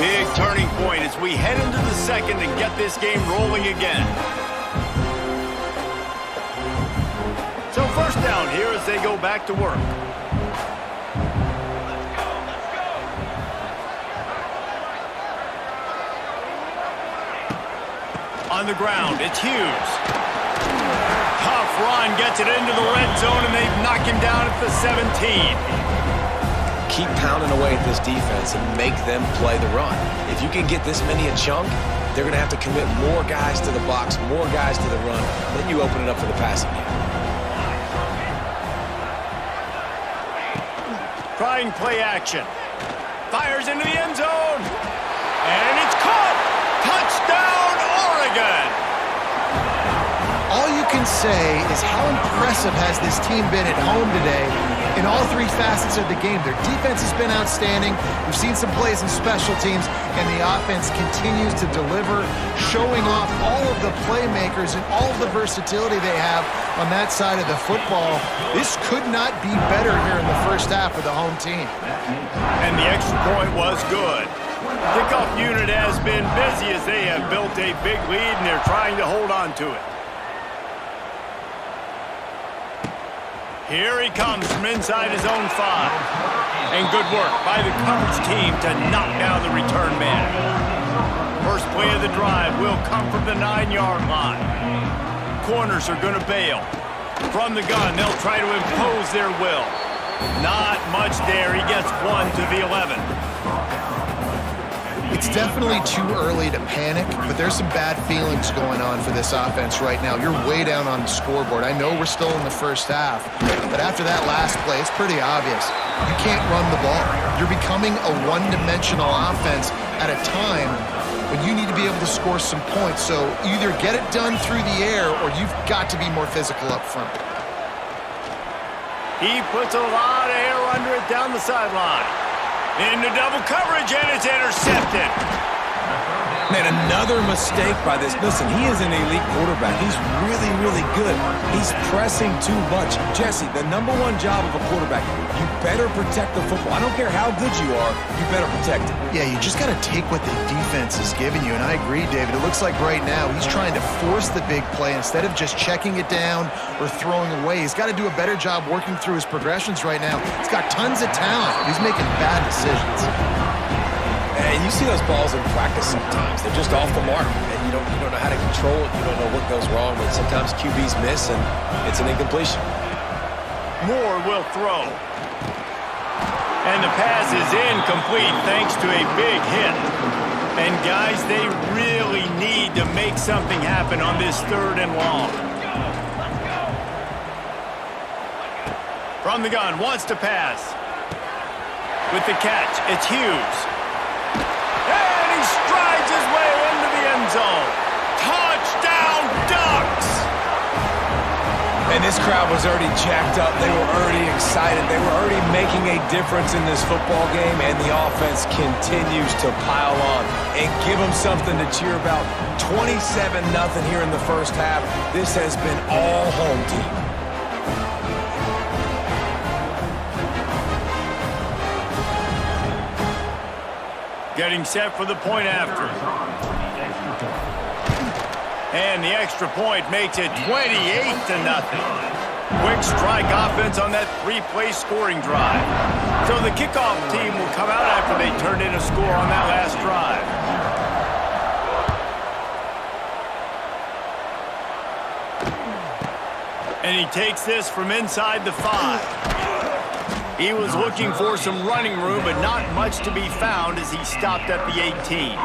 Big turning point as we head into the second and get this game rolling again. So first down here as they go back to work. On the ground, it's Hughes. Tough run, gets it into the red zone, and they knock him down at the 17. keep pounding away at this defense and make them play the run. If you can get this many a chunk, they're going to have to commit more guys to the box, more guys to the run. Then you open it up for the passing game. Trying play action. Fires into the end zone. And it's caught. Touchdown, Oregon. All you can say is how impressive has this team been at home today in all three facets of the game. Their defense has been outstanding. We've seen some plays in special teams, and the offense continues to deliver, showing off all of the playmakers and all of the versatility they have on that side of the football. This could not be better here in the first half of the home team. And the extra point was good. Kickoff unit has been busy as they have built a big lead, and they're trying to hold on to it. Here he comes from inside his own 5. And good work by the coverage team to knock down the return man. First play of the drive will come from the 9-yard line. Corners are going to bail. From the gun, they'll try to impose their will. Not much there. He gets one to the 11. It's definitely too early to panic, but there's some bad feelings going on for this offense right now. You're way down on the scoreboard. I know we're still in the first half, but after that last play, it's pretty obvious. You can't run the ball. You're becoming a one-dimensional offense at a time when you need to be able to score some points. So either get it done through the air or you've got to be more physical up front. He puts a lot of air under it down the sideline. Into double coverage, and it's intercepted. Man, another mistake by this. Listen, he is an elite quarterback. He's really, really good. He's pressing too much. Jesse, the #1 job of a quarterback, you better protect the football. I don't care how good you are, you better protect it. Yeah, you just got to take what the defense is giving you, and I agree, David. It looks like right now he's trying to force the big play instead of just checking it down or throwing away. He's got to do a better job working through his progressions right now. He's got tons of talent. He's making bad decisions. And you see those balls in practice sometimes. They're just off the mark, and you don't know how to control it. You don't know what goes wrong, but sometimes QBs miss, and it's an incompletion. Moore will throw. And the pass is incomplete thanks to a big hit. And, guys, they really need to make something happen on this 3rd and long. From the gun, wants to pass. With the catch, it's Hughes. And he strides his way into the end zone. Touchdown, Ducks! And this crowd was already jacked up. They were already excited. They were already making a difference in this football game, and the offense continues to pile on and give them something to cheer about. 27-0 here in the first half. This has been all home team. Getting set for the point after. And the extra point makes it 28-0. Quick strike offense on that 3-play scoring drive. So the kickoff team will come out after they turned in a score on that last drive. And he takes this from inside the 5. He was looking for some running room, but not much to be found as he stopped at the 18.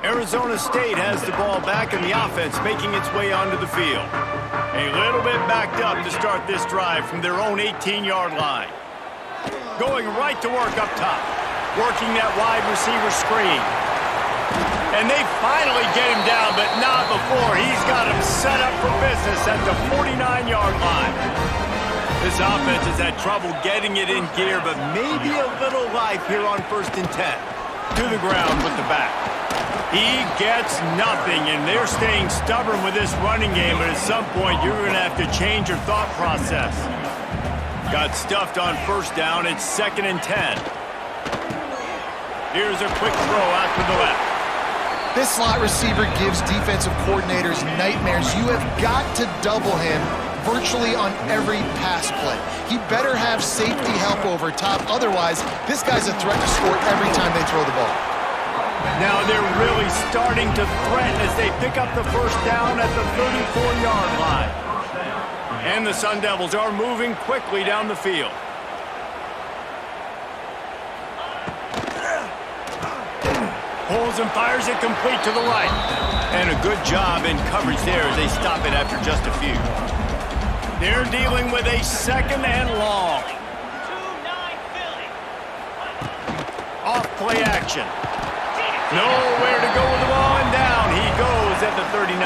Arizona State has the ball back, and the offense making its way onto the field. A little bit backed up to start this drive from their own 18-yard line. Going right to work up top, working that wide receiver screen. And they finally get him down, but not before. He's got him set up for business at the 49-yard line. This offense has had trouble getting it in gear, but maybe a little life here on 1st and 10. To the ground with the back. He gets nothing, and they're staying stubborn with this running game, but at some point you're going to have to change your thought process. Got stuffed on 1st down. It's 2nd and 10. Here's a quick throw out to the left. This slot receiver gives defensive coordinators nightmares. You have got to double him virtually on every pass play. He better have safety help over top. Otherwise, this guy's a threat to score every time they throw the ball. Now they're really starting to threaten as they pick up the first down at the 34-yard line. And the Sun Devils are moving quickly down the field. Pulls and fires it complete to the right. And a good job in coverage there as they stop it after just a few. They're dealing with a second and long. Off play action. Nowhere to go with the ball, and down he goes at the 39.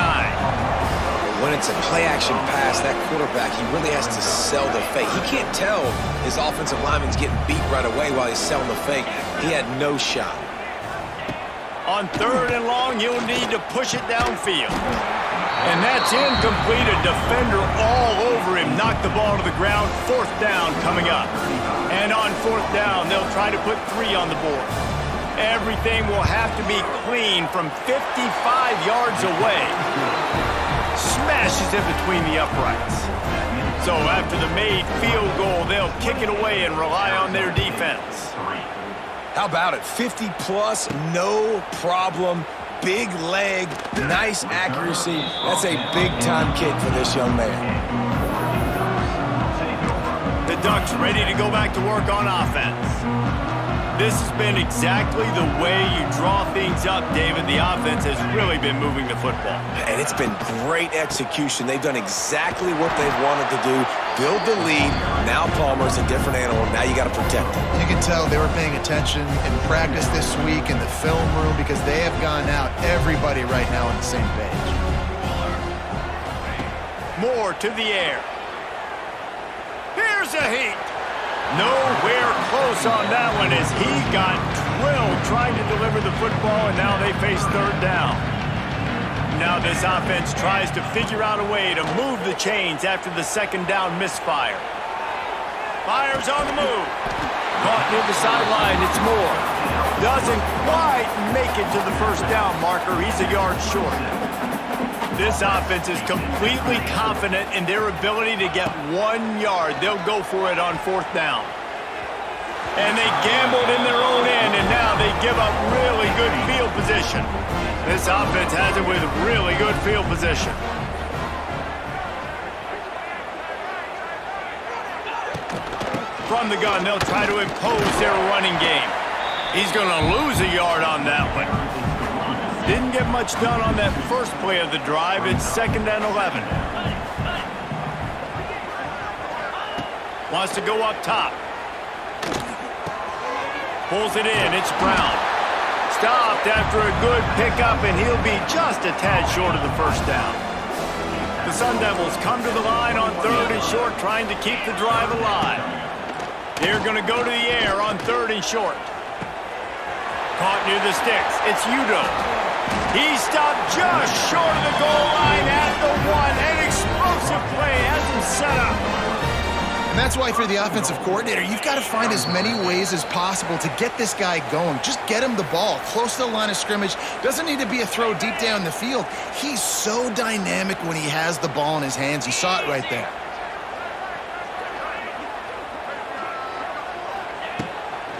When it's a play-action pass, that quarterback, he really has to sell the fake. He can't tell his offensive lineman's getting beat right away while he's selling the fake. He had no shot. On third and long, you'll need to push it downfield. And that's incomplete. A defender all over him. Knocked the ball to the ground. Fourth down coming up. And on fourth down, they'll try to put 3 on the board. Everything will have to be clean from 55 yards away. Smashes it between the uprights. So after the made field goal, they'll kick it away and rely on their defense. How about it? 50-plus, no problem. Big leg, nice accuracy. That's a big-time kick for this young man. The Ducks ready to go back to work on offense. This has been exactly the way you draw things up, David. The offense has really been moving the football. And it's been great execution. They've done exactly what they've wanted to do. Build the lead. Now Palmer's a different animal. Now you got to protect him. You can tell they were paying attention in practice this week in the film room because they have gone out, everybody right now on the same page. More to the air. Here's a heat. Nowhere close on that one as he got drilled trying to deliver the football, and now they face third down. Now this offense tries to figure out a way to move the chains after the second down misfire. Fires on the move. Caught near the sideline, it's Moore. Doesn't quite make it to the first down marker. He's a yard short. This offense is completely confident in their ability to get 1 yard. They'll go for it on fourth down. And they gambled in their own end, and now they give up really good field position. This offense has it with really good field position. From the gun, they'll try to impose their running game. He's going to lose a yard on that one. Didn't get much done on that first play of the drive. It's 2nd and 11. Wants to go up top. Pulls it in. It's Brown. Stopped after a good pickup, and he'll be just a tad short of the first down. The Sun Devils come to the line on third and short, trying to keep the drive alive. They're going to go to the air on third and short. Caught near the sticks. It's Udo. He stopped just short of the goal line at the 1. An explosive play has him set up. And that's why for the offensive coordinator, you've got to find as many ways as possible to get this guy going. Just get him the ball close to the line of scrimmage. Doesn't need to be a throw deep down the field. He's so dynamic when he has the ball in his hands. You saw it right there.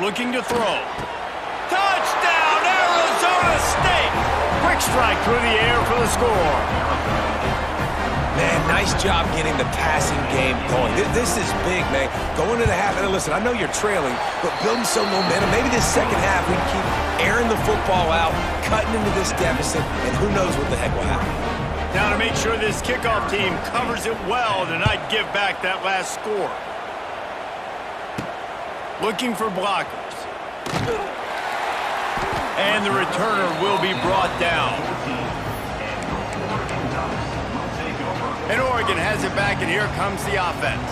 Looking to throw. Touchdown, Arizona State! Quick strike through the air for the score. Man, nice job getting the passing game going. This is big, man. Going into the half, and listen, I know you're trailing, but building some momentum. Maybe this second half we keep airing the football out, cutting into this deficit, and who knows what the heck will happen. Now to make sure this kickoff team covers it well to not give back that last score. Looking for blockers. And the returner will be brought down. And Oregon has it back, and here comes the offense.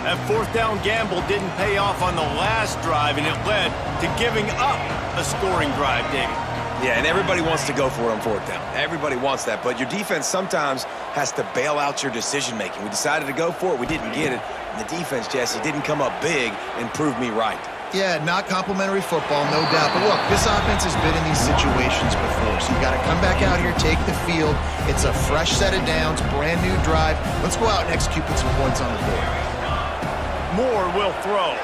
That fourth down gamble didn't pay off on the last drive, and it led to giving up a scoring drive, David. Yeah, and everybody wants to go for it on fourth down. Everybody wants that, but your defense sometimes has to bail out your decision-making. We decided to go for it. We didn't get it. And the defense, Jesse, didn't come up big and prove me right. Yeah, not complimentary football, no doubt. But look, this offense has been in these situations before. So you got to come back out here, take the field. It's a fresh set of downs, brand new drive. Let's go out and execute, put some points on the board. Moore will throw.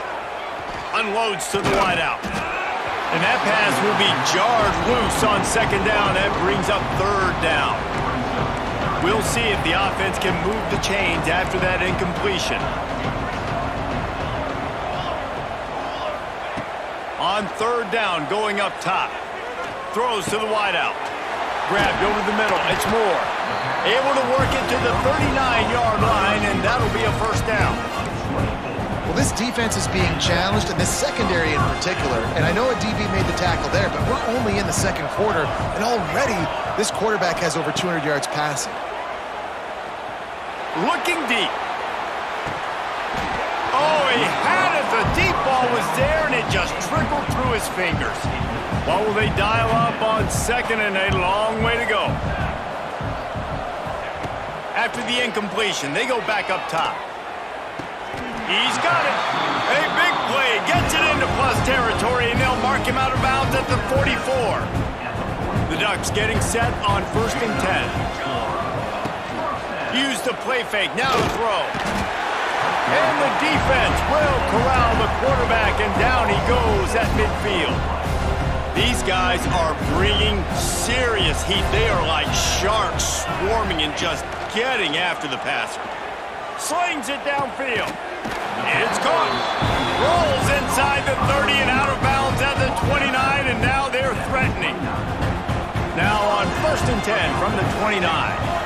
Unloads to the wideout. And that pass will be jarred loose on second down. That brings up third down. We'll see if the offense can move the chains after that incompletion. On third down, going up top. Throws to the wideout. Grabbed over the middle. It's Moore. Able to work it to the 39-yard line, and that'll be a first down. Well, this defense is being challenged, and this secondary in particular. And I know a DB made the tackle there, but we're only in the second quarter, and already this quarterback has over 200 yards passing. Looking deep. Oh, he had it. The deep ball was there, and it just trickled through his fingers. What will they dial up on second and a long way to go? After the incompletion, they go back up top. He's got it. A big play. Gets it into plus territory, and they'll mark him out of bounds at the 44. The Ducks getting set on 1st and 10. Use the play fake. Now to throw. And the defense will corral the quarterback, and down he goes at midfield. These guys are bringing serious heat. They are like sharks swarming and just getting after the passer. Slings it downfield. It's caught. Rolls inside the 30 and out of bounds at the 29, and now they're threatening. Now on 1st and 10 from the 29.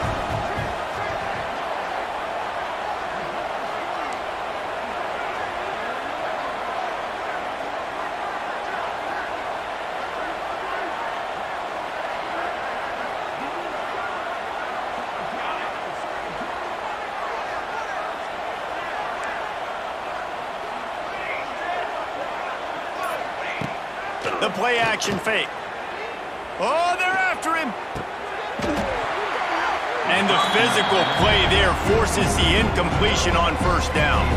The play action fake. Oh, they're after him. And the physical play there forces the incompletion on 1st down.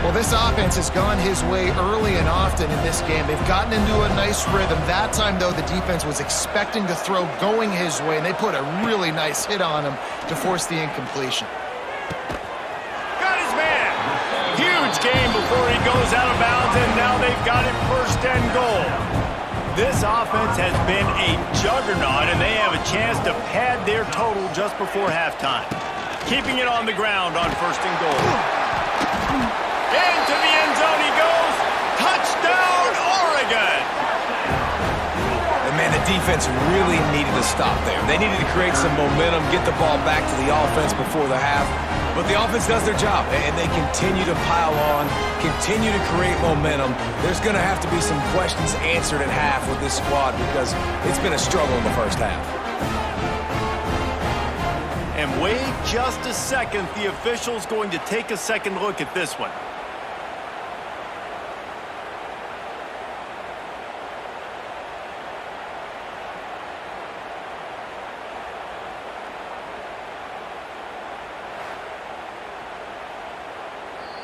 Well, this offense has gone his way early and often in this game. They've gotten into a nice rhythm. That time, though, the defense was expecting to throw going his way, and they put a really nice hit on him to force the incompletion. Got his man. Huge game before he goes out of bounds, and now they've got it 1st and goal. This offense has been a juggernaut, and they have a chance to pad their total just before halftime. Keeping it on the ground on 1st and goal. Into the end zone he goes. Touchdown, Oregon! And man, the defense really needed to stop there. They needed to create some momentum, get the ball back to the offense before the half. But the offense does their job, and they continue to pile on, continue to create momentum. There's going to have to be some questions answered at half with this squad because it's been a struggle in the first half. And wait just a second. The official's going to take a second look at this one.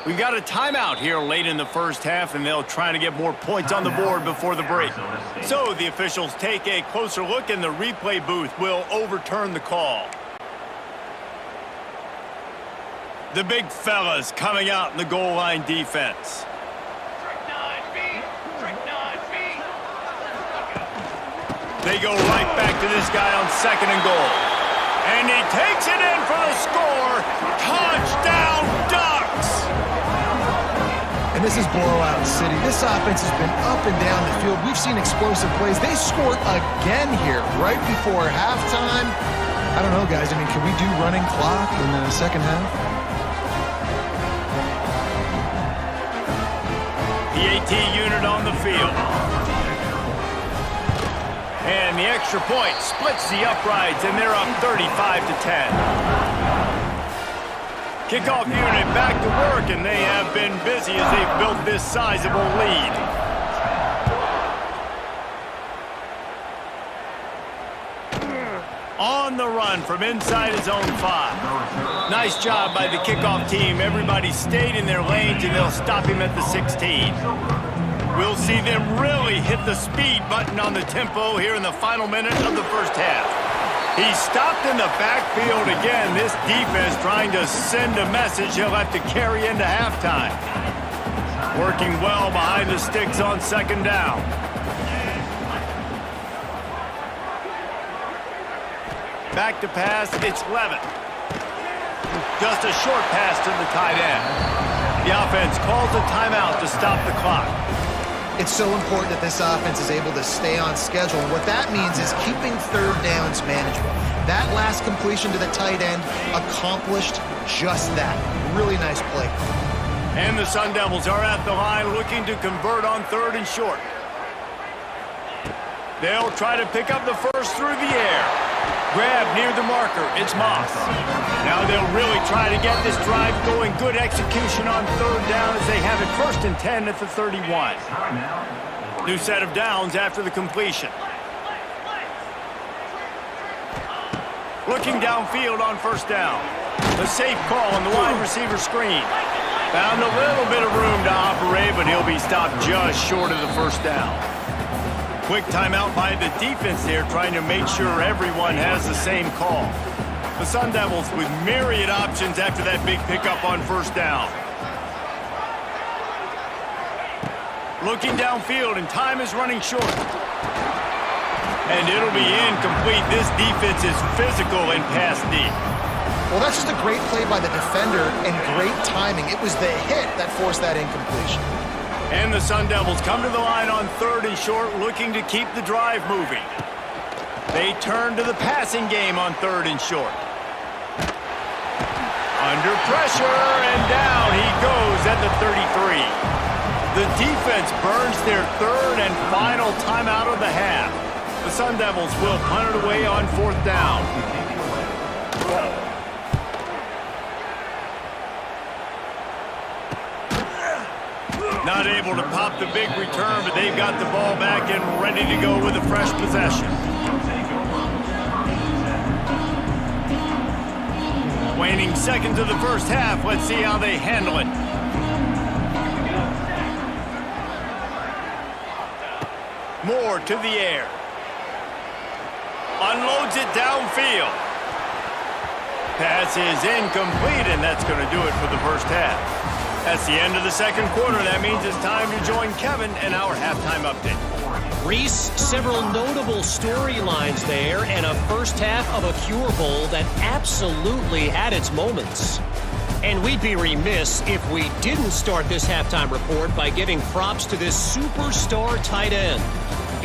We've got a timeout here late in the first half, and they'll try to get more points on the board before the break. So the officials take a closer look, and the replay booth will overturn the call. The big fellas coming out in the goal line defense. They go right back to this guy on 2nd and goal. And he takes it in for the score. Touchdown, Ducks! And this is blowout city. This offense has been up and down the field. We've seen explosive plays. They scored again here right before halftime. I don't know, guys. I mean, can we do running clock in the second half? The AT unit on the field. And the extra point splits the uprights, and they're up 35-10. Kickoff unit back to work, and they have been busy as they've built this sizable lead. On the run from inside his own 5. Nice job by the kickoff team. Everybody stayed in their lanes, and they'll stop him at the 16. We'll see them really hit the speed button on the tempo here in the final minute of the first half. He's stopped in the backfield again. This defense trying to send a message he'll have to carry into halftime. Working well behind the sticks on second down. Back to pass, it's Levitt. Just a short pass to the tight end. The offense calls a timeout to stop the clock. It's so important that this offense is able to stay on schedule. And what that means is keeping third downs manageable. That last completion to the tight end accomplished just that. Really nice play. And the Sun Devils are at the line looking to convert on third and short. They'll try to pick up the first through the air. Grab near the marker. It's Moss. Now they'll really try to get this drive going. Good execution on third down as they have it 1st and 10 at the 31. New set of downs after the completion. Looking downfield on first down. A safe call on the wide receiver screen. Found a little bit of room to operate, but he'll be stopped just short of the first down. Quick timeout by the defense there, trying to make sure everyone has the same call. The Sun Devils with myriad options after that big pickup on first down. Looking downfield, and time is running short. And it'll be incomplete. This defense is physical and pass deep. Well, that's just a great play by the defender and great timing. It was the hit that forced that incompletion. And the Sun Devils come to the line on third and short, looking to keep the drive moving. They turn to the passing game on third and short. Under pressure, and down he goes at the 33. The defense burns their third and final timeout of the half. The Sun Devils will punt it away on fourth down. Not able to pop the big return, but they've got the ball back and ready to go with a fresh possession. Waning seconds of the first half. Let's see how they handle it. Moore to the air. Unloads it downfield. Pass is incomplete, and that's going to do it for the first half. That's the end of the second quarter. That means it's time to join Kevin and our halftime update. Reese, several notable storylines there, and a first half of a Cure Bowl that absolutely had its moments. And we'd be remiss if we didn't start this halftime report by giving props to this superstar tight end.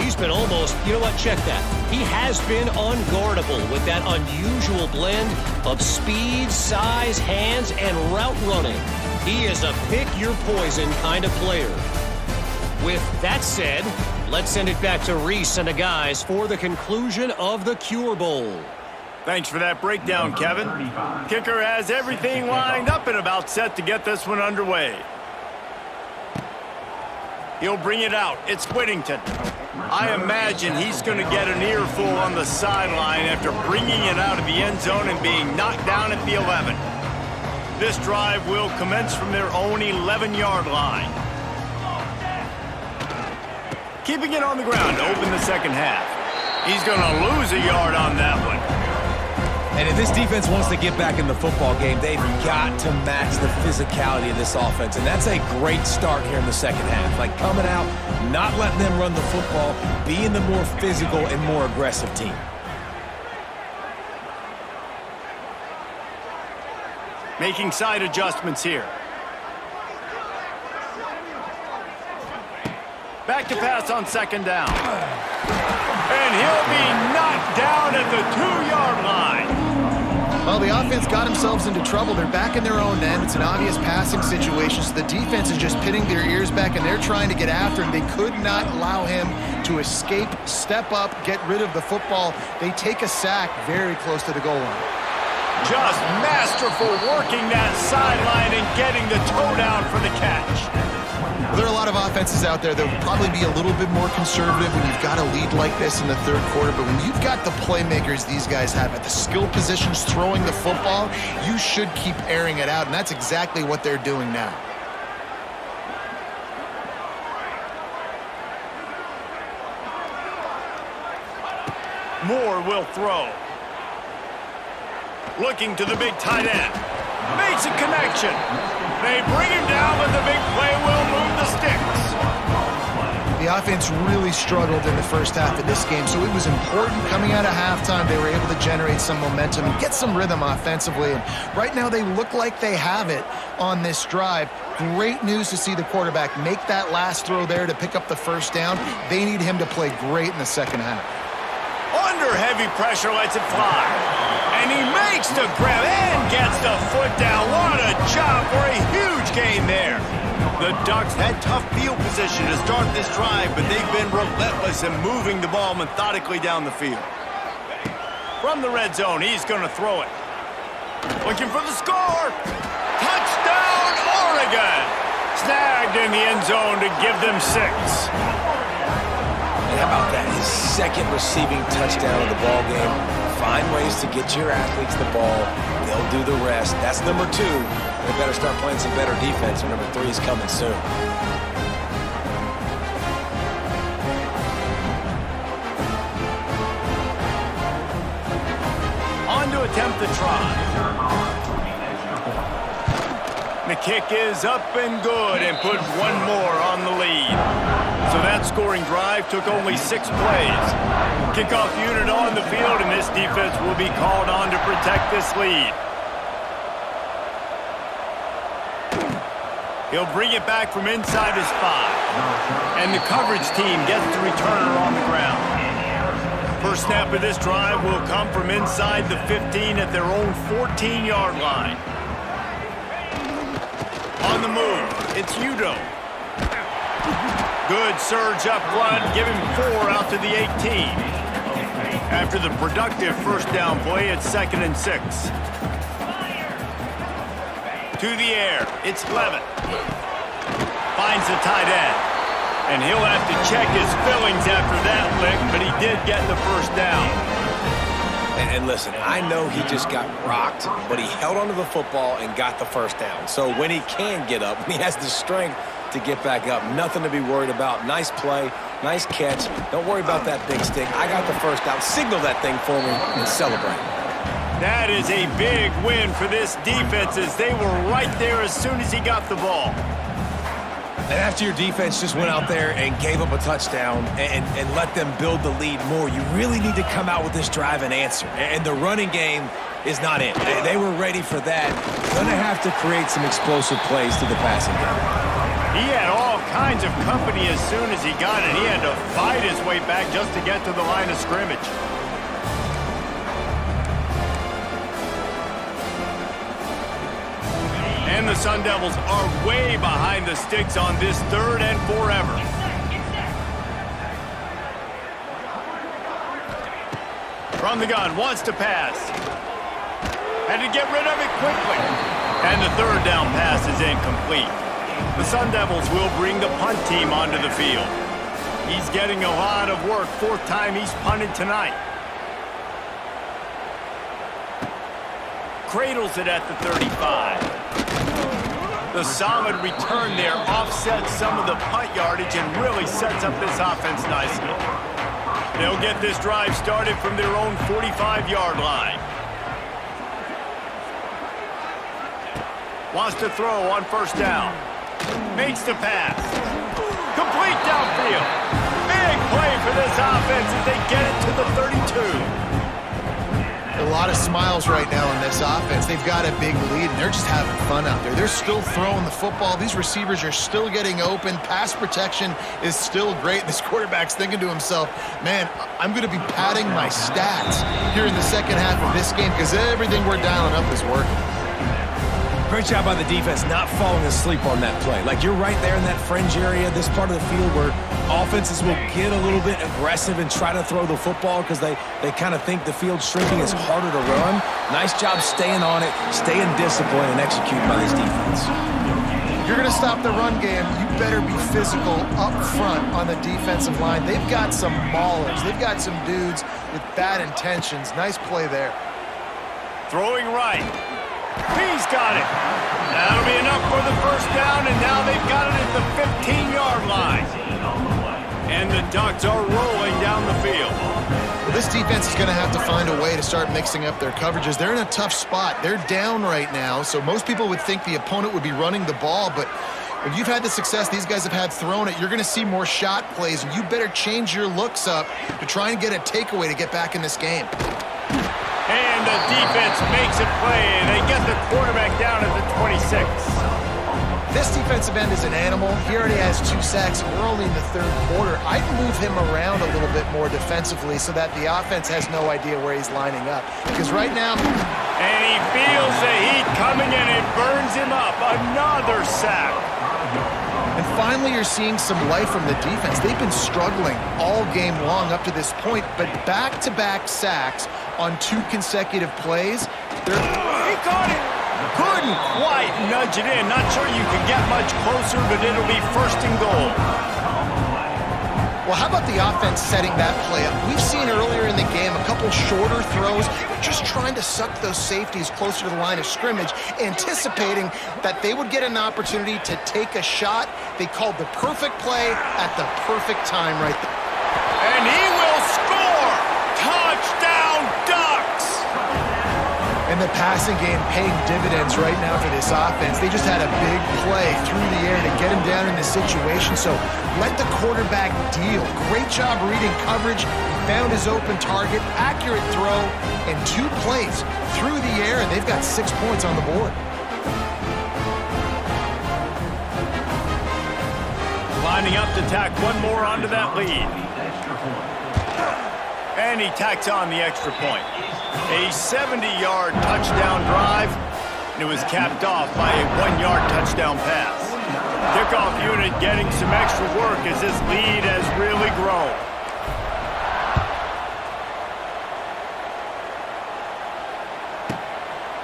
He's been almost, you know what, check that. He has been unguardable with that unusual blend of speed, size, hands, and route running. He is a pick-your-poison kind of player. With that said, let's send it back to Reese and the guys for the conclusion of the Cure Bowl. Thanks for that breakdown, Kevin. Kicker has everything lined up and about set to get this one underway. He'll bring it out. It's Whittington. I imagine he's going to get an earful on the sideline after bringing it out of the end zone and being knocked down at the 11. This drive will commence from their own 11-yard line. Keeping it on the ground to open the second half. He's going to lose a yard on that one. And if this defense wants to get back in the football game, they've got to match the physicality of this offense. And that's a great start here in the second half. Like coming out, not letting them run the football, being the more physical and more aggressive team. Making side adjustments here. Back to pass on second down. And he'll be knocked down at the 2-yard line. Well, the offense got themselves into trouble. They're back in their own end. It's an obvious passing situation, so the defense is just pinning their ears back, and they're trying to get after him. They could not allow him to escape, step up, get rid of the football. They take a sack very close to the goal line. Just masterful working that sideline and getting the toe down for the catch. Well, there are a lot of offenses out there that would probably be a little bit more conservative when you've got a lead like this in the third quarter. But when you've got the playmakers these guys have at the skill positions throwing the football, you should keep airing it out. And that's exactly what they're doing now. Moore will throw. Looking to the big tight end. Makes a connection. They bring him down, but the big play will move the sticks. The offense really struggled in the first half of this game, so it was important coming out of halftime. They were able to generate some momentum and get some rhythm offensively. And right now they look like they have it on this drive. Great news to see the quarterback make that last throw there to pick up the first down. They need him to play great in the second half. Under heavy pressure, lets it fly. And he makes the grab and gets the foot down. What a job for a huge gain there. The Ducks had tough field position to start this drive, but they've been relentless in moving the ball methodically down the field. From the red zone, he's going to throw it. Looking for the score. Touchdown, Oregon. Snagged in the end zone to give them 6. And how about that? His second receiving touchdown of the ball game. Find ways to get your athletes the ball. They'll do the rest. That's number 2. They better start playing some better defense, and number 3 is coming soon. On to attempt the try. The kick is up and good and put one more on the lead. So that scoring drive took only 6 plays. Kickoff unit on the field, and this defense will be called on to protect this lead. He'll bring it back from inside his 5. And the coverage team gets the returner on the ground. First snap of this drive will come from inside the 15 at their own 14-yard line. On the move, it's Udo. Good surge up front, give him 4 out to the 18. After the productive first down play, it's 2nd and 6. To the air, it's Levitt. Finds the tight end. And he'll have to check his fillings after that lick, but he did get the first down. And listen, I know he just got rocked, but he held onto the football and got the first down. So when he can get up, he has the strength to get back up. Nothing to be worried about. Nice play, nice catch. Don't worry about that big stick. I got the first down. Signal that thing for me and celebrate. That is a big win for this defense as they were right there as soon as he got the ball. And after your defense just went out there and gave up a touchdown and let them build the lead more, you really need to come out with this drive and answer. And the running game is not it. They were ready for that. Going to have to create some explosive plays to the passing game. He had all kinds of company as soon as he got it. He had to fight his way back just to get to the line of scrimmage. And the Sun Devils are way behind the sticks on this 3rd and forever. From the gun, wants to pass. Had to get rid of it quickly. And the 3rd down pass is incomplete. The Sun Devils will bring the punt team onto the field. He's getting a lot of work. 4th time he's punted tonight. Cradles it at the 35. The solid return there offsets some of the punt yardage and really sets up this offense nicely. They'll get this drive started from their own 45-yard line. Wants to throw on first down. Makes the pass. Complete downfield. Big play for this offense as they get it to the 32. A lot of smiles right now in this offense. They've got a big lead, and they're just having fun out there. They're still throwing the football. These receivers are still getting open. Pass protection is still great. This quarterback's thinking to himself, man, I'm going to be padding my stats here in the second half of this game because everything we're dialing up is working. Great job by the defense not falling asleep on that play. Like, you're right there in that fringe area, this part of the field where offenses will get a little bit aggressive and try to throw the football because they kind of think the field's shrinking. It's harder to run. Nice job staying on it, staying disciplined, and executing by this defense. If you're going to stop the run game, you better be physical up front on the defensive line. They've got some maulers. They've got some dudes with bad intentions. Nice play there. Throwing right. He's got it. That'll be enough for the first down, and now they've got it at the 15-yard line. And the Ducks are rolling down the field. Well, this defense is going to have to find a way to start mixing up their coverages. They're in a tough spot. They're down right now, so most people would think the opponent would be running the ball, but if you've had the success these guys have had throwing it, you're going to see more shot plays, and you better change your looks up to try and get a takeaway to get back in this game. And the defense makes a play. They get the quarterback down at the 26. This defensive end is an animal. He already has 2 sacks, and we're only in the 3rd quarter. I'd move him around a little bit more defensively so that the offense has no idea where he's lining up. Because right now... And he feels the heat coming, and it burns him up. Another sack. And finally, you're seeing some life from the defense. They've been struggling all game long up to this point, but back-to-back sacks on 2 consecutive plays. He caught it. Couldn't quite nudge it in. Not sure you can get much closer, but it'll be 1st and goal. Well, how about the offense setting that play up? We've seen earlier in the game a couple shorter throws, just trying to suck those safeties closer to the line of scrimmage, anticipating that they would get an opportunity to take a shot. They called the perfect play at the perfect time right there. And he will score! Touchdown, Ducks! And the passing game paying dividends right now for this offense. They just had a big play through the air to get him down in this situation. So let the quarterback deal. Great job reading coverage. Found his open target. Accurate throw. And 2 plays through the air, and they've got 6 points on the board. Lining up to tack one more onto that lead. And he tacks on the extra point. A 70-yard touchdown drive, and it was capped off by a 1-yard touchdown pass. Kickoff unit getting some extra work as this lead has really grown.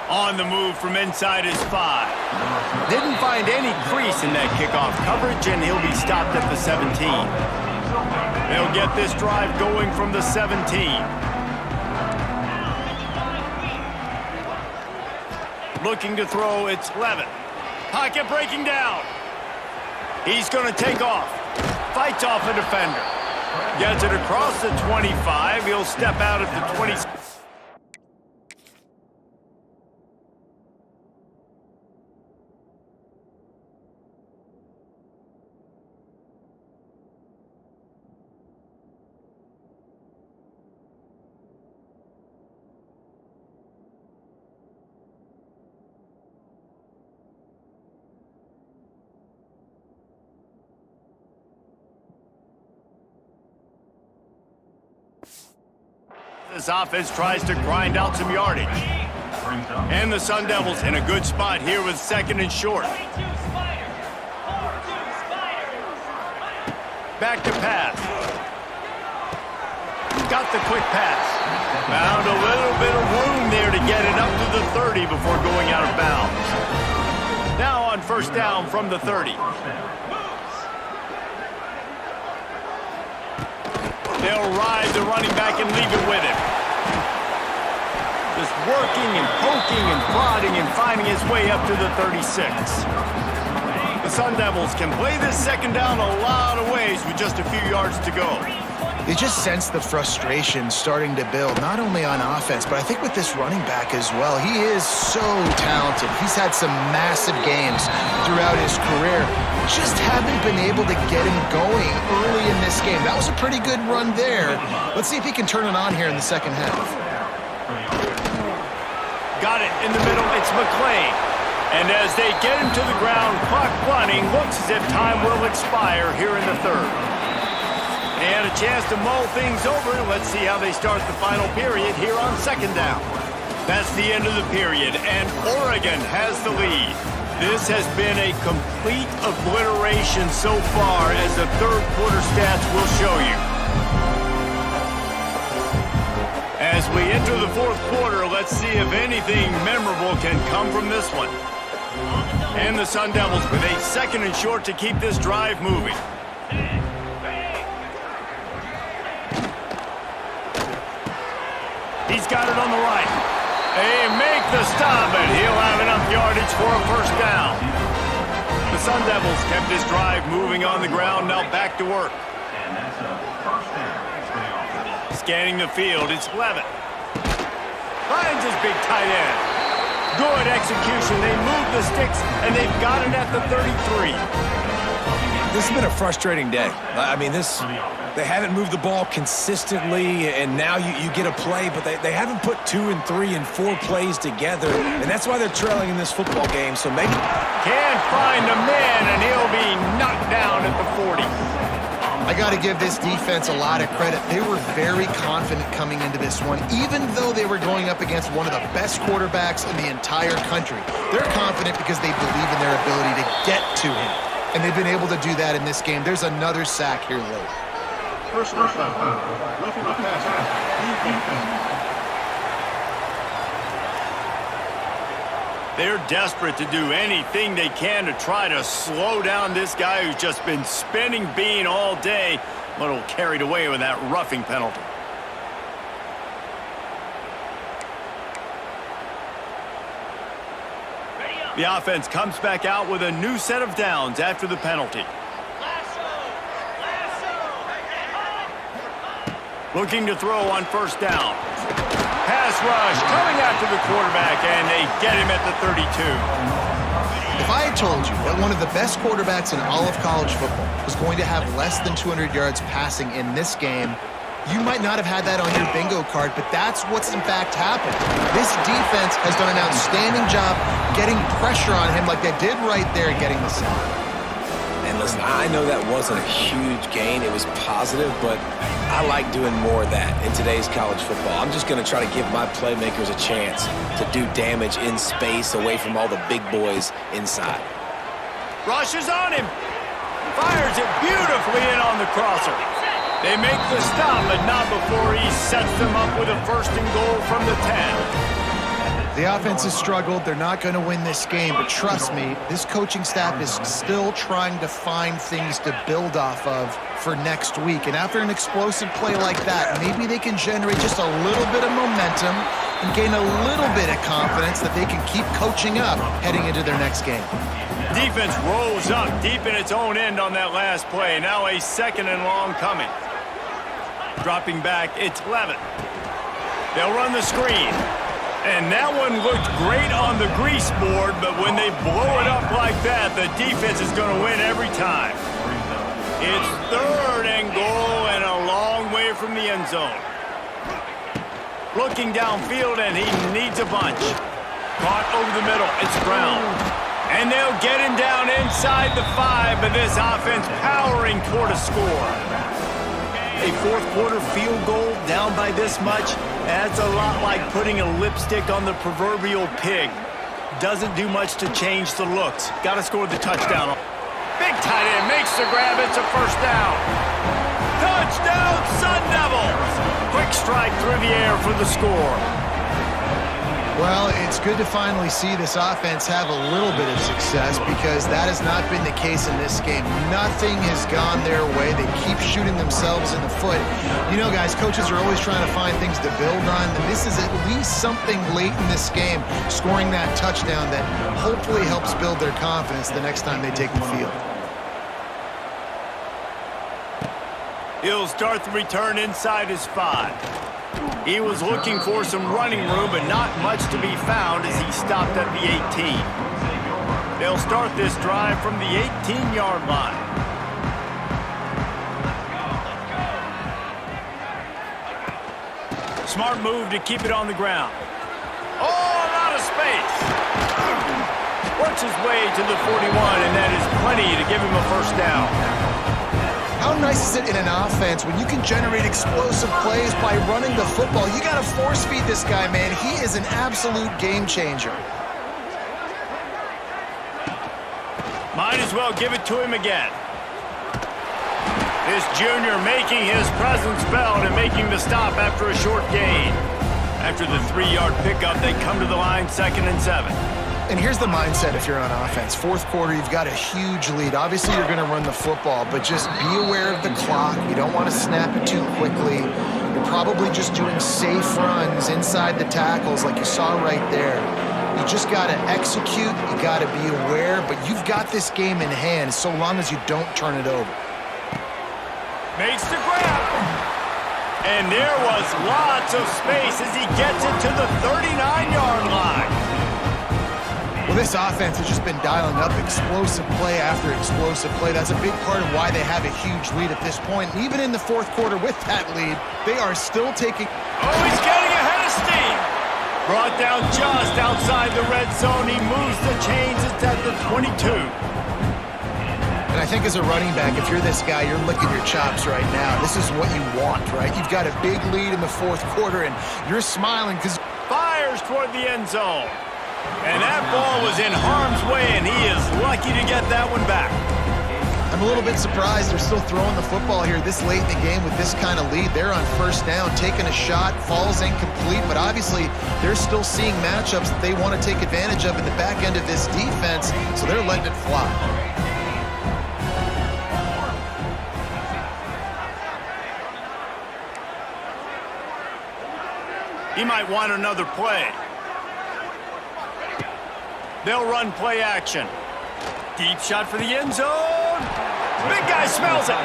On the move from inside his 5. Didn't find any crease in that kickoff coverage, and he'll be stopped at the 17. They'll get this drive going from the 17. Looking to throw, it's Levin. Pocket breaking down. He's going to take off. Fights off a defender. Gets it across the 25. He'll step out at the 20. This offense tries to grind out some yardage. And the Sun Devils in a good spot here with 2nd and short. Back to pass. Got the quick pass. Found a little bit of room there to get it up to the 30 before going out of bounds. Now on 1st down from the 30. They'll ride the running back and leave it with him. Just working and poking and prodding and finding his way up to the 36. The Sun Devils can play this 2nd down a lot of ways with just a few yards to go. You just sense the frustration starting to build, not only on offense, but I think with this running back as well. He is so talented. He's had some massive games throughout his career. Just haven't been able to get him going early in this game. That was a pretty good run there. Let's see if he can turn it on here in the 2nd half. Got it in the middle. It's McClain. And as they get him to the ground, clock running, looks as if time will expire here in the 3rd. They had a chance to mull things over. Let's see how they start the final period here on 2nd down. That's the end of the period, and Oregon has the lead. This has been a complete obliteration so far, as the 3rd quarter stats will show you. As we enter the 4th quarter, let's see if anything memorable can come from this one. And the Sun Devils with a 2nd and short to keep this drive moving. He's got it on the right. They make the stop, and he'll have enough yardage for a 1st down. The Sun Devils kept this drive moving on the ground, now back to work. Scanning the field, it's Levitt. Finds his big tight end. Good execution. They move the sticks, and they've got it at the 33. This has been a frustrating day. I mean, they haven't moved the ball consistently, and now you get a play, but they haven't put 2 and 3 and 4 plays together, and that's why they're trailing in this football game. So maybe can't find a man, and he'll be knocked down at the 40. I got to give this defense a lot of credit. They were very confident coming into this one, even though they were going up against one of the best quarterbacks in the entire country. They're confident because they believe in their ability to get to him, and they've been able to do that in this game. There's another sack here late. Personal foul. Roughing the passer. Defense. They're desperate to do anything they can to try to slow down this guy who's just been spinning bean all day, a little carried away with that roughing penalty. The offense comes back out with a new set of downs after the penalty. Looking to throw on first down. Pass rush coming after the quarterback, and they get him at the 32. If I had told you that one of the best quarterbacks in all of college football was going to have less than 200 yards passing in this game, you might not have had that on your bingo card, but that's what's in fact happened. This defense has done an outstanding job getting pressure on him like they did right there, getting the sack. And listen, I know that wasn't a huge gain. It was positive, but I like doing more of that in today's college football. I'm just going to try to give my playmakers a chance to do damage in space away from all the big boys inside. Rushes on him. Fires it beautifully in on the crosser. They make the stop, but not before he sets them up with a first and goal from the 10. The offense has struggled. They're not going to win this game, but trust me, this coaching staff is still trying to find things to build off of for next week. And after an explosive play like that, maybe they can generate just a little bit of momentum and gain a little bit of confidence that they can keep coaching up heading into their next game. Defense rolls up deep in its own end on that last play. Now a second and long coming. Dropping back, it's Levitt. They'll run the screen. And that one looked great on the grease board, but when they blow it up like that, the defense is going to win every time. It's third and goal and a long way from the end zone. Looking downfield, and he needs a bunch. Caught over the middle. It's Brown. And they'll get him down inside the 5, but this offense powering toward a score. A fourth quarter field goal down by this much, that's a lot like putting a lipstick on the proverbial pig. Doesn't do much to change the looks. Got to score the touchdown. Big tight end makes the grab. It's a first down. Touchdown, Sun Devils! Quick strike through the air for the score. Well, it's good to finally see this offense have a little bit of success because that has not been the case in this game. Nothing has gone their way. They keep shooting themselves in the foot. You know, guys, coaches are always trying to find things to build on, and this is at least something late in this game, scoring that touchdown that hopefully helps build their confidence the next time they take the field. He'll start the return inside his 5. He was looking for some running room, but not much to be found as he stopped at the 18. They'll start this drive from the 18-yard line. Smart move to keep it on the ground. Oh, a lot of space. Works his way to the 41, and that is plenty to give him a first down. How nice is it in an offense when you can generate explosive plays by running the football? You got to force feed this guy, man. He is an absolute game changer. Might as well give it to him again. This junior making his presence felt and making the stop after a short gain. After the 3-yard pickup, they come to the line 2nd and 7. And here's the mindset if you're on offense. Fourth quarter, you've got a huge lead. Obviously, you're going to run the football, but just be aware of the clock. You don't want to snap it too quickly. You're probably just doing safe runs inside the tackles like you saw right there. You just got to execute. You got to be aware, but you've got this game in hand so long as you don't turn it over. Makes the grab. And there was lots of space as he gets it to the 39-yard line. Well, this offense has just been dialing up explosive play after explosive play. That's a big part of why they have a huge lead at this point. And even in the fourth quarter with that lead, they are still taking... Oh, he's getting ahead of steam. Brought down just outside the red zone. He moves the chains. It's at the 22. And I think as a running back, if you're this guy, you're licking your chops right now. This is what you want, right? You've got a big lead in the fourth quarter, and you're smiling because... Fires toward the end zone. And that ball was in harm's way, and he is lucky to get that one back. I'm a little bit surprised they're still throwing the football here this late in the game with this kind of lead. They're on first down, taking a shot, falls incomplete, but obviously they're still seeing matchups that they want to take advantage of in the back end of this defense, so they're letting it fly. He might want another play. They'll run play action. Deep shot for the end zone. Big guy smells it.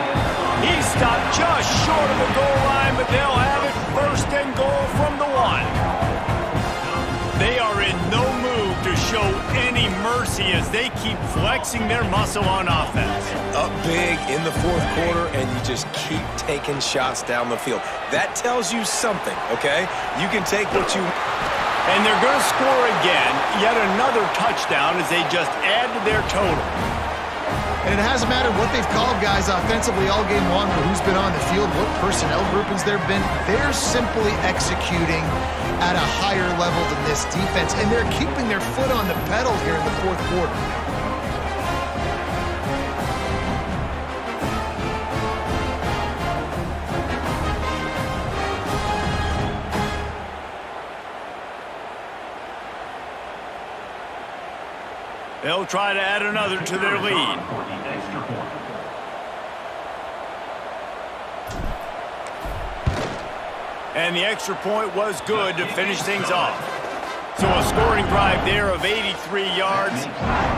He stopped just short of the goal line, but they'll have it first and goal from the 1. They are in no mood to show any mercy as they keep flexing their muscle on offense. Up big in the fourth quarter, and you just keep taking shots down the field. That tells you something, okay? You can take what you... And they're going to score again, yet another touchdown as they just add to their total. And it hasn't mattered what they've called guys offensively all game long, or who's been on the field, what personnel groupings there have been. They're simply executing at a higher level than this defense, and they're keeping their foot on the pedal here in the fourth quarter. They'll try to add another to their lead. And the extra point was good to finish things off. So a scoring drive there of 83 yards.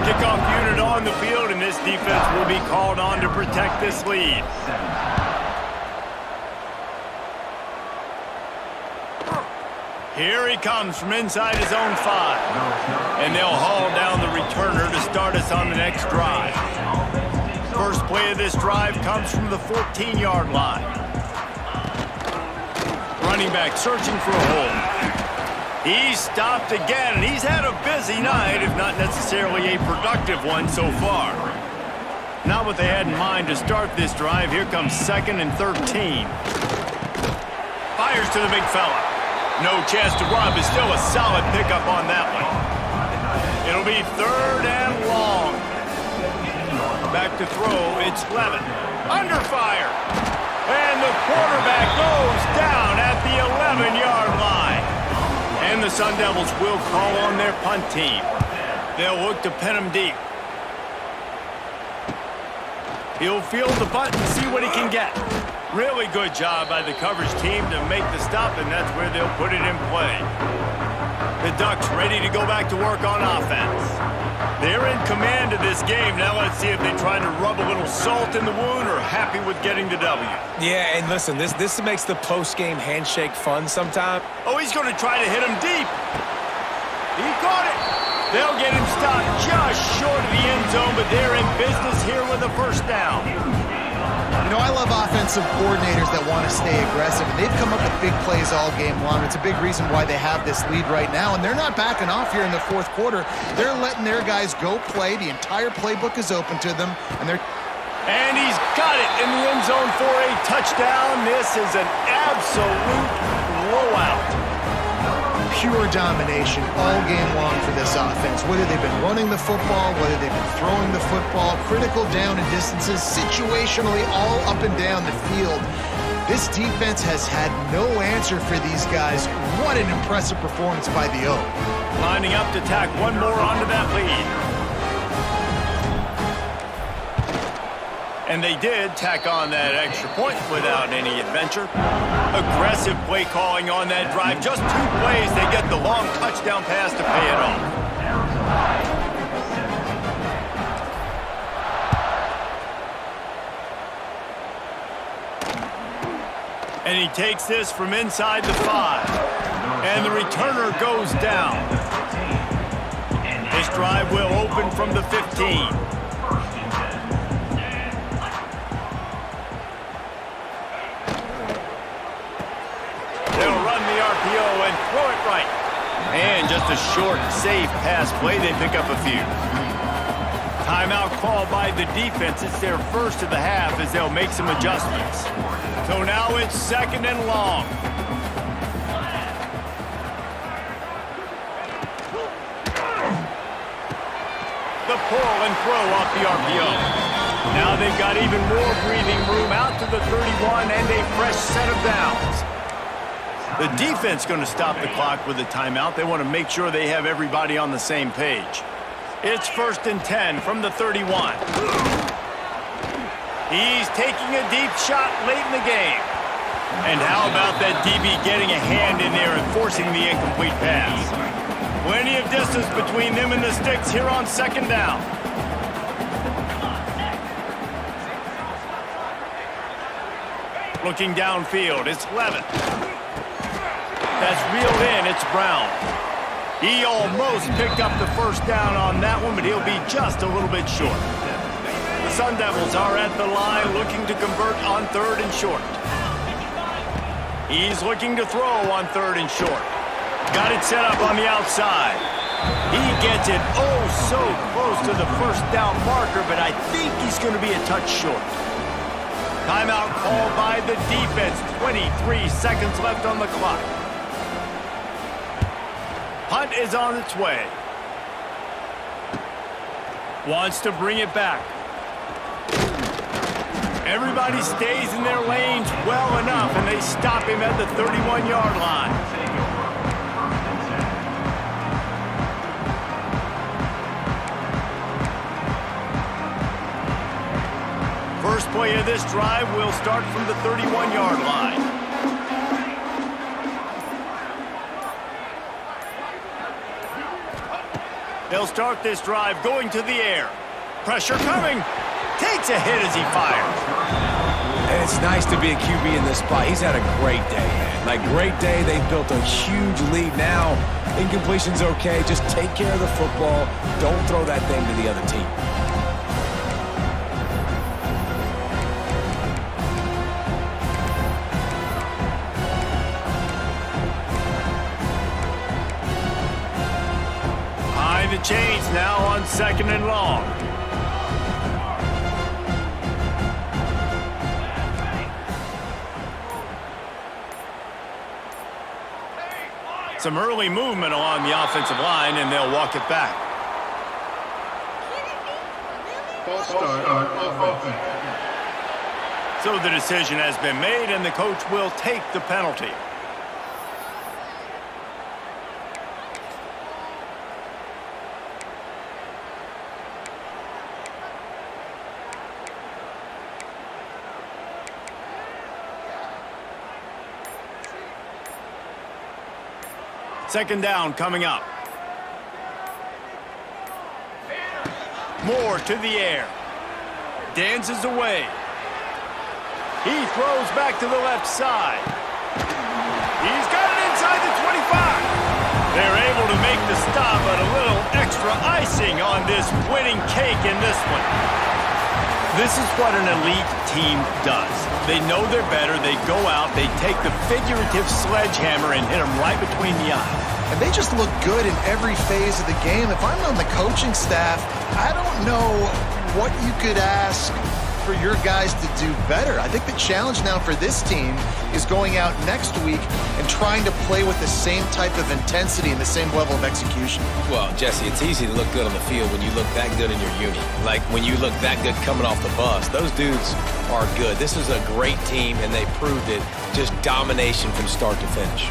Kickoff unit on the field, and this defense will be called on to protect this lead. Here he comes from inside his own 5. And they'll haul down the returner to start us on the next drive. First play of this drive comes from the 14-yard line. Running back searching for a hole. He's stopped again, and he's had a busy night, if not necessarily a productive one so far. Not what they had in mind to start this drive. Here comes 2nd and 13. Fires to the big fella. No chance to run, but still a solid pickup on that one. It'll be 3rd and long. Back to throw, it's Levin. Under fire. And the quarterback goes down at the 11-yard line. And the Sun Devils will call on their punt team. They'll look to pin him deep. He'll field the punt and see what he can get. Really good job by the coverage team to make the stop, and that's where they'll put it in play. The Ducks ready to go back to work on offense. They're in command of this game. Now let's see if they try to rub a little salt in the wound or happy with getting the W. Yeah, and listen, this makes the post-game handshake fun sometimes. Oh, he's going to try to hit him deep. He caught it. They'll get him stopped just short of the end zone, but they're in business here with a first down. You know, I love offensive coordinators that want to stay aggressive, and they've come up with big plays all game long. It's a big reason why they have this lead right now, and they're not backing off here in the fourth quarter. They're letting their guys go play. The entire playbook is open to them, and they're... And he's got it in the end zone for a touchdown. This is an absolute blowout. Pure domination all game long for this offense. Whether they've been running the football, whether they've been throwing the football, critical down and distances, situationally all up and down the field. This defense has had no answer for these guys. What an impressive performance by the O. Lining up to tack one more onto that lead. And they did tack on that extra point without any adventure. Aggressive play calling on that drive. Just 2 plays, they get the long touchdown pass to pay it off. And he takes this from inside the 5. And the returner goes down. This drive will open from the 15. They'll run the RPO and throw it right. And just a short, safe pass play. They pick up a few. Timeout called by the defense. It's their first of the half as they'll make some adjustments. So now it's 2nd and long. The pull and throw off the RPO. Now they've got even more breathing room out to the 31 and a fresh set of downs. The defense going to stop the clock with a timeout. They want to make sure they have everybody on the same page. It's 1st and 10 from the 31. He's taking a deep shot late in the game. And how about that DB getting a hand in there and forcing the incomplete pass? Plenty of distance between them and the sticks here on 2nd down. Looking downfield, it's Levitt. That's reeled in, it's Brown. He almost picked up the first down on that one, but he'll be just a little bit short. The Sun Devils are at the line looking to convert on 3rd and short. He's looking to throw on 3rd and short. Got it set up on the outside. He gets it oh so close to the first down marker, but I think he's going to be a touch short. Timeout called by the defense. 23 seconds left on the clock. Punt is on its way. Wants to bring it back. Everybody stays in their lanes well enough, and they stop him at the 31-yard line. First play of this drive will start from the 31-yard line. They'll start this drive going to the air. Pressure coming. Takes a hit as he fires. And it's nice to be a QB in this spot. He's had a great day, man. Like, great day. They've built a huge lead now. Incompletion's okay. Just take care of the football. Don't throw that thing to the other team. The change now on 2nd and long. Some early movement along the offensive line, and they'll walk it back. False start on offense. So the decision has been made, and the coach will take the penalty. Second down coming up. Moore to the air. Dances away. He throws back to the left side. He's got it inside the 25. They're able to make the stop, but a little extra icing on this winning cake in this one. This is what an elite team does. They know they're better. They go out. They take the figurative sledgehammer and hit them right between the eyes. And they just look good in every phase of the game. If I'm on the coaching staff, I don't know what you could ask for your guys to do better. I think the challenge now for this team is going out next week and trying to play with the same type of intensity and the same level of execution. Well, Jesse, it's easy to look good on the field when you look that good in your uni. Like when you look that good coming off the bus. Those dudes are good. This is a great team, and they proved it. Just domination from start to finish.